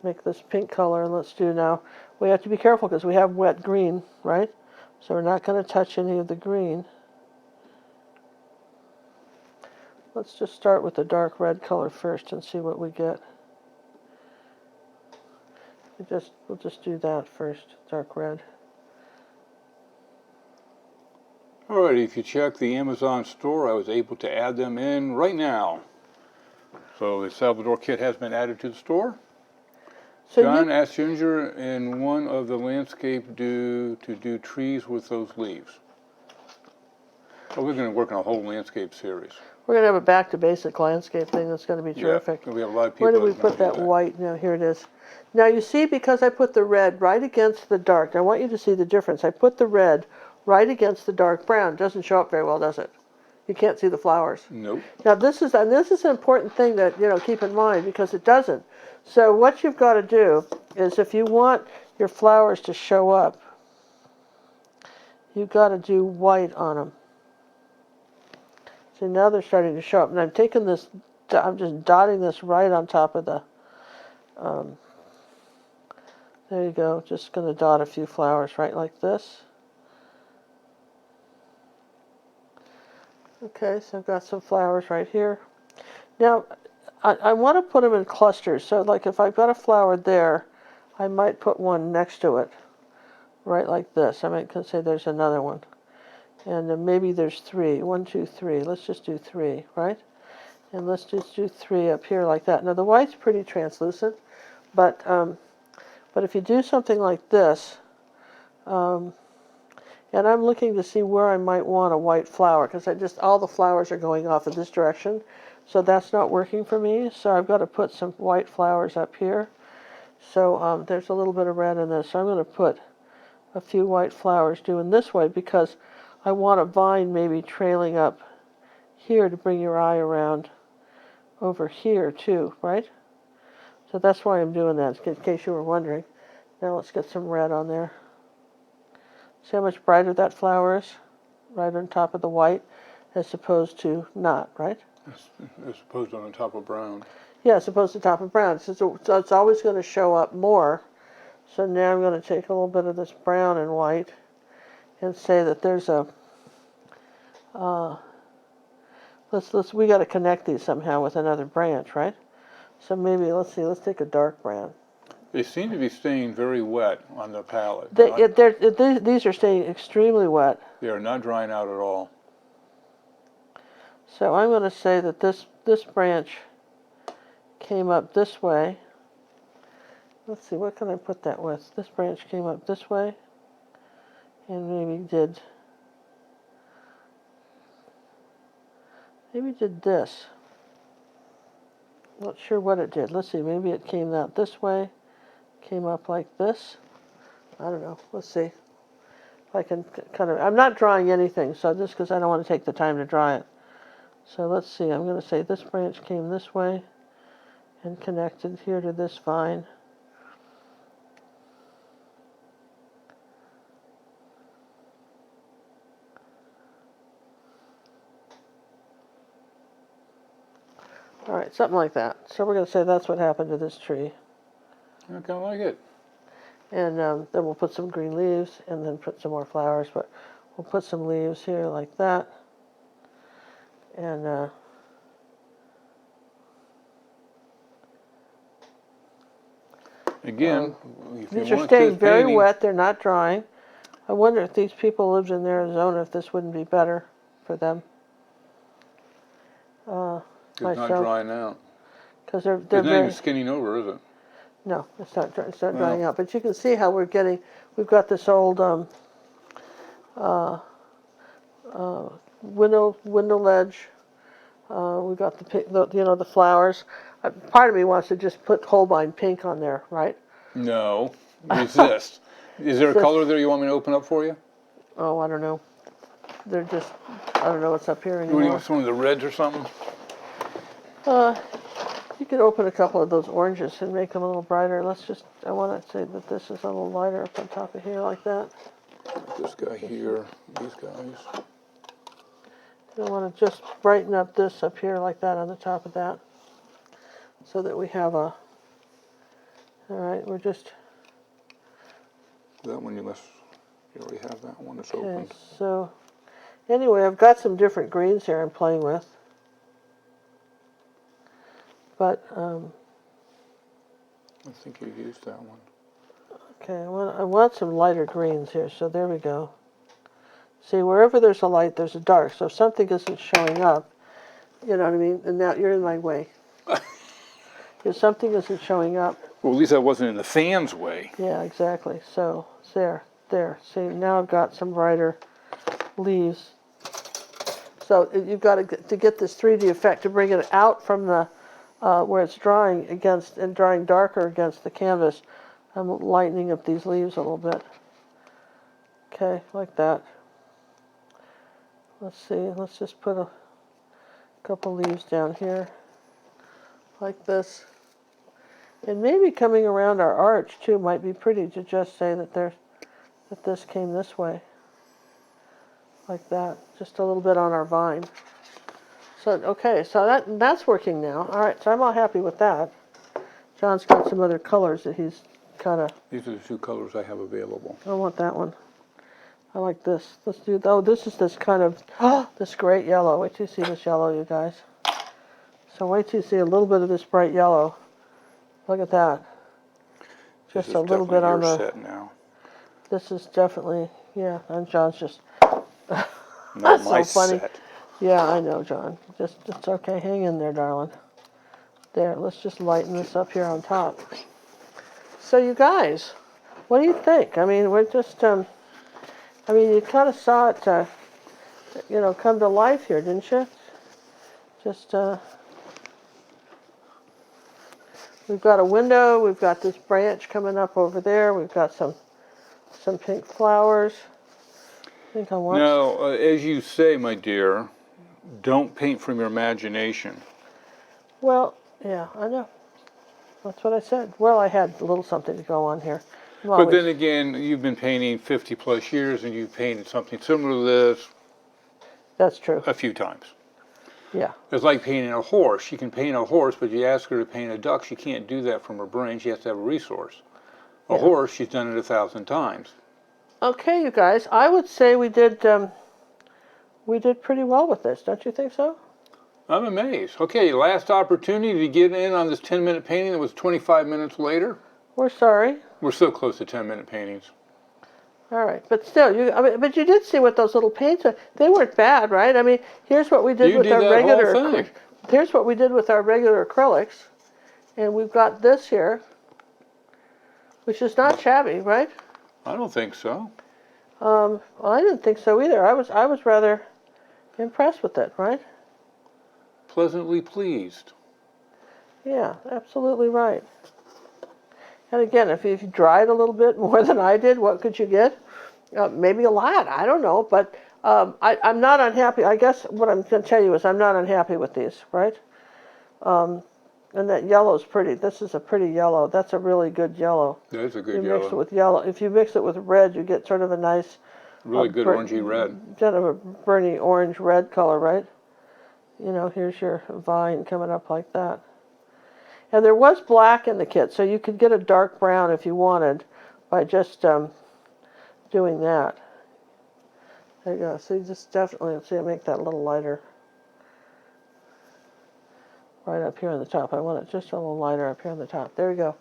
Make this pink color, and let's do now. We have to be careful because we have wet green, right? So we're not going to touch any of the green. Let's just start with the dark red color first and see what we get. We'll just do that first, dark red. Alrighty, if you check the Amazon store, I was able to add them in right now. So the Salvador kit has been added to the store. So John asked Ginger in one of the landscape to do trees with those leaves. Well, we're going to work on a whole landscape series. We're going to have a back to basic landscape thing that's going to be terrific. Yeah, we have a lot of people. Where did we that put wanna that do white? Now, here it is. Now, you see, because I put the red right against the dark, I want you to see the difference. I put the red right against the dark brown. It doesn't show up very well, does it? You can't see the flowers. Nope. Now, this is an important thing that, keep in mind, because it doesn't. So what you've got to do is, if you want your flowers to show up, you've got to do white on them. See, now they're starting to show up. And I'm taking this, I'm just dotting this right on top of the, there you go. Just going to dot a few flowers right like this. Okay, so I've got some flowers right here. Now, I want to put them in clusters. So, like, if I've got a flower there, I might put one next to it, right like this. I might say there's another one. And then maybe there's 3. 1, 2, 3. Let's just do 3, right? And let's just do 3 up here like that. Now, the white's pretty translucent, but if you do something like this, and I'm looking to see where I might want a white flower, because all the flowers are going off in this direction, so that's not working for me. So I've got to put some white flowers up here. So there's a little bit of red in this. So I'm going to put a few white flowers doing this way, because I want a vine maybe trailing up here to bring your eye around over here too, right? So that's why I'm doing that, in case you were wondering. Now let's get some red on there. See how much brighter that flower is? Right on top of the white, as opposed to not, right? As opposed to on top of brown. Yeah, as opposed to top of brown. So it's always going to show up more. So now I'm going to take a little bit of this brown and white and say that there's a, we got to connect these somehow with another branch, right? So maybe, let's take a dark brown. They seem to be staying very wet on the palette. These are staying extremely wet. They are not drying out at all. So I'm going to say that this branch came up this way. Let's see, what can I put that with? This branch came up this way, and maybe did this. Not sure what it did. Let's see, maybe it came out this way, came up like this. I don't know. Let's see. If I can kind of, I'm not drawing anything, so just because I don't want to take the time to draw it. So let's see, I'm going to say this branch came this way and connected here to this vine. All right, something like that. So we're going to say that's what happened to this tree. I kind of like it. And then we'll put some green leaves and then put some more flowers, but we'll put some leaves here like that. And again, these are staying very wet. They're not drying. I wonder if these people lived in Arizona, if this wouldn't be better for them. It's not drying out. Because they're it's not very, even skinning over, is it? No, it's not drying out. But you can see how we've got this old window ledge. We've got the flowers. Part of me wants to just put Holbein pink on there, right? No, resist. Is there a color there you want me to open up for you? Oh, I don't know. They're just, I don't know what's up here anymore. You want some of the reds or something? You could open a couple of those oranges and make them a little brighter. I want to say that this is a little lighter up on top of here like that. Like this guy here, these guys. I want to just brighten up this up here like that on the top of that. So that we have a, all right, we're just. That one you already have that one that's open. So anyway, I've got some different greens here I'm playing with. But I think you used that one. Okay, I want some lighter greens here, so there we go. See, wherever there's a light, there's a dark. So if something isn't showing up, you know what I mean? And now you're in my way. If something isn't showing up. Well, at least I wasn't in the fan's way. Yeah, exactly. So there. See, now I've got some brighter leaves. So you've got to get this 3D effect to bring it out from the where it's drying against and drying darker against the canvas. I'm lightening up these leaves a little bit. Okay, like that. Let's see. Let's just put a couple leaves down here, like this. And maybe coming around our arch too might be pretty to just say that this came this way, like that. Just a little bit on our vine. So okay, so that's working now. All right, so I'm all happy with that. John's got some other colors that he's kind of. These are the two colors I have available. I want that one. I like this. Let's do. Oh, this is this kind of this great yellow. Wait till you see this yellow, you guys. So wait till you see a little bit of this bright yellow. Look at that. Just a little bit on the. Set now. This is definitely, yeah. And John's just. Not so my funny. set. Yeah, I know, John. Just it's okay. Hang in there, darling. There. Let's just lighten this up here on top. So you guys, what do you think? I mean, we're just. I mean, you kind of saw it, you know, come to life here, didn't you? Just. We've got a window. We've got this branch coming up over there. We've got some pink flowers. I think I want. Now, as you say, my dear, don't paint from your imagination. Well, yeah, I know. That's what I said. Well, I had a little something to go on here. But then again, you've been painting 50 plus years and you've painted something similar to this. That's true. A few times. Yeah. It's like painting a horse. She can paint a horse, but you ask her to paint a duck, she can't do that from her brain. She has to have a resource. A horse, she's done it 1,000 times. Okay, you guys, I would say we did pretty well with this. Don't you think so? I'm amazed. Okay, last opportunity to get in on this 10-minute painting that was 25 minutes later. We're sorry. We're so close to 10-minute paintings. All right, but still, but you did see what those little paints are. They weren't bad, right? I mean, here's what we did with our regular. Here's what we did with our regular acrylics, and we've got this here, which is not shabby, right? I don't think so. Well, I didn't think so either. I was rather impressed with it, right? Pleasantly pleased. Yeah, absolutely right. And again, if you dried a little bit more than I did, what could you get? Maybe a lot. I don't know. But I'm not unhappy. I guess what I'm going to tell you is I'm not unhappy with these, right? And that yellow's pretty. This is a pretty yellow. That's a really good yellow. That's a good yellow. You mix it yellow. with yellow. If you mix it with red, you get sort of a nice... Really good orangey red. Kind of a burny orange red color, right? You know, here's your vine coming up like that. And there was black in the kit, so you could get a dark brown if you wanted by just doing that. There you go. So you just definitely, let's see, I make that a little lighter. Right up here on the top. I want it just a little lighter up here on the top. There we go.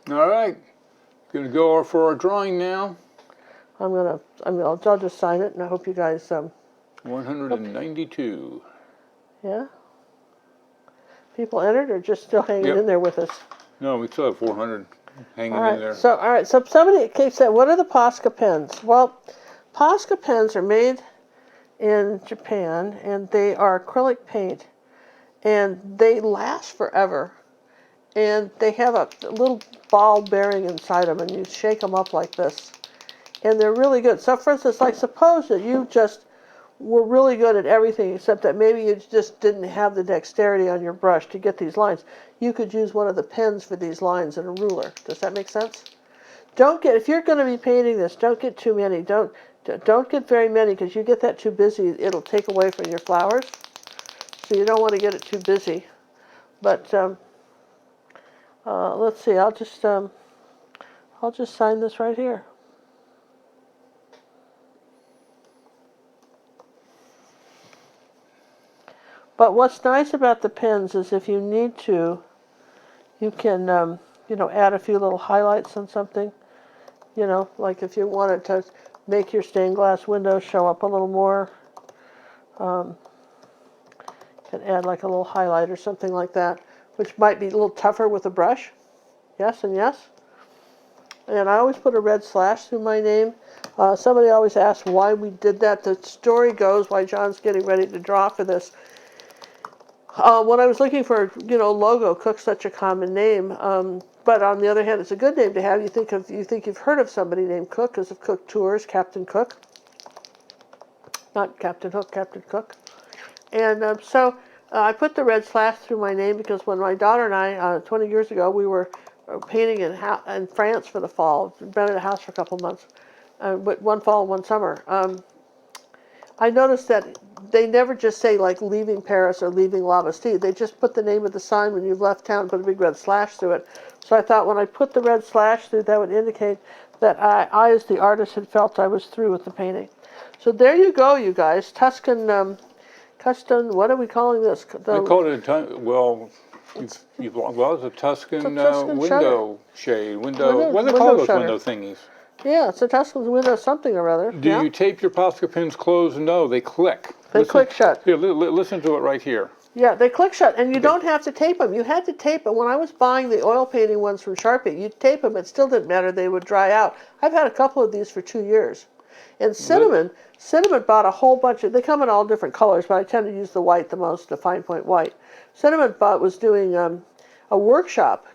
All right. Going to go for our drawing now. I'll just sign it, and I hope you guys... 192. Yeah? People entered or just still hanging in there with us? No, we still have 400 hanging in there. So, all right, so somebody said, what are the Posca pens? Well, Posca pens are made in Japan, and they are acrylic paint, and they last forever. And they have a little ball bearing inside them, and you shake them up like this. And they're really good. So, for instance, like suppose that you just were really good at everything except that maybe you just didn't have the dexterity on your brush to get these lines. You could use one of the pens for these lines and a ruler. Does that make sense? If you're going to be painting this, don't get too many. Don't get very many, because you get that too busy, it'll take away from your flowers. So you don't want to get it too busy. But let's see. I'll just sign this right here. But what's nice about the pens is if you need to, you can, add a few little highlights on something. You know, like if you wanted to make your stained glass window show up a little more, you can add like a little highlight or something like that, which might be a little tougher with a brush. Yes and yes. And I always put a red slash through my name. Somebody always asks why we did that. The story goes why John's getting ready to draw for this. When I was looking for, logo, Cook's such a common name. But on the other hand, it's a good name to have. You think you've heard of somebody named Cook because of Cook Tours, Captain Cook. Not Captain Hook, Captain Cook. And so I put the red slash through my name because when my daughter and I, 20 years ago, we were painting in France for the fall, rented a house for a couple months, one fall, one summer. I noticed that they never just say like leaving Paris or leaving La Bastille. They just put the name of the sign when you've left town, put a big red slash through it. So I thought when I put the red slash through, that would indicate that I as the artist, had felt I was through with the painting. So there you go, you guys. Tuscan, custom, what are we calling this? I call it it's a Tuscan, window shade. What do they call those window thingies? Yeah, it's a Tuscan window something or other. Do you tape your Posca pins closed? No, they click. They click shut. Here, listen to it right here. Yeah, they click shut, and you don't have to tape them. You had to tape them. When I was buying the oil painting ones from Sharpie, you'd tape them. It still didn't matter. They would dry out. I've had a couple of these for 2 years. And Cinnamon bought a whole bunch they come in all different colors, but I tend to use the white the most, the fine point white. Cinnamon was doing a workshop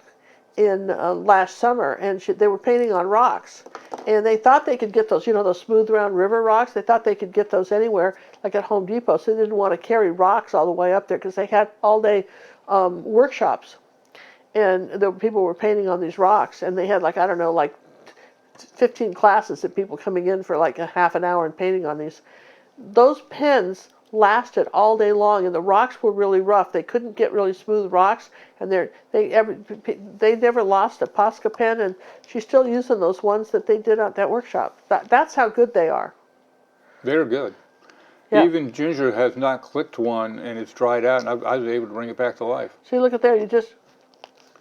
in last summer, and they were painting on rocks. And they thought they could get those, those smooth round river rocks. They thought they could get those anywhere, like at Home Depot. So they didn't want to carry rocks all the way up there because they had all day workshops. And people were painting on these rocks, and they had 15 classes of people coming in for like a half an hour and painting on these. Those pens lasted all day long, and the rocks were really rough. They couldn't get really smooth rocks, and they never lost a Posca pen, and she's still using those ones that they did at that workshop. That's how good they are. They're good. Yeah. Even Ginger has not clicked one, and it's dried out, and I was able to bring it back to life. See, look at there. You just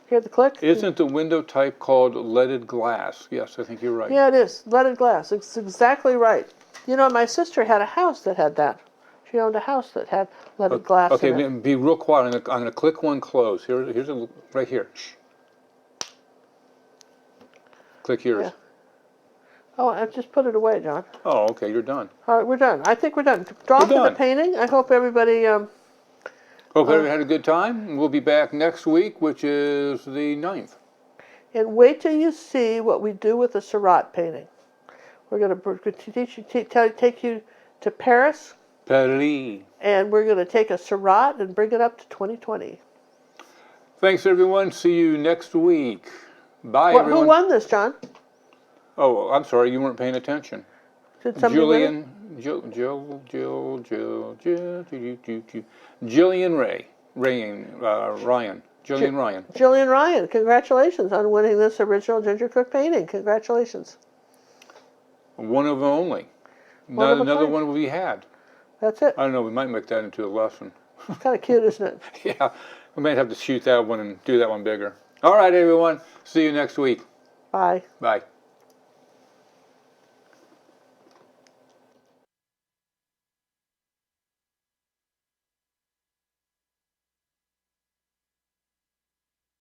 hear the click? Isn't the window type called leaded glass? Yes, I think you're right. Yeah, it is. Leaded glass. It's exactly right. My sister had a house that had that. She owned a house that had leaded glass in it. Okay, be real quiet. I'm going to click one close. Here's right here. Shh. Click yours. Yeah. Oh, I just put it away, John. Oh, okay, you're done. All right, we're done. I think we're done. Draw for the painting. I hope everybody... Hope everybody had a good time. We'll be back next week, which is the 9th. And wait till you see what we do with the Seurat painting. We're going to take you to Paris. Paris. And we're going to take a Seurat and bring it up to 2020. Thanks, everyone. See you next week. Bye, everyone. Who won this, John? Oh, I'm sorry. You weren't paying attention. Did somebody Jillian Ryan. Jillian Ryan. Congratulations on winning this original Ginger Cook painting. Congratulations. One of them only. Another one we had. That's it. I don't know. We might make that into a lesson. It's kind of cute, isn't it? Yeah. We might have to shoot that one and do that one bigger. All right, everyone. See you next week. Bye. Bye.